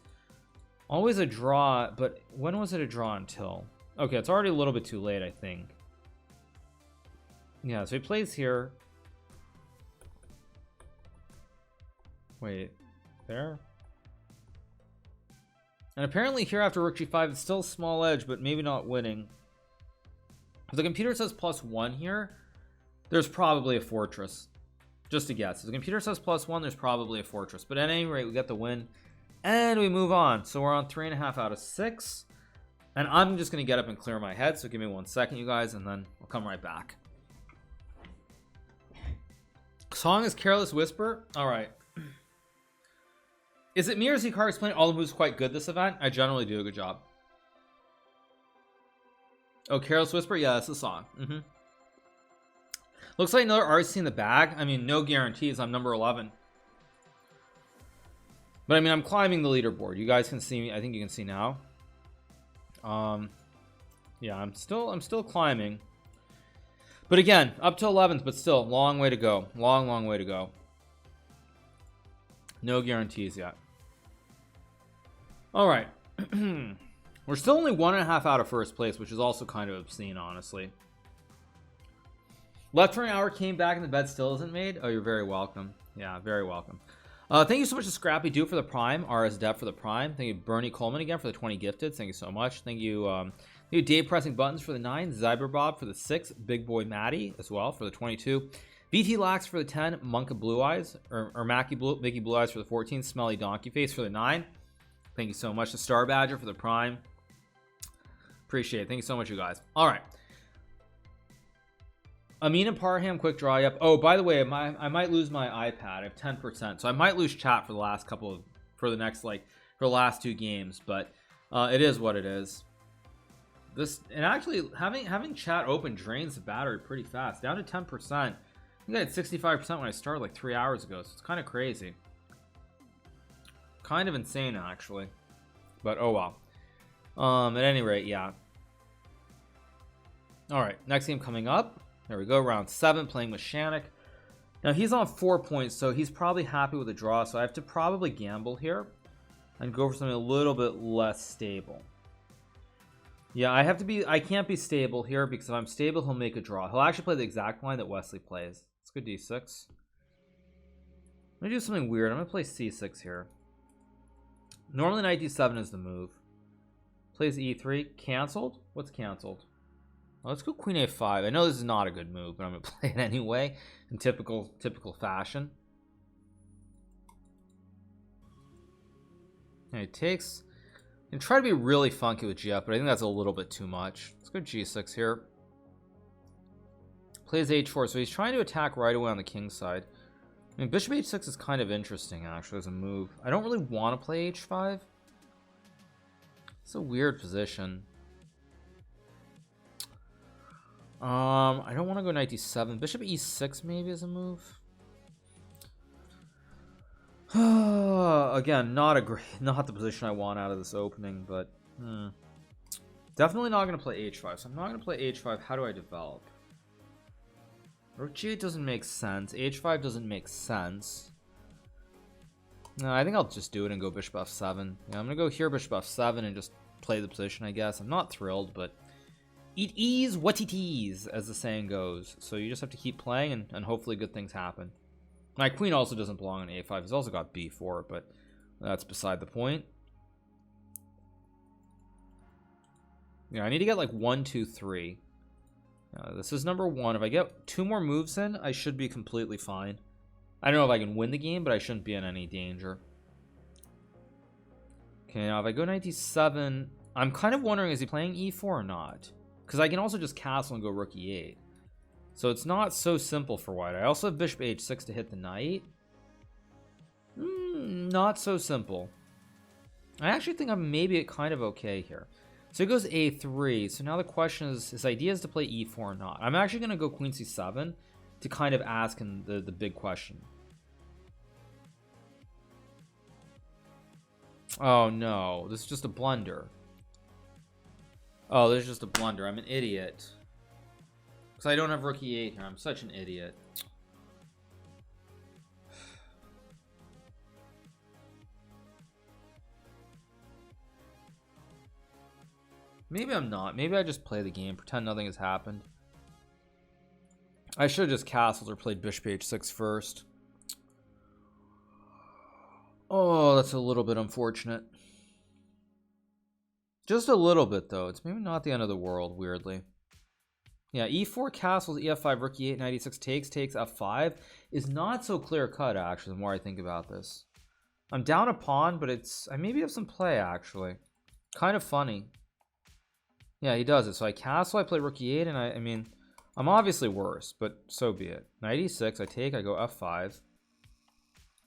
always a draw, but when was it a draw until? Okay, it's already a little bit too late, I think. Yeah, so he plays here. Wait, there? And apparently here after rook g5, it's still a small edge, but maybe not winning. If the computer says +1 here, there's probably a fortress. Just a guess. If the computer says +1, there's probably a fortress. But at any rate, we get the win. And we move on. So we're on 3.5 out of 6. And I'm just going to get up and clear my head. So give me 1 second, you guys, and then I'll come right back. Song is Careless Whisper. All right. Is it me or is Hikaru explaining all the moves quite good this event? I generally do a good job. Oh, Careless Whisper? Yeah, that's the song. Looks like another RC in the bag. I mean, no guarantees. I'm number 11. But I mean, I'm climbing the leaderboard. You guys can see me. I think you can see now. Yeah, I'm still climbing. But again, up to 11th, but still, long way to go. Long way to go. No guarantees yet. All right. We're still only 1.5 out of first place, which is also kind of obscene, honestly. Left for an hour came back and the bed still isn't made. Oh, you're very welcome. Yeah, very welcome. Thank you so much to Scrappy Duke for the Prime, RS Dev for the Prime. Thank you, Bernie Coleman again for the 20 gifted. Thank you so much. Thank you, Dave Pressing Buttons for the 9, Zyberbob for the 6, Big Boy Maddie as well for the 22, BT Lax for the 10, Monka Blue Eyes, or Mickey Blue Eyes for the 14, Smelly Donkey Face for the 9. Thank you so much to Star Badger for the Prime. Appreciate it. Thank you so much, you guys. All right. Amin and Parham, quick draw up. Oh, by the way, I might lose my iPad. I have 10%, so I might lose chat for the last for the last 2 games. But it is what it is. And actually having chat open drains the battery pretty fast, down to 10%. I think I had 65% when I started like 3 hours ago, so it's kind of crazy, kind of insane actually. But oh well. At any rate, yeah. All right, next game coming up. There we go, round 7, playing with Shanik. Now he's on 4 points, so he's probably happy with the draw. So I have to probably gamble here and go for something a little bit less stable. Yeah, I can't be stable here, because if I'm stable, he'll make a draw. He'll actually play the exact line that Wesley plays. Let's go d6. I'm gonna do something weird. I'm gonna play c6 here. Normally knight d7 is the move. Plays e3. Cancelled? What's cancelled? Well, let's go queen a5. I know this is not a good move, but I'm gonna play it anyway in typical fashion. And it takes. And try to be really funky with GF, but I think that's a little bit too much. Let's go g6 here. Plays h4, so he's trying to attack right away on the king side. I mean, bishop h6 is kind of interesting actually as a move. I don't really want to play h5. It's a weird position. I don't want to go knight d7. Bishop e6 maybe as a move. Again, not the position I want out of this opening, but definitely not going to play h5. So I'm not going to play h5. How do I develop? Rook g8 doesn't make sense. h5 doesn't make sense. No, I think I'll just do it and go bishop f7. Yeah, I'm going to go here bishop f7 and just play the position, I guess. I'm not thrilled, but it is what it is, as the saying goes. So you just have to keep playing and hopefully good things happen. My queen also doesn't belong on a5. He's also got b4, but that's beside the point. Yeah, I need to get like 1, 2, 3. This is number 1. If I get 2 more moves in, I should be completely fine. I don't know if I can win the game, but I shouldn't be in any danger. Okay, now if I go knight d7, I'm kind of wondering, is he playing e4 or not? Because I can also just castle and go rook e8. So it's not so simple for white. I also have bishop h6 to hit the knight. Not so simple. I actually think I'm maybe kind of okay here. So he goes a3. So now the question is, his idea is to play e4 or not. I'm actually going to go queen c7 to kind of ask him the big question. Oh no, this is just a blunder. Oh, this is just a blunder. I'm an idiot. Because I don't have rook e8 here. I'm such an idiot. Maybe I'm not. Maybe I just play the game, pretend nothing has happened. I should have just castled or played bishop h6 first. Oh, that's a little bit unfortunate. Just a little bit, though. It's maybe not the end of the world, weirdly. Yeah, e4 castles, ef5, rook e8, 96 takes, f5 is not so clear-cut, actually, the more I think about this. I'm down a pawn, but it's... I maybe have some play, actually. Kind of funny. Yeah, he does it. So I castle, I play rook e8, and I mean... I'm obviously worse, but so be it. Knight e6, I take, I go f5.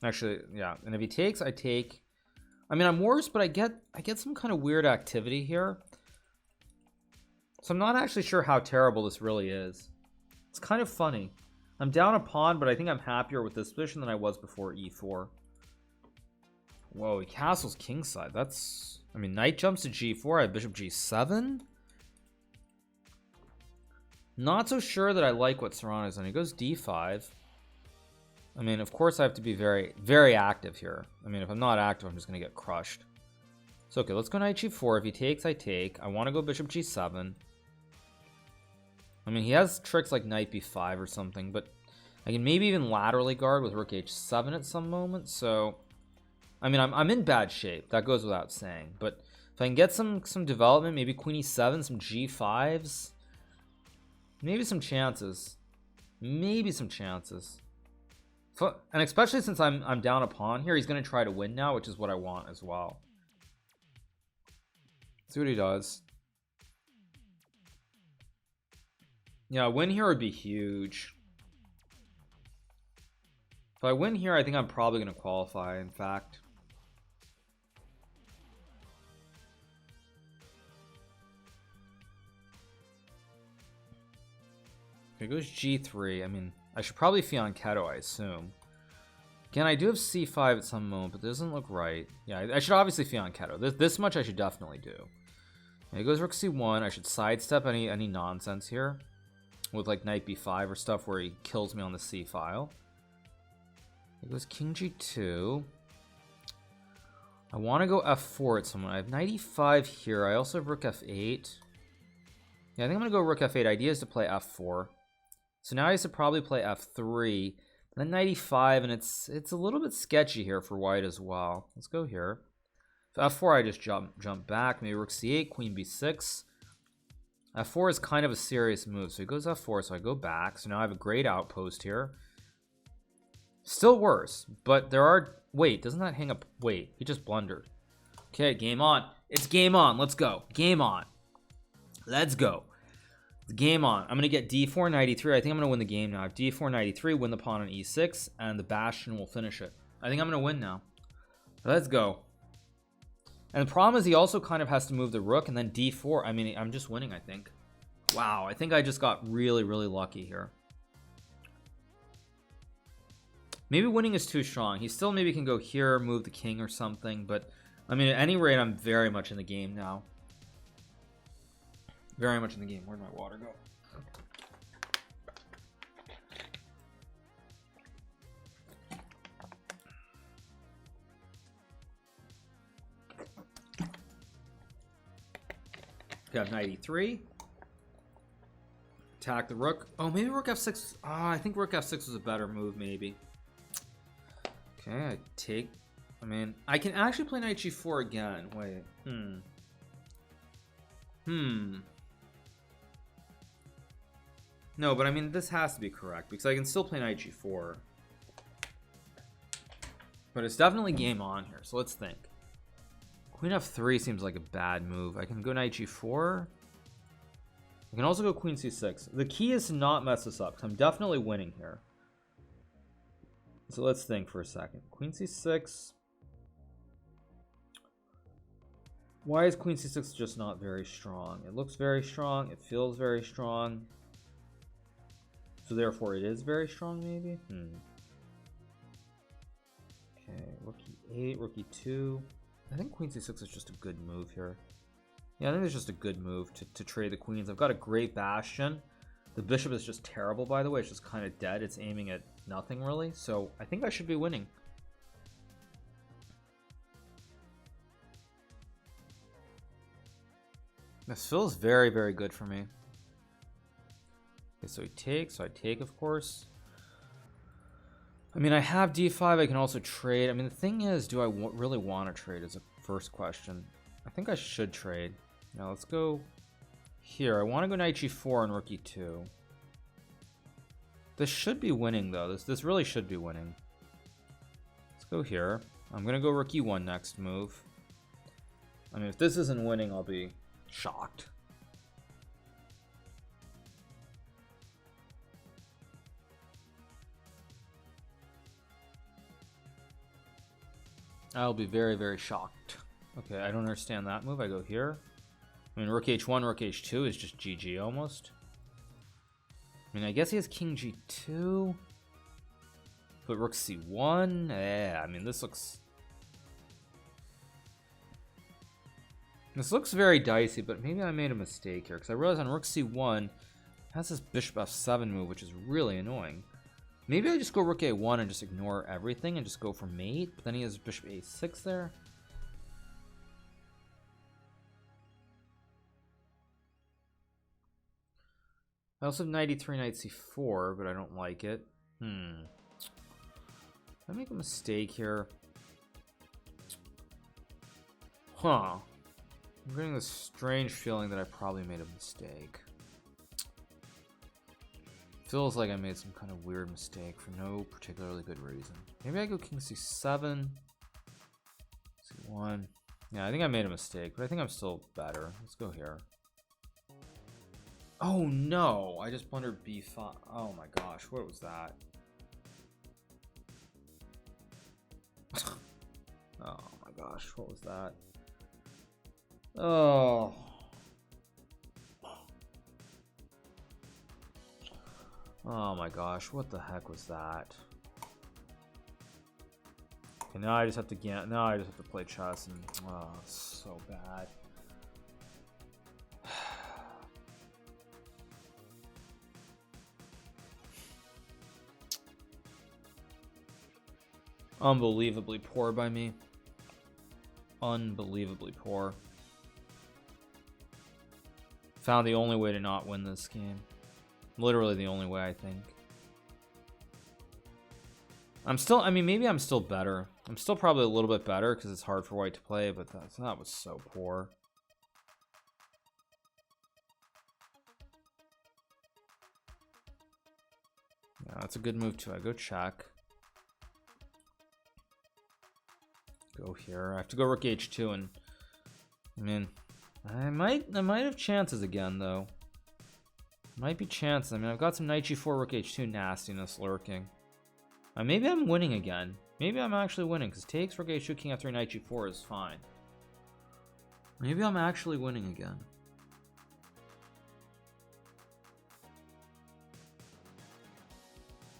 Actually, yeah, and if he takes, I take... I mean, I'm worse, but I get some kind of weird activity here. So I'm not actually sure how terrible this really is. It's kind of funny. I'm down a pawn, but I think I'm happier with this position than I was before e4. Whoa, he castles kingside. That's... I mean, knight jumps to g4. I have bishop g7. Not so sure that I like what Serrano's done. He goes d5. I mean, of course I have to be very, very active here. I mean, if I'm not active, I'm just going to get crushed. So, okay, let's go knight g4. If he takes, I take. I want to go bishop g7. I mean, he has tricks like knight b5 or something, but I can maybe even laterally guard with rook h7 at some moment. So, I mean, I'm in bad shape. That goes without saying. But if I can get some development, maybe queen e7, some g5s, maybe some chances. Maybe some chances. And especially since I'm down a pawn here, he's going to try to win now, which is what I want as well. See what he does. Yeah, a win here would be huge. If I win here, I think I'm probably going to qualify, in fact. Okay, goes g3. I mean, I should probably fianchetto, I assume. Again, I do have c5 at some moment, but it doesn't look right. Yeah, I should obviously fianchetto. This much I should definitely do. Yeah, he goes rook c1. I should sidestep any nonsense here. With like knight b5 or stuff where he kills me on the c file. He goes king g2. I want to go f4 at someone. I have knight e5 here. I also have rook f8. Yeah, I think I'm going to go rook f8. Idea is to play f4. So now I should probably play f3. Then knight e5, and it's a little bit sketchy here for white as well. Let's go here. So f4, I just jump back. Maybe rook c8, queen b6. f4 is kind of a serious move. So he goes f4, so I go back. So now I have a great outpost here. Still worse, but there are... Wait, doesn't that hang up? Wait, he just blundered. Okay, game on. It's game on. Let's go. Game on. Let's go. Game on. I'm going to get d4, knight e3. I think I'm going to win the game now. I have d4, knight e3, win the pawn on e6, and the bastion will finish it. I think I'm going to win now. Let's go. And the problem is he also kind of has to move the rook, and then d4. I mean, I'm just winning, I think. Wow, I think I just got really, really lucky here. Maybe winning is too strong. He still maybe can go here, move the king or something, but I mean, at any rate, I'm very much in the game now. Very much in the game. Where'd my water go? We have knight e3. Attack the rook. Oh, maybe rook f6. I think rook f6 was a better move, maybe. Okay, I take... I mean, I can actually play knight g4 again. Wait. No, but I mean, this has to be correct, because I can still play knight g4. But it's definitely game on here, so let's think. Queen f3 seems like a bad move. I can go knight g4. I can also go queen c6. The key is to not mess this up, because I'm definitely winning here. So let's think for a second. Queen c6. Why is queen c6 just not very strong? It looks very strong. It feels very strong. So therefore it is very strong, maybe? Okay, rook e8, rook e2. I think queen c6 is just a good move here. Yeah, I think it's just a good move to trade the queens. I've got a great bastion. The bishop is just terrible, by the way. It's just kind of dead. It's aiming at nothing, really. So I think I should be winning. This feels very, very good for me. Okay, so he takes. So I take, of course. I mean, I have d5. I can also trade. I mean, the thing is, do I really want to trade is a first question. I think I should trade. Now, let's go here. I want to go knight g4 and rook e2. This should be winning, though. This really should be winning. Let's go here. I'm going to go rook e1 next move. I mean, if this isn't winning, I'll be shocked. I'll be very, very shocked. Okay, I don't understand that move. I go here. I mean, rook h1, rook h2 is just GG almost. I mean, I guess he has king g2. But rook c1? Yeah, I mean, this looks very dicey, but maybe I made a mistake here, because I realized on rook c1 has this bishop f7 move, which is really annoying. Maybe I just go rook a1 and just ignore everything and just go for mate, but then he has bishop a6 there. I also have knight e3, knight c4, but I don't like it. Did I make a mistake here? Huh. I'm getting this strange feeling that I probably made a mistake. Feels like I made some kind of weird mistake for no particularly good reason. Maybe I go king c7, c1. Yeah, I think I made a mistake, but I think I'm still better. Let's go here. Oh no, I just blundered b5. Oh my gosh, what was that? Oh my gosh, what was that? Oh. Oh my gosh, what the heck was that? Okay, now I just have to play chess, and oh, it's so bad. Unbelievably poor by me. Unbelievably poor. Found the only way to not win this game. Literally the only way, I think. I mean, maybe I'm still better. I'm still probably a little bit better because it's hard for white to play, but that was so poor. Yeah, that's a good move too. I go check. Go here. I have to go rook h2, and I mean, I might have chances again though. Might be chances. I mean, I've got some knight g4, rook h2 nastiness lurking. Maybe I'm winning again. Maybe I'm actually winning, because takes, rook h2, king f3, knight g4 is fine. Maybe I'm actually winning again.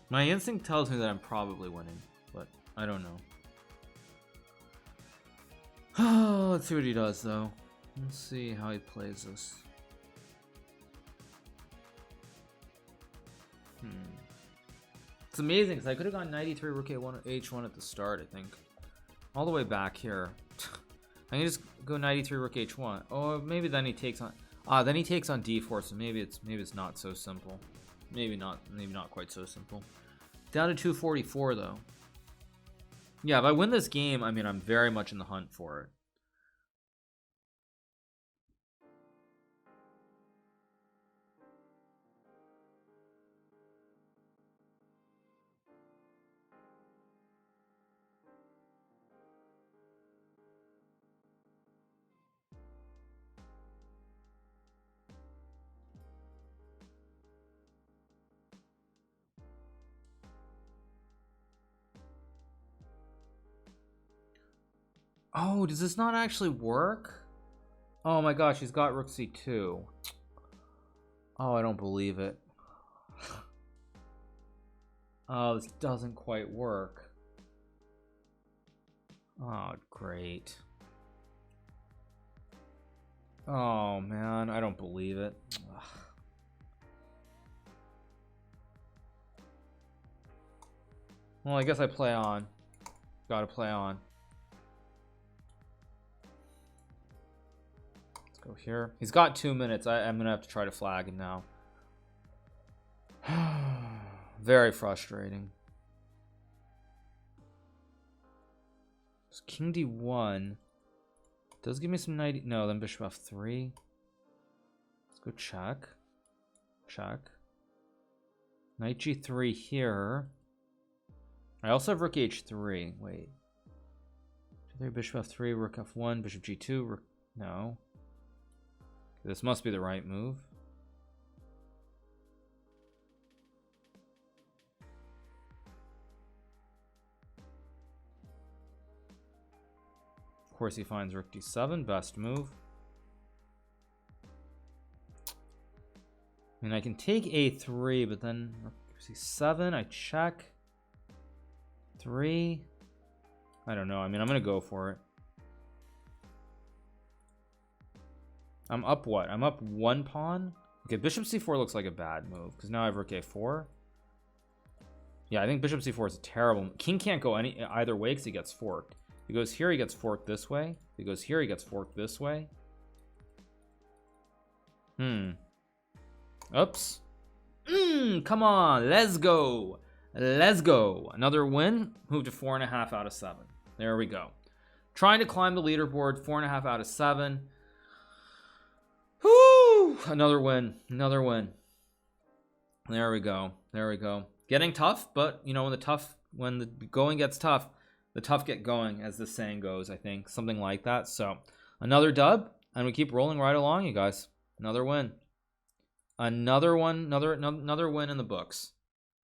My instinct tells me that I'm probably winning, but I don't know. Let's see what he does, though. Let's see how he plays this. It's amazing because I could have gone knight e3, rook a1, h1 at the start. I think all the way back here. I can just go knight e3, rook h1. Oh, maybe then he takes on. Then he takes on d4. So maybe it's not so simple. Maybe not quite so simple. Down to 244 though. Yeah, if I win this game, I mean, I'm very much in the hunt for it. Oh, does this not actually work? Oh my gosh, he's got rook c2. Oh, I don't believe it. Oh, this doesn't quite work. Oh, great. Oh man, I don't believe it. Ugh. Well, I guess I play on. Gotta play on. Let's go here. He's got 2 minutes. I'm gonna have to try to flag him now. Very frustrating. king d1 does give me some knight. No, then bishop f3. Let's go check. Check. Knight g3 here. I also have rook h3. Wait. G3, bishop f3, rook f1, bishop g2. Rook... No. This must be the right move. Of course, he finds rook d7. Best move. I mean, I can take a3, but then rook c7. I check. 3. I don't know. I mean, I'm gonna go for it. I'm up what? I'm up 1 pawn. Okay, bishop c4 looks like a bad move because now I have rook a4. Yeah, I think bishop c4 is a terrible. King can't go either way because he gets forked. If he goes here, he gets forked this way. If he goes here, he gets forked this way. Oops. Come on, let's go. Let's go. Another win. Move to 4.5 out of 7. There we go. Trying to climb the leaderboard. 4.5 out of 7. Whoo! Another win. Another win. There we go. There we go. Getting tough, but you know, when the going gets tough, the tough get going, as the saying goes, I think. Something like that. So another dub, and we keep rolling right along, you guys. Another win. Another one, another win in the books.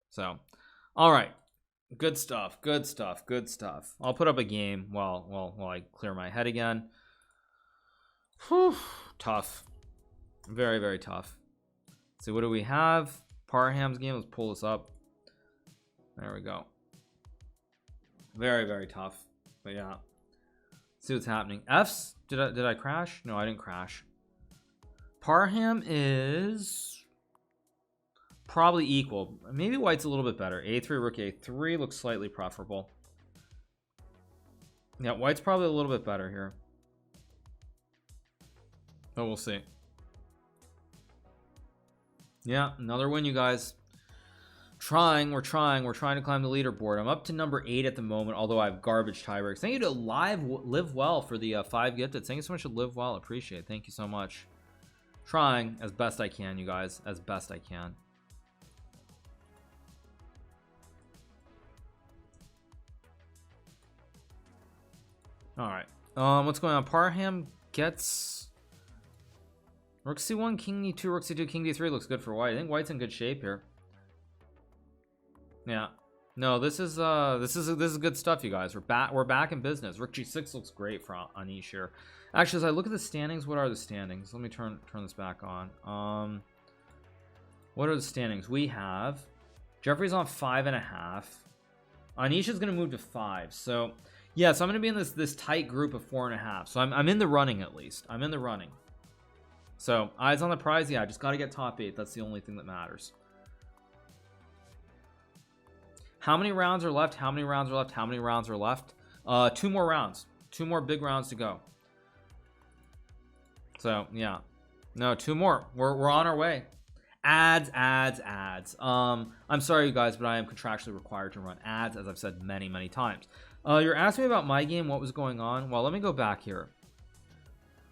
So all right, good stuff, good stuff, good stuff. I'll put up a game while I clear my head again. Whew, tough, very, very tough. So what do we have? Parham's game. Let's pull this up. There we go. Very, very tough. But yeah, see what's happening. F's. Did I crash? No, I didn't crash. Parham is probably equal. Maybe white's a little bit better. A3, rook a3 looks slightly preferable. Yeah, white's probably a little bit better here. But we'll see. Yeah, another win, you guys. We're trying to climb the leaderboard. I'm up to number 8 at the moment, although I have garbage tiebreaks. Thank you to Live Well for the 5 gifted. Thank you so much to Live Well. Appreciate it. Thank you so much. Trying as best I can, you guys, as best I can. All right. What's going on? Parham gets rook c1, king e2, rook c2, king d3 looks good for white. I think white's in good shape here. Yeah. No, this is good stuff, you guys. We're back in business. Rook g6 looks great for Anish here. Actually, as I look at the standings, what are the standings? Let me turn this back on. What are the standings? We have Jeffrey's on 5.5. Anish is going to move to 5. So yeah, so I'm going to be in this tight group of 4.5. So I'm in the running, at least. I'm in the running. So eyes on the prize. Yeah, I just got to get top 8. That's the only thing that matters. How many rounds are left? How many rounds are left? How many rounds are left? 2 more rounds. 2 more big rounds to go. So yeah, no, 2 more. We're on our way. Ads. I'm sorry, you guys, but I am contractually required to run ads, as I've said many times. You're asking me about my game, what was going on? Well, let me go back here.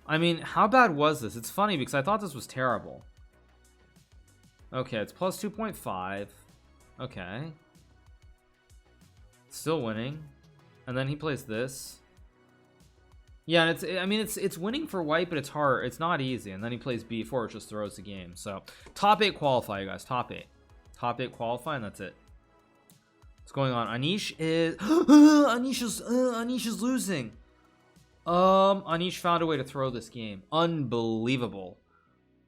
I mean, how bad was this? It's funny because I thought this was terrible. Okay, it's plus 2.5. Okay. Still winning. And then he plays this. Yeah, and it's winning for white, but it's hard. It's not easy. And then he plays b4, which just throws the game. So top 8 qualify, you guys. Top 8 qualify, and that's it. What's going on? Anish is Anish is losing. Anish found a way to throw this game. Unbelievable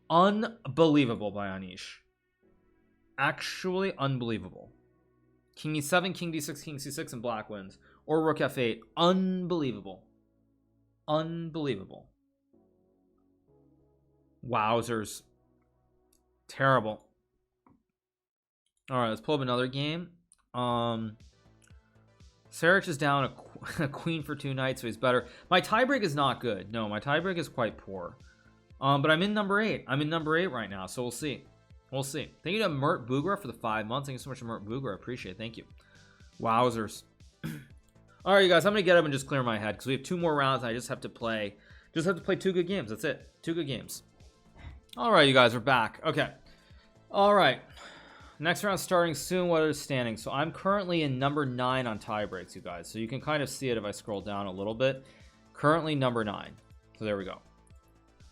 by Anish. Actually unbelievable. King e7, king d6, king c6, and black wins. Or rook f8. Unbelievable. Wowzers. Terrible. All right, let's pull up another game. Sarich is down a queen for 2 knights, so he's better. My tiebreak is not good. No, my tiebreak is quite poor. But I'm in number 8. I'm in number 8 right now, so we'll see. We'll see. Thank you to Mert Bugra for the 5 months. Thank you so much to Mert Bugra. I appreciate it. Thank you. Wowzers. All right, you guys, I'm gonna get up and just clear my head because we have 2 more rounds and I just have to play 2 good games. That's it. 2 good games. All right, you guys, we're back. Okay. All right. Next round starting soon. What are the standings? So I'm currently in number 9 on tie breaks, you guys. So you can kind of see it if I scroll down a little bit. Currently number 9. So there we go.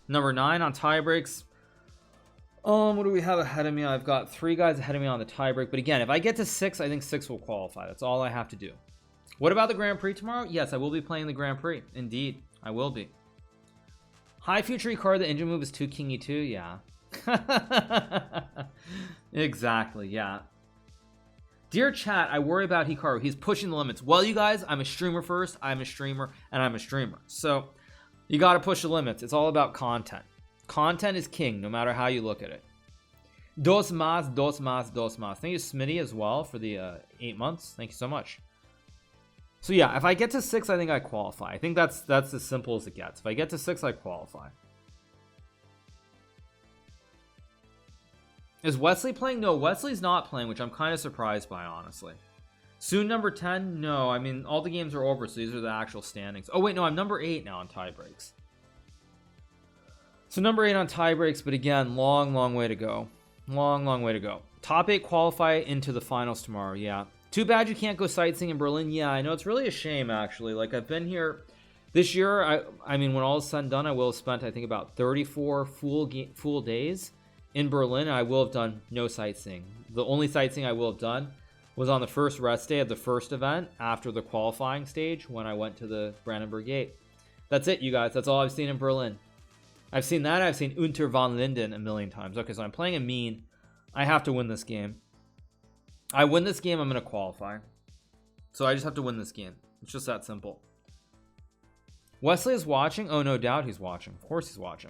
Number 9 on tie breaks. What do we have ahead of me? I've got 3 guys ahead of me on the tie break. But again, if I get to 6, I think 6 will qualify. That's all I have to do. What about the Grand Prix tomorrow? Yes, I will be playing the Grand Prix. Indeed, I will be. High future Hikaru, the engine move is 2 King E2. Yeah. Exactly, yeah. Dear chat, I worry about Hikaru. He's pushing the limits. Well, you guys, I'm a streamer first. I'm a streamer, and I'm a streamer. So you got to push the limits. It's all about content. Content is king, no matter how you look at it. Dos más, dos más, dos más. Thank you, Smitty, as well, for the 8 months. Thank you so much. So yeah, if I get to 6, I think I qualify. I think that's as simple as it gets. If I get to 6, I qualify. Is Wesley playing? No, Wesley's not playing, which I'm kind of surprised by, honestly. Soon number 10? No, I mean, all the games are over, so these are the actual standings. Oh, wait, no, I'm number 8 now on tie breaks. So number 8 on tie breaks, but again, long way to go. Long way to go. Top 8 qualify into the finals tomorrow, yeah. Too bad you can't go sightseeing in Berlin. Yeah, I know, it's really a shame, actually. Like, I've been here this year. I mean, when all is said and done, I will have spent, I think, about 34 full days in Berlin. I will have done no sightseeing. The only sightseeing I will have done was on the first rest day of the first event after the qualifying stage when I went to the Brandenburg Gate. That's it, you guys. That's all I've seen in Berlin. I've seen that. I've seen Unter von Linden a million times. Okay, so I'm playing a mean. I have to win this game. I win this game, I'm going to qualify. So I just have to win this game. It's just that simple. Wesley is watching. Oh, no doubt he's watching. Of course he's watching.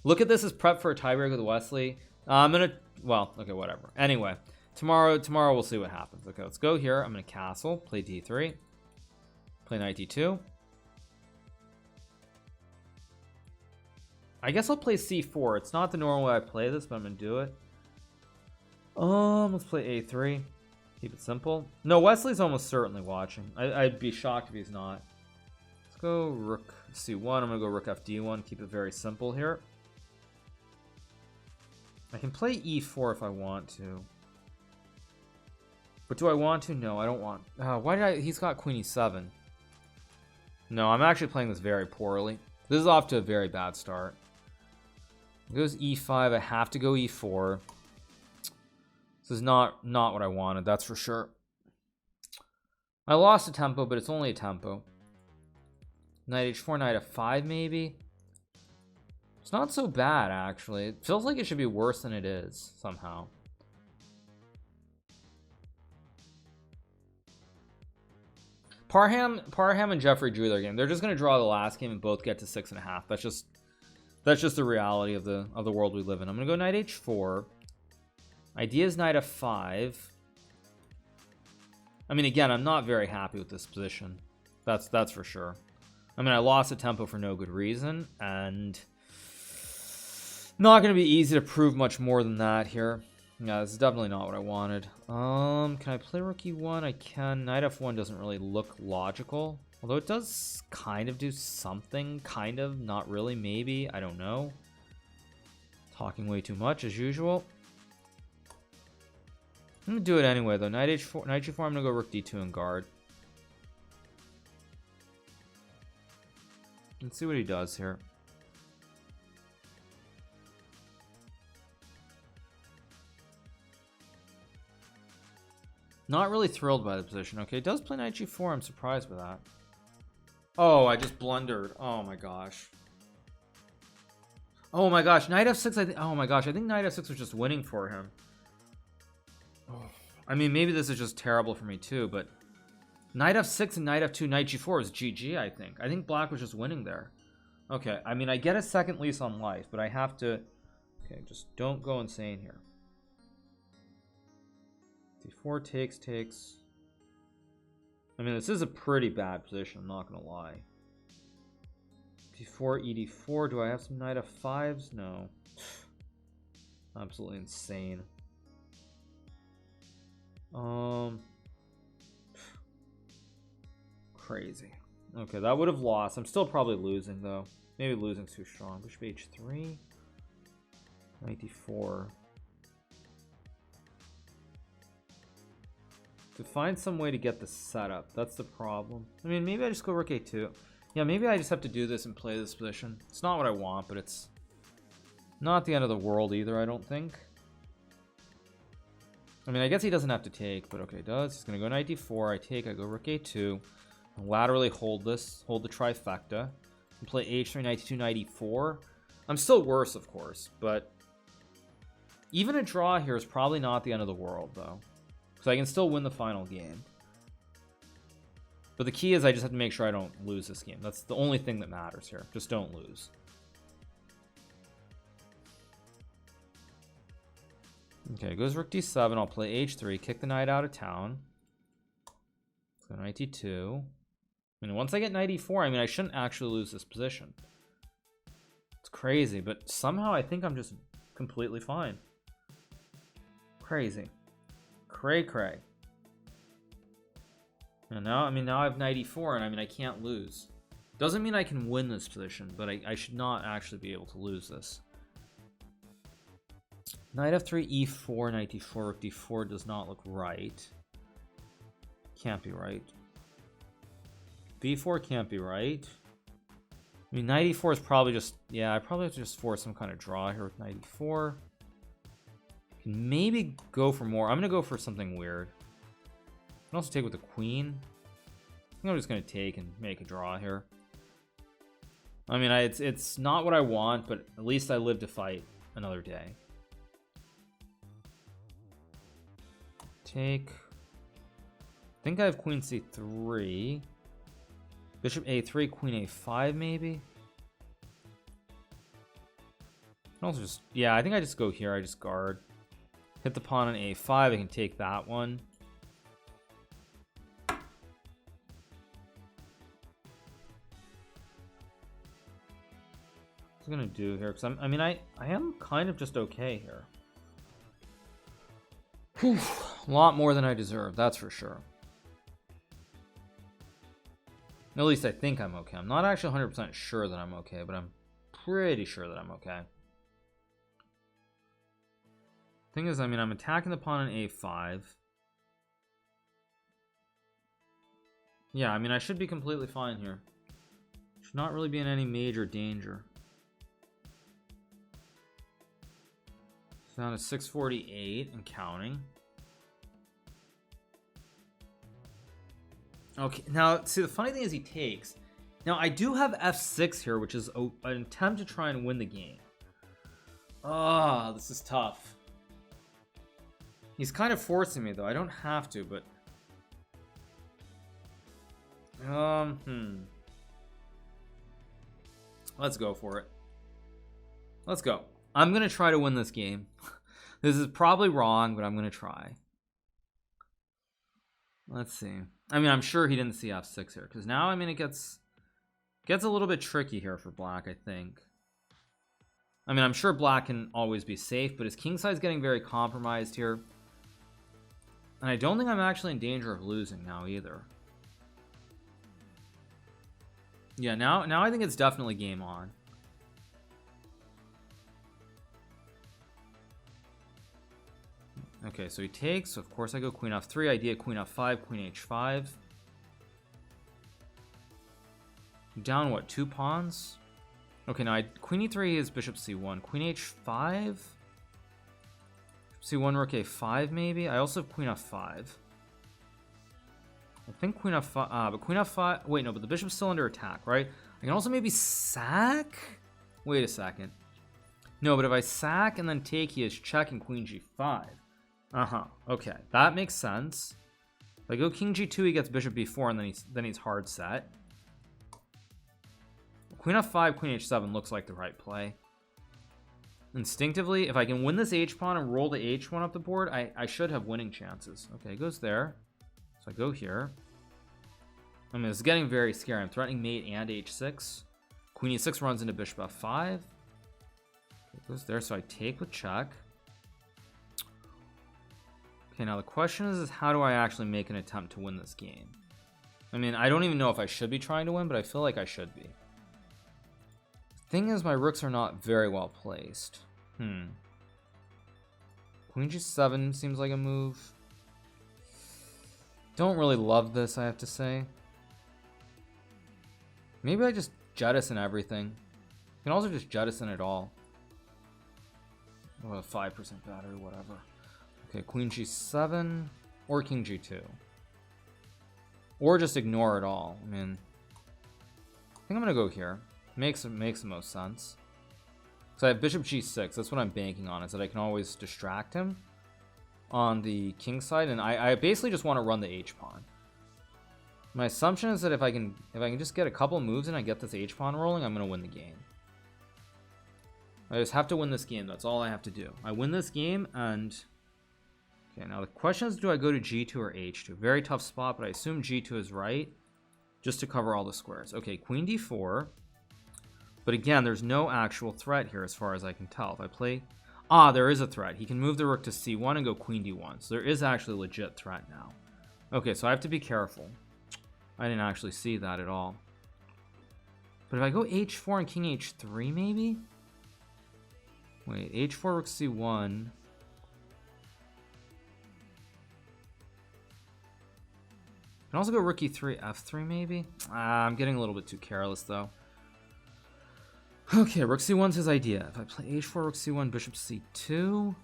Look at this as prep for a tiebreak with Wesley. I'm going to... Well, okay, whatever. Anyway, tomorrow we'll see what happens. Okay, let's go here. I'm going to castle. Play D3. Play knight D2. I guess I'll play C4. It's not the normal way I play this, but I'm going to do it. Let's play A3. Keep it simple. No, Wesley's almost certainly watching. I'd be shocked if he's not. Let's go rook C1. I'm going to go rook FD1. Keep it very simple here. I can play E4 if I want to. But do I want to? No, I don't want... why did I... He's got Queen E7. No, I'm actually playing this very poorly. This is off to a very bad start. It goes E5. I have to go E4. This is not what I wanted, that's for sure. I lost a tempo, but it's only a tempo. Knight H4, Knight F5 maybe? It's not so bad, actually. It feels like it should be worse than it is, somehow. Parham and Jeffrey drew their game. They're just going to draw the last game and both get to 6.5. That's just the reality of the world we live in. I'm going to go Knight H4. Idea is Knight F5. I mean, again, I'm not very happy with this position. That's for sure. I mean, I lost a tempo for no good reason, and not going to be easy to prove much more than that here. Yeah, this is definitely not what I wanted. Can I play rook E1? I can. Knight F1 doesn't really look logical, although it does kind of do something. Kind of, not really, maybe. I don't know. Talking way too much as usual. I'm gonna do it anyway though. Knight H4, Knight G4. I'm gonna go rook D2 and guard. Let's see what he does here. Not really thrilled by the position. Okay, it does play Knight G4. I'm surprised by that. Oh, I just blundered. Oh my gosh. Oh my gosh, Knight F6. Oh my gosh, I think Knight F6 was just winning for him. I mean, maybe this is just terrible for me too, but Knight F6 and Knight F2, Knight G4 is GG, I think. I think black was just winning there. Okay, I mean, I get a second lease on life, but I have to... Okay, just don't go insane here. D4 takes. I mean, this is a pretty bad position, I'm not going to lie. D4, ED4. Do I have some Knight F5s? No. Absolutely insane. Crazy. Okay, that would have lost. I'm still probably losing, though. Maybe losing's too strong. Bishop h3. Knight d4. To find some way to get the setup. That's the problem. I mean, maybe I just go rook a2. Yeah, maybe I just have to do this and play this position. It's not what I want, but it's not the end of the world either, I don't think. I mean, I guess he doesn't have to take, but okay, does. He's going to go knight d4. I take, I go rook a2. Laterally hold this, hold the trifecta. And play h3, knight d2, knight e4. I'm still worse, of course, but even a draw here is probably not the end of the world, though. So I can still win the final game. But the key is I just have to make sure I don't lose this game. That's the only thing that matters here. Just don't lose. Okay, goes rook d7. I'll play h3, kick the knight out of town. Let's go knight d2. I mean, once I get knight e4, I mean, I shouldn't actually lose this position. It's crazy, but somehow I think I'm just completely fine. Crazy. Cray cray. And now, I mean, now I have knight e4, and I mean, I can't lose. Doesn't mean I can win this position, but I should not actually be able to lose this. Knight f3, e4, knight d4, rook d4 does not look right. Can't be right. b4 can't be right. I mean, knight e4 is probably just... Yeah, I probably have to just force some kind of draw here with knight e4. Can maybe go for more. I'm going to go for something weird. I can also take with the queen. I think I'm just going to take and make a draw here. I mean, it's not what I want, but at least I live to fight another day. Take. I think I have queen c3. Bishop a3, queen a5 maybe. I can also just, yeah, I think I just go here. I just guard. Hit the pawn on a5. I can take that one. What's I'm gonna do here? Because I mean, I am kind of just okay here. Whew, a lot more than I deserve, that's for sure. At least I think I'm okay. I'm not actually 100% sure that I'm okay, but I'm pretty sure that I'm okay. Thing is, I mean, I'm attacking the pawn on a5. Yeah, I mean, I should be completely fine here. Should not really be in any major danger. It's down to 648 and counting. Okay, now, see, the funny thing is he takes. Now, I do have f6 here, which is an attempt to try and win the game. Ah, this is tough. He's kind of forcing me, though. I don't have to, but... Let's go for it. Let's go. I'm going to try to win this game. This is probably wrong, but I'm going to try. Let's see. I mean, I'm sure he didn't see f6 here, because now, I mean, it gets a little bit tricky here for black, I think. I mean, I'm sure black can always be safe, but his king side's getting very compromised here. And I don't think I'm actually in danger of losing now either. Yeah, now I think it's definitely game on. Okay, so he takes. So of course I go queen f3. Idea queen f5, queen h5. Down what? 2 pawns? Okay, now queen e3 is bishop c1. Queen h5. C1, rook a5 maybe. I also have queen f5. I think queen f5. But queen f5. Wait, no, but the bishop's still under attack, right? I can also maybe sack. Wait a second. No, but if I sack and then take, he is checking queen g5. Okay, that makes sense. If I go king g2, he gets bishop b4, and then he's hard set. Queen f5, queen h7 looks like the right play. Instinctively, if I can win this h-pawn and roll the h1 up the board, I should have winning chances. Okay, it goes there. So I go here. I mean, it's getting very scary. I'm threatening mate and h6. Queen e6 runs into bishop f5. Okay, it goes there, so I take with check. Okay, now the question is how do I actually make an attempt to win this game? I mean, I don't even know if I should be trying to win, but I feel like I should be. Thing is, my rooks are not very well placed. Queen G7 seems like a move. Don't really love this, I have to say. Maybe I just jettison everything. You can also just jettison it all. Well, 5% battery, whatever. Okay, Queen G7 or King G2. Or just ignore it all. I mean, I think I'm gonna go here. Makes the most sense. So I have Bishop G6. That's what I'm banking on, is that I can always distract him on the king side, and I basically just want to run the H pawn. My assumption is that if I can just get a couple moves and I get this H pawn rolling, I'm gonna win the game. I just have to win this game. That's all I have to do. I win this game, and okay. Now the question is, do I go to G2 or H2? Very tough spot, but I assume G2 is right, just to cover all the squares. Okay, Queen D4. But again, there's no actual threat here as far as I can tell. If I play... Ah, there is a threat. He can move the rook to C1 and go Queen D1. So there is actually a legit threat now. Okay, so I have to be careful. I didn't actually see that at all. But if I go H4 and King H3, maybe? Wait, H4, Rook C1. I can also go Rook E3, F3, maybe? I'm getting a little bit too careless, though. Okay, Rook C1's his idea. If I play H4, Rook C1, Bishop C2...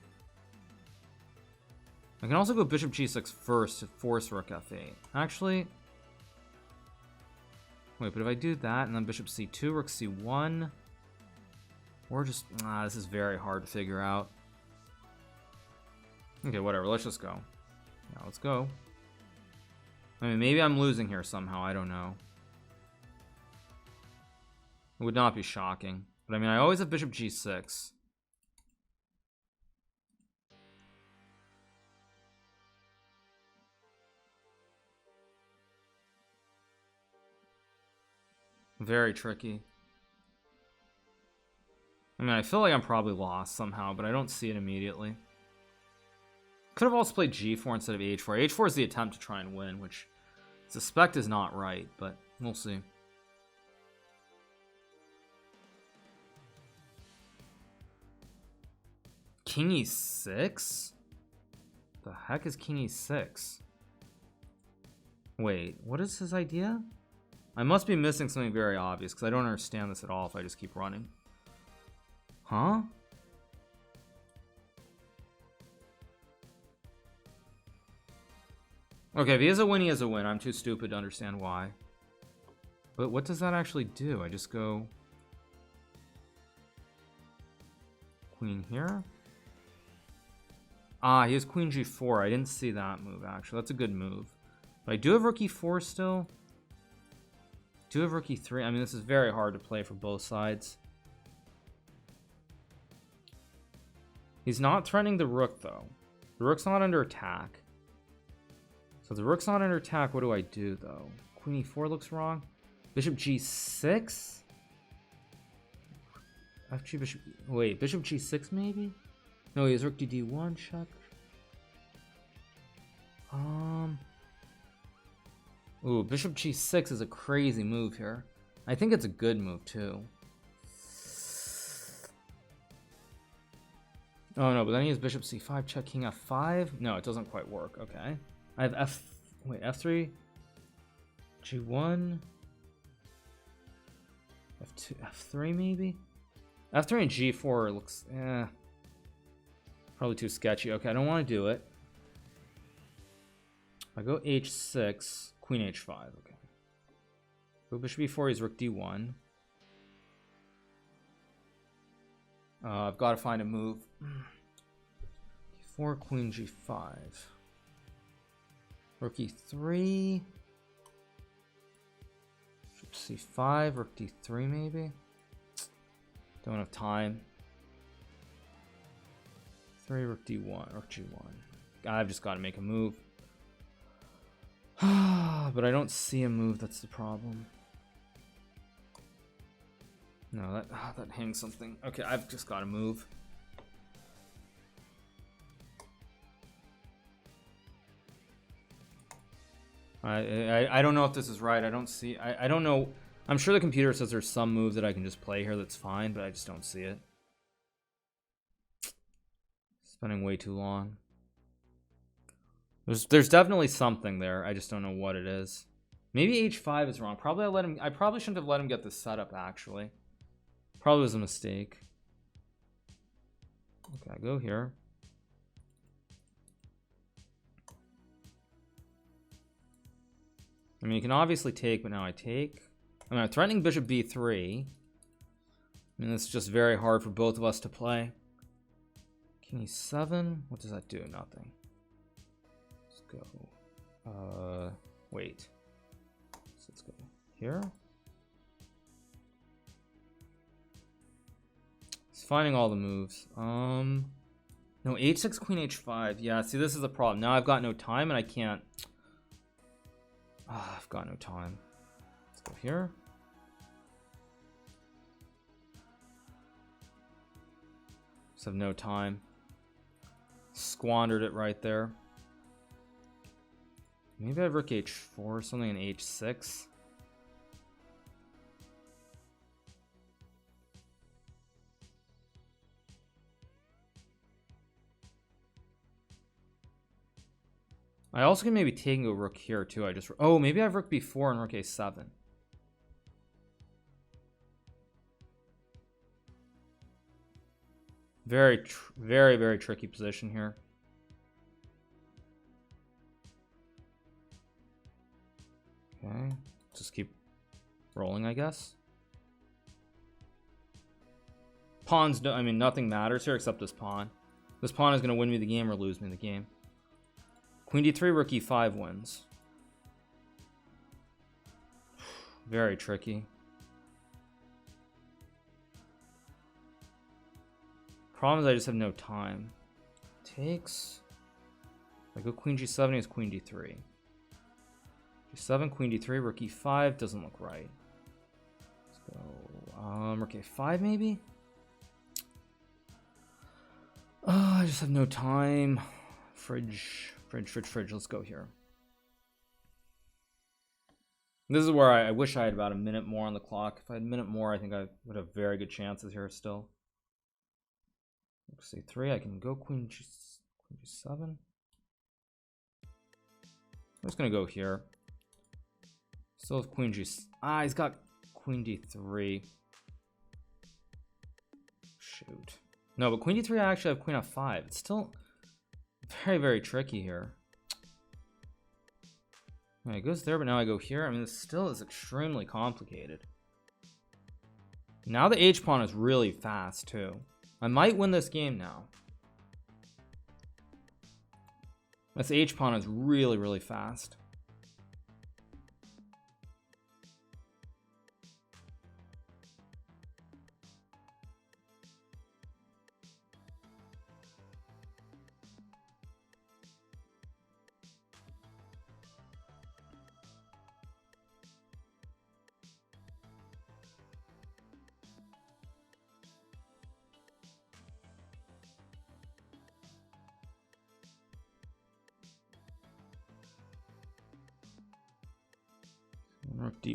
I can also go Bishop G6 first to force Rook F8. Actually... Wait, but if I do that, and then Bishop C2, Rook C1... Or just... this is very hard to figure out. Okay, whatever, let's just go. Yeah, let's go. I mean, maybe I'm losing here somehow, I don't know. It would not be shocking. But I mean, I always have Bishop G6. Very tricky. I mean, I feel like I'm probably lost somehow, but I don't see it immediately. Could have also played G4 instead of H4. H4 is the attempt to try and win, which I suspect is not right, but we'll see. King E6? The heck is King E6? Wait, what is his idea? I must be missing something very obvious, because I don't understand this at all if I just keep running. Huh? Okay, if he has a win, he has a win. I'm too stupid to understand why. But what does that actually do? I just go... Queen here? Ah, he has Queen G4. I didn't see that move, actually. That's a good move. But I do have Rook E4 still. Do have Rook E3. I mean, this is very hard to play for both sides. He's not threatening the rook, though. The rook's not under attack. So if the rook's not under attack, what do I do, though? Queen E4 looks wrong. Bishop G6? FG, Bishop... Wait, Bishop G6, maybe? No, he has Rook to D1, check. Ooh, Bishop G6 is a crazy move here. I think it's a good move, too. Oh, no, but then he has Bishop C5, check King F5. No, it doesn't quite work. Okay. I have F3, G1, F2, F3 maybe? F3 and G4 looks, probably too sketchy. Okay, I don't want to do it. I go H6, Queen H5, okay. Go Bishop E4, he's Rook D1. I've got to find a move. D4, Queen G5. Rook E3. Bishop C5, Rook D3 maybe. Don't have time. 3, Rook D1, Rook G1. I've just got to make a move. But I don't see a move, that's the problem. No, that hangs something. Okay, I've just got to move. I don't know if this is right. I don't see. I don't know. I'm sure the computer says there's some move that I can just play here that's fine, but I just don't see it. Spending way too long. There's definitely something there. I just don't know what it is. Maybe h5 is wrong. I probably shouldn't have let him get this setup, actually. Probably was a mistake. Okay, I go here. I mean, you can obviously take, but now I take. I mean, I'm threatening bishop b3. I mean, it's just very hard for both of us to play. King e7. What does that do? Nothing. Let's go. Wait. So let's go here. He's finding all the moves. No, h6, queen h5. Yeah, see, this is the problem. Now I've got no time and I can't. I've got no time. Let's go here. Just have no time. Squandered it right there. Maybe I have rook h4 or something in h6. I also can maybe take a rook here too. Oh, maybe I have rook b4 and rook a7. Very, very tricky position here. Okay, just keep rolling, I guess. Pawns, I mean, nothing matters here except this pawn. This pawn is going to win me the game or lose me the game. Queen d3, rook e5 wins. Very tricky. Problem is I just have no time. Takes. If I go queen g7, it's queen d3. g7, queen d3, rook e5 doesn't look right. Let's go. Rook a5 maybe? Oh, I just have no time. Fridge. Let's go here. This is where I wish I had about a minute more on the clock. If I had a minute more, I think I would have very good chances here still. Rook c3, I can go queen g7. I'm just gonna go here. Still have queen g. He's got queen d3. Shoot. No, but queen d3, I actually have queen f5. It's still very tricky here. It goes there, but now I go here. I mean, this still is extremely complicated. Now the h pawn is really fast too. I might win this game now. This h pawn is really fast.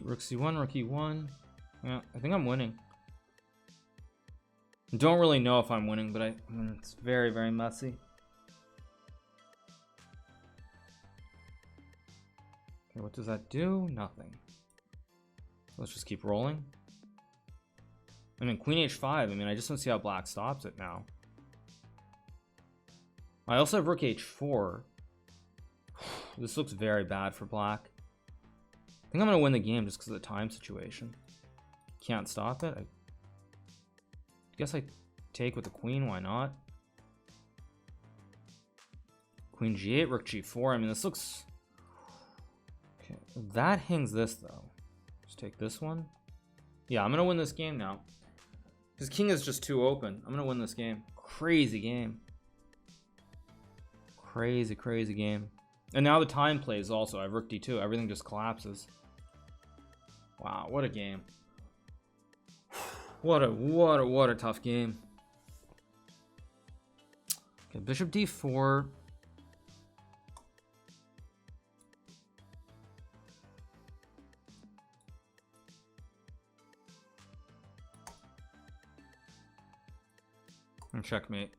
Rook c1, rook e1. Yeah, I think I'm winning. Don't really know if I'm winning, but it's very messy. Okay, what does that do? Nothing. Let's just keep rolling. I mean, queen h5. I mean, I just don't see how black stops it now. I also have rook h4. This looks very bad for black. I think I'm going to win the game just because of the time situation. Can't stop it. I guess I take with the queen. Why not? Queen g8, rook g4. I mean, this looks... Okay, that hangs this, though. Just take this one. Yeah, I'm going to win this game now. His king is just too open. I'm going to win this game. Crazy game. Crazy game. And now the time plays also. I have rook d2. Everything just collapses. Wow, what a game. What a tough game. Okay, bishop d4. And checkmate.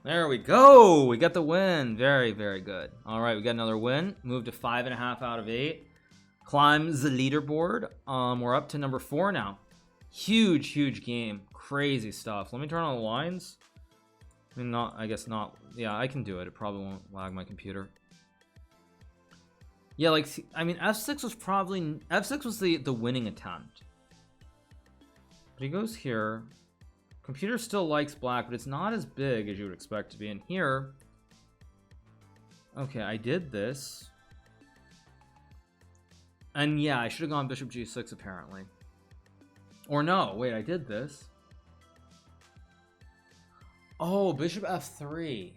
There we go. We got the win. Very, very good. All right, we got another win. Moved to 5.5 out of 8. Climbs the leaderboard. We're up to number 4 now. Huge game. Crazy stuff. Let me turn on the lines. I mean, not. I guess not. Yeah, I can do it. It probably won't lag my computer. Yeah, like, I mean, F6 was probably F6 was the winning attempt. But he goes here. Computer still likes black, but it's not as big as you would expect to be. And here, okay, I did this, and yeah, I should have gone bishop g6 apparently. Or no, wait, I did this. Oh, bishop f3.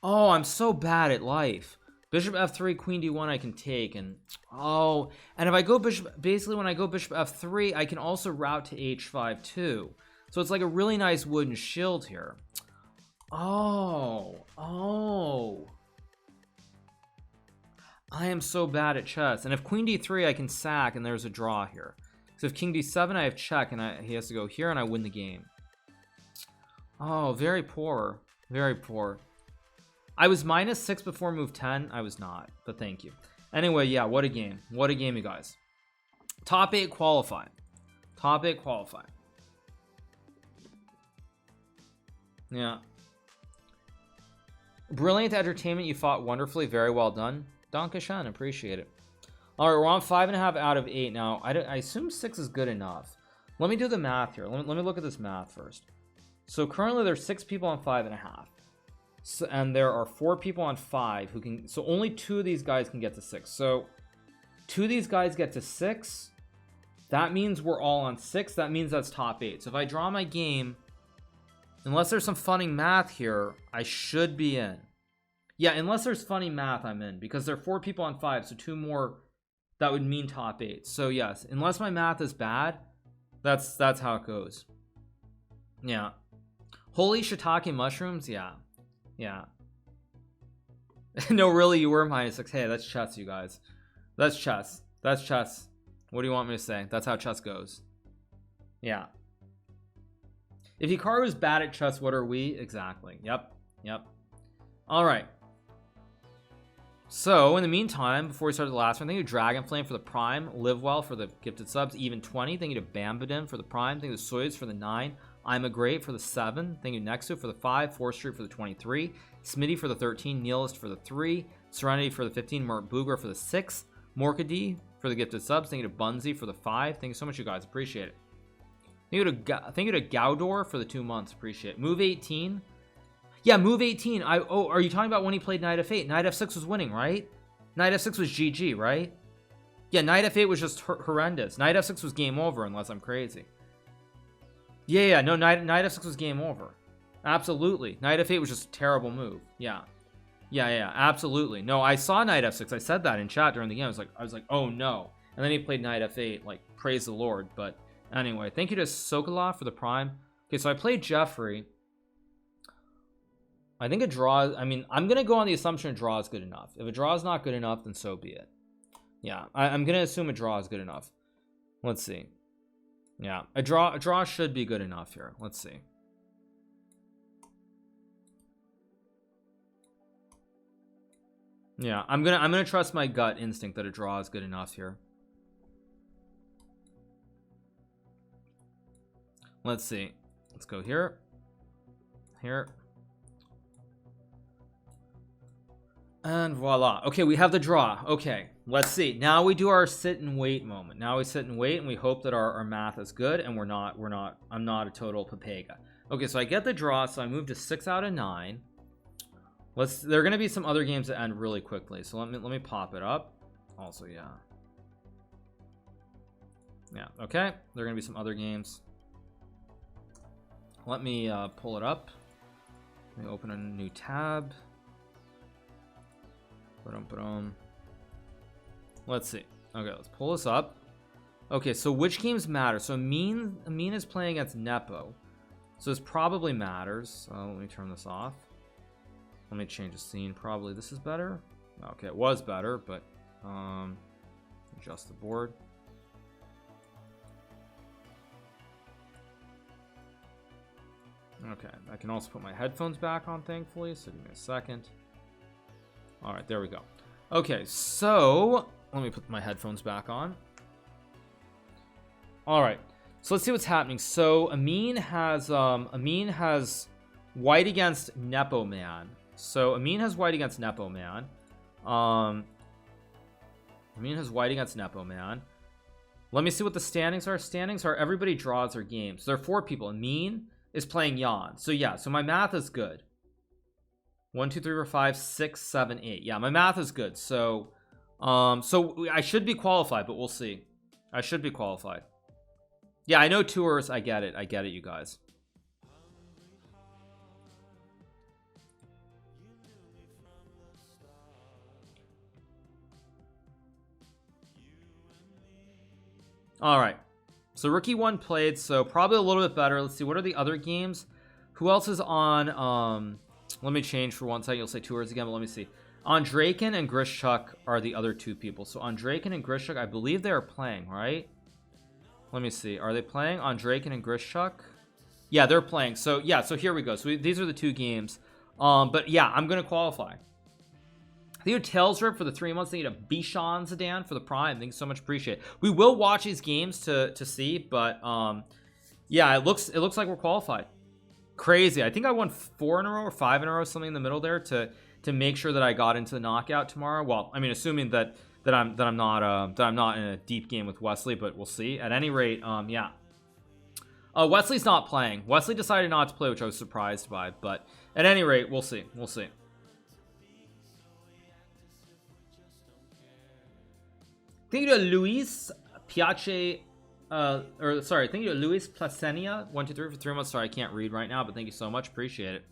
Oh, I'm so bad at life. Bishop f3, queen d1 I can take, and oh, and if I go bishop, basically when I go bishop f3, I can also route to h5 too. So it's like a really nice wooden shield here. Oh. I am so bad at chess. And if queen d3, I can sack, and there's a draw here. So if king d7, I have check, and he has to go here, and I win the game. Oh, very poor. Very poor. I was -6 before move 10. I was not, but thank you. Anyway, yeah, what a game. What a game, you guys. Top 8 qualifying. Top 8 qualifying. Yeah. Brilliant entertainment. You fought wonderfully. Very well done. Dankeschön. Appreciate it. All right, we're on 5.5 out of 8 now. I assume 6 is good enough. Let me do the math here. Let me look at this math first. So currently there's 6 people on 5.5. So, and there are 4 people on 5 who can. So only 2 of these guys can get to 6. So 2 of these guys get to 6. That means we're all on 6. That means that's top 8. So if I draw my game, unless there's some funny math here, I should be in. Yeah, unless there's funny math, I'm in, because there are 4 people on 5, so 2 more, that would mean top 8. So yes, unless my math is bad, that's how it goes. Yeah. Holy shiitake mushrooms? Yeah. No, really, you were -6. Hey, that's chess, you guys. That's chess. That's chess. What do you want me to say? That's how chess goes. Yeah. If Hikaru is bad at chess, what are we? Exactly. Yep. All right. So in the meantime, before we start the last one, thank you to Dragonflame for the prime, Live Well for the gifted subs, Even 20. Thank you to Bambadin for the prime. Thank you to Soyuz for the 9. I'm a Great for the 7. Thank you Nexu for the 5. 4th Street for the 23. Smitty for the 13. Nihilist for the 3. Serenity for the 15. Mert Booger for the 6. Morkady for the gifted subs. Thank you to Bunzi for the 5. Thank you so much, you guys. Appreciate it. Thank you to Gaudor for the 2 months. Appreciate it. Move 18. Yeah, move 18. Are you talking about when he played Knight F8? Knight F6 was winning, right? Knight F6 was GG, right? Yeah, Knight F8 was just horrendous. Knight F6 was game over, unless I'm crazy. Yeah, no, Knight F6 was game over. Absolutely. Knight F8 was just a terrible move. Yeah, absolutely. No, I saw Knight F6. I said that in chat during the game. I was like, oh no. And then he played Knight F8, like, praise the Lord. But anyway, thank you to Sokolov for the prime. Okay, so I played Jeffrey. I think a draw, I mean, I'm going to go on the assumption a draw is good enough. If a draw is not good enough, then so be it. Yeah, I'm going to assume a draw is good enough. Let's see. Yeah, a draw should be good enough here. Let's see. Yeah, I'm gonna trust my gut instinct that a draw is good enough here. Let's see. Let's go here. And voila. Okay, we have the draw. Okay, let's see. Now we do our sit and wait moment. Now we sit and wait, and we hope that our math is good, and I'm not a total papega. Okay, so I get the draw, so I move to 6 out of 9. There are going to be some other games that end really quickly, so let me pop it up. Also, yeah, okay, there are going to be some other games. Let me pull it up. Let me open a new tab. Let's see. Okay, let's pull this up. Okay, so which games matter? So Amin is playing against Nepo, so this probably matters. So let me turn this off. Let me change the scene. Probably this is better. Okay, it was better, but adjust the board. Okay, I can also put my headphones back on, thankfully, so give me a second. All right, there we go. Okay, so let me put my headphones back on. All right, so let's see what's happening. So Amin has white against Nepo Man. So Amin has white against Nepo Man. Amin has white against Nepo Man. Let me see what the standings are. Standings are everybody draws their games. So there are 4 people. Amin is playing Jan. So yeah, so my math is good. 1 2 3 4 5 6 7 8. Yeah, my math is good. So so I should be qualified, but we'll see. I should be qualified. Yeah, I know tours. I get it, you guys. All right, so rookie 1 played, so probably a little bit better. Let's see, what are the other games? Who else is on? Let me change for 1 second. You'll say tours again, but let me see. Andrejkin and Grischuk are the other 2 people. So Andrejkin and Grischuk, I believe they are playing, right? Let me see. Are they playing? Andrejkin and Grischuk? Yeah, they're playing. So yeah, so here we go. So these are the 2 games. But yeah, I'm gonna qualify. Thank you, Tails Rip, for the 3 months. Thank you to Bishan Zidane for the Prime. Thanks so much. Appreciate it. We will watch these games to see, but yeah, it looks like we're qualified. Crazy. I think I won 4 in a row or 5 in a row, something in the middle there, to make sure that I got into the knockout tomorrow. Well, I mean, assuming that I'm not in a deep game with Wesley, but we'll see. At any rate, yeah. Wesley's not playing. Wesley decided not to play, which I was surprised by, but at any rate, we'll see. We'll see. Thank you to Luis Piace, or sorry, thank you to Luis Placenia 1 2 3 for 3 months. Sorry, I can't read right now, but thank you so much. Appreciate it.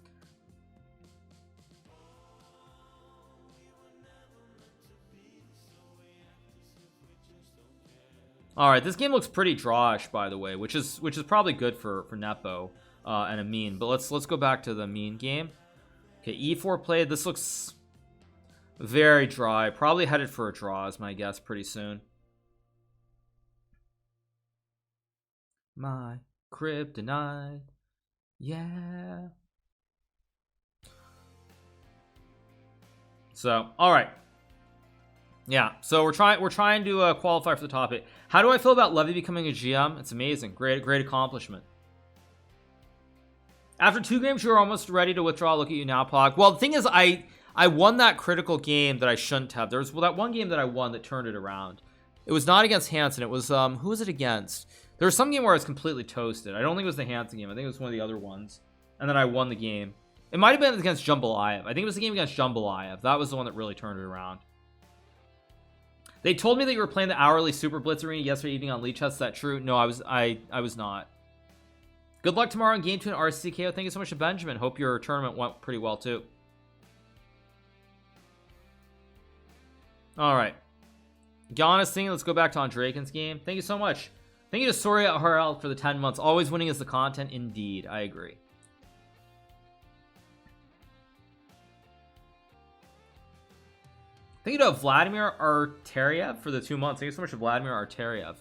All right, this game looks pretty drawish, by the way, which is probably good for Nepo and Amin. But let's go back to the Amin game. Okay, E4 played. This looks very dry. Probably headed for a draw is my guess pretty soon. My kryptonite. Yeah. So, all right. Yeah, so we're trying to qualify for the top 8. How do I feel about Levy becoming a GM? It's amazing. Great accomplishment. After 2 games, you were almost ready to withdraw. Look at you now, Pog. Well, the thing is, I won that critical game that I shouldn't have. There was that one game that I won that turned it around. It was not against Hansen. It was who was it against? There was some game where I was completely toasted. I don't think it was the Hansen game. I think it was one of the other ones. And then I won the game. It might have been against Jambalaya. I think it was the game against Jambalaya. That was the one that really turned it around. They told me that you were playing the hourly Super Blitz Arena yesterday evening on Leech. Is that true? No, I was not. Good luck tomorrow in Game 2 and RCKO. Thank you so much to Benjamin. Hope your tournament went pretty well too. All right. Giannis thing. Let's go back to Andrejkin's game. Thank you so much. Thank you to Soria Harel for the 10 months. Always winning is the content. Indeed. I agree. Thank you to Vladimir Arteryev for the 2 months. Thank you so much to Vladimir Arteryev.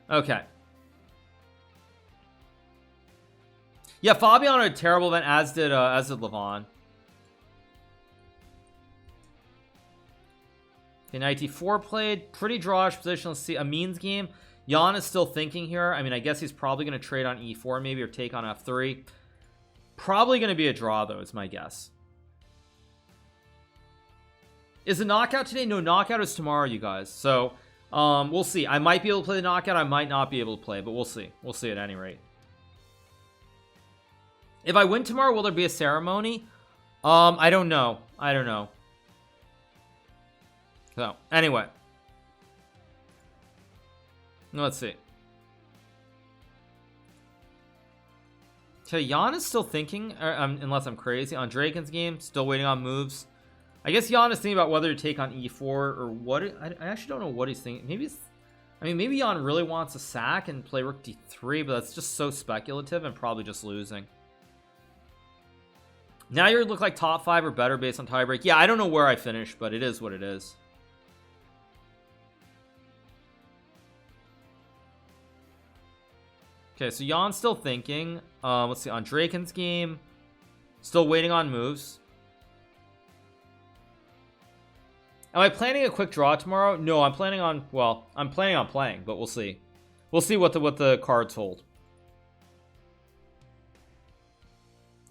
Okay. Yeah, Fabian had a terrible event, as did Levon. Okay, Knight D4 played. Pretty drawish position. Let's see. Amin's game. Jan is still thinking here. I mean, I guess he's probably going to trade on E4 maybe, or take on F3. Probably going to be a draw, though, is my guess. Is the knockout today? No, knockout is tomorrow, you guys. So, we'll see. I might be able to play the knockout. I might not be able to play, but we'll see. We'll see at any rate. If I win tomorrow, will there be a ceremony? I don't know. I don't know. So, anyway. Let's see. So Jan is still thinking, unless I'm crazy, on Draken's game. Still waiting on moves. I guess Jan is thinking about whether to take on E4 or what. I actually don't know what he's thinking. Maybe it's, I mean, maybe Jan really wants a sack and play Rook D3, but that's just so speculative and probably just losing. Now you look like top 5 or better based on tiebreak. Yeah, I don't know where I finished, but it is what it is. Okay, so Jan's still thinking. Let's see, on Draken's game, still waiting on moves. Am I planning a quick draw tomorrow? No, I'm planning on, well, I'm planning on playing, but we'll see. We'll see what the cards hold.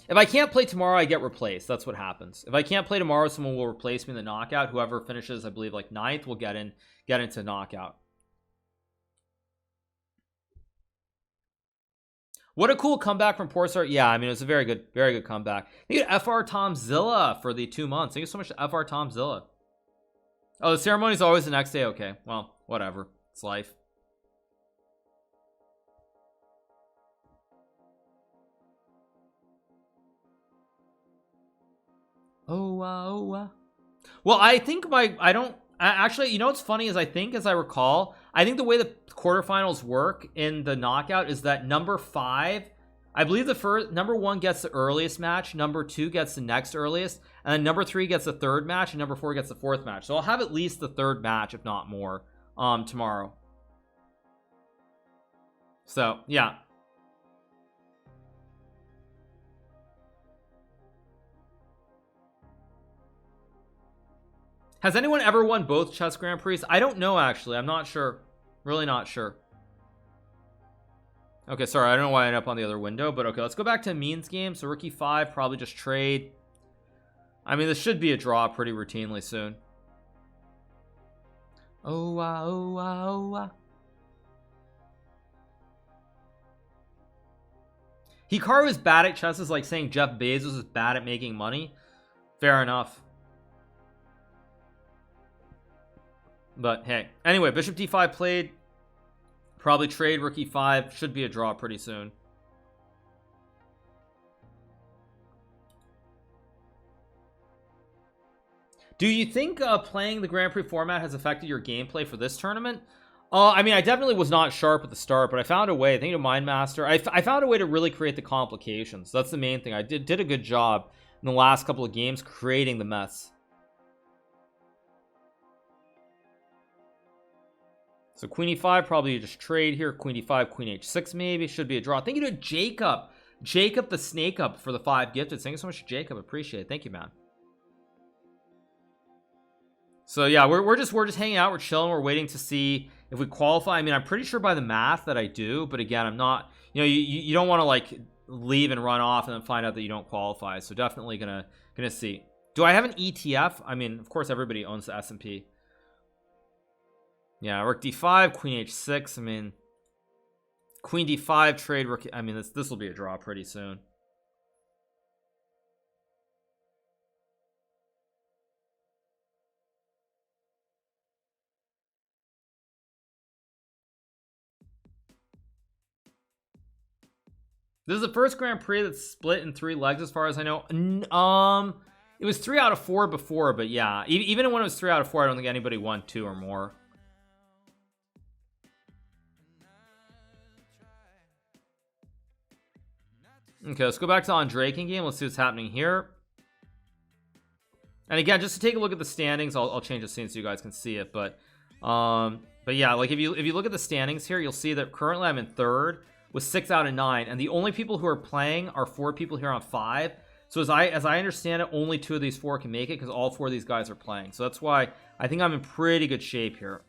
If I can't play tomorrow, I get replaced. That's what happens. If I can't play tomorrow, someone will replace me in the knockout. Whoever finishes, I believe, like 9th will get into knockout. What a cool comeback from Portstar. Yeah, I mean, it was a very good comeback. Thank you to FR Tomzilla for the 2 months. Thank you so much to FR Tomzilla. Oh, the ceremony is always the next day. Okay, well, whatever. It's life. Well, I think actually, you know what's funny is I think, as I recall, I think the way the quarterfinals work in the knockout is that number 5, I believe number 1 gets the earliest match, number 2 gets the next earliest, and then number 3 gets the 3rd match, and number 4 gets the 4th match. So I'll have at least the 3rd match, if not more, tomorrow. So yeah. Has anyone ever won both chess Grand Prix? I don't know, actually. I'm not sure. Really not sure. Okay, sorry. I don't know why I ended up on the other window, but okay, let's go back to Means game. So Rookie 5, probably just trade. I mean, this should be a draw pretty routinely soon. Hikaru is bad at chess is like saying Jeff Bezos is bad at making money. Fair enough. But hey, anyway, Bishop D5 played. Probably trade Rookie 5. Should be a draw pretty soon. Do you think playing the Grand Prix format has affected your gameplay for this tournament? I mean, I definitely was not sharp at the start, but I found a way. I think to Mind Master, I found a way to really create the complications. That's the main thing. I did a good job in the last couple of games creating the mess. So Queen E5, probably just trade here. Queen D5, Queen H6 maybe. Should be a draw. Thank you to Jacob. Jacob the Snake Up for the 5 gifted. Thank you so much, Jacob. Appreciate it. Thank you, man. So yeah, we're just hanging out. We're chilling. We're waiting to see if we qualify. I mean, I'm pretty sure by the math that I do, but again, I'm not. You know, you don't want to like leave and run off and then find out that you don't qualify. So definitely gonna see. Do I have an ETF? I mean, of course, everybody owns the S&P. Yeah, Rook D5, Queen H6. I mean, Queen D5 trade Rook. I mean, this will be a draw pretty soon. This is the first Grand Prix that's split in 3 legs, as far as I know. It was 3 out of 4 before, but yeah, even when it was 3 out of 4, I don't think anybody won 2 or more. Okay, let's go back to the Draken game. Let's see what's happening here. And again, just to take a look at the standings, I'll change the scene so you guys can see it. But yeah, like if you look at the standings here, you'll see that currently I'm in 3rd with 6 out of 9, and the only people who are playing are 4 people here on 5. So as I understand it, only 2 of these 4 can make it because all 4 of these guys are playing. So that's why I think I'm in pretty good shape here.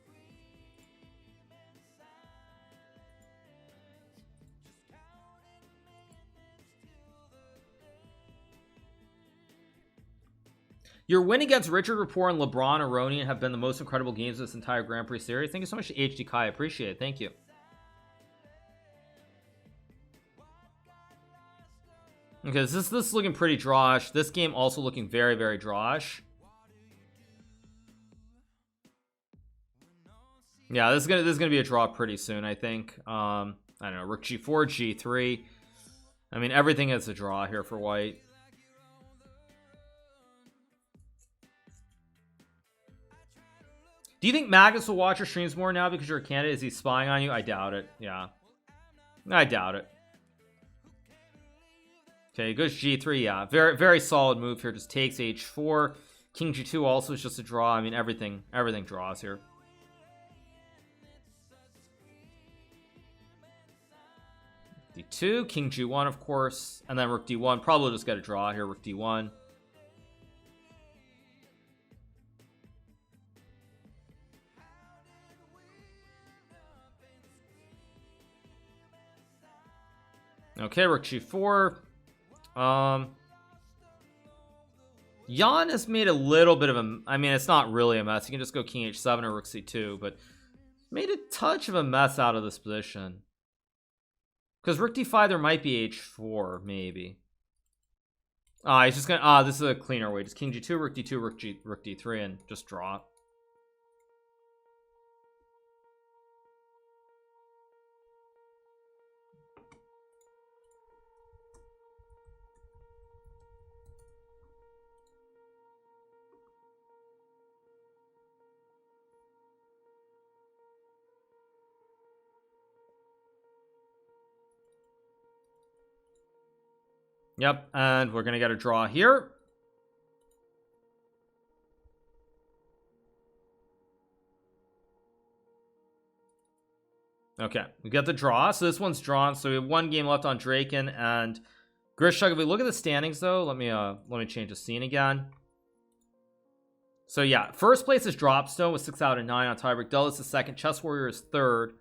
Your win against Richard Rapport and LeBron Aronian have been the most incredible games of this entire Grand Prix series. Thank you so much to HD Kai. I appreciate it. Thank you. Okay, this is looking pretty drawish. This game also looking very, very drawish. Yeah, this is gonna be a draw pretty soon, I think. I don't know, Rook G4, G3. I mean, everything is a draw here for white. Do you think Magnus will watch your streams more now because you're a candidate? Is he spying on you? I doubt it. Yeah, I doubt it. Okay, goes G3. Yeah, very, very solid move here. Just takes H4. King G2 also is just a draw. I mean, everything draws here. d2, king g1 of course, and then rook d1. Probably just get a draw here. Rook d1. Okay, rook g4. Jan has made a little bit of a, I mean, it's not really a mess. You can just go king h7 or rook c2, but made a touch of a mess out of this position. Because rook d5, there might be h4, maybe. He's just gonna, this is a cleaner way. Just king g2, rook d2, rook d3, and just draw. Yep, and we're gonna get a draw here. Okay, we got the draw. So this one's drawn. So we have one game left on Draken and Grischuk. If we look at the standings though, let me change the scene again. So yeah, first place is Dropstone with 6 out of 9 on tiebreak. Dulles is second. Chess Warrior is third.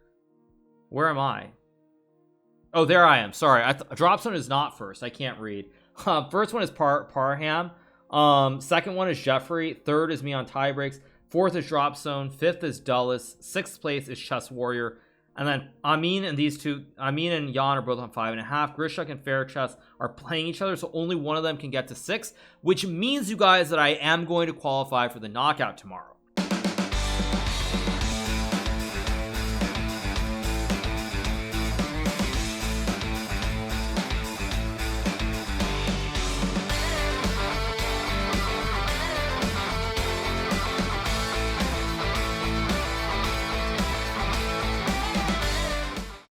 Where am I? Oh, there I am. Sorry, Dropstone is not first. I can't read. First one is Parham. Second one is Jeffrey. Third is me on tiebreaks. Fourth is Dropstone. Fifth is Dulles. Sixth place is Chess Warrior. And then Amin and these two, Amin and Jan, are both on 5.5. Grischuk and Fair Chess are playing each other, so only one of them can get to 6, which means, you guys, that I am going to qualify for the knockout tomorrow.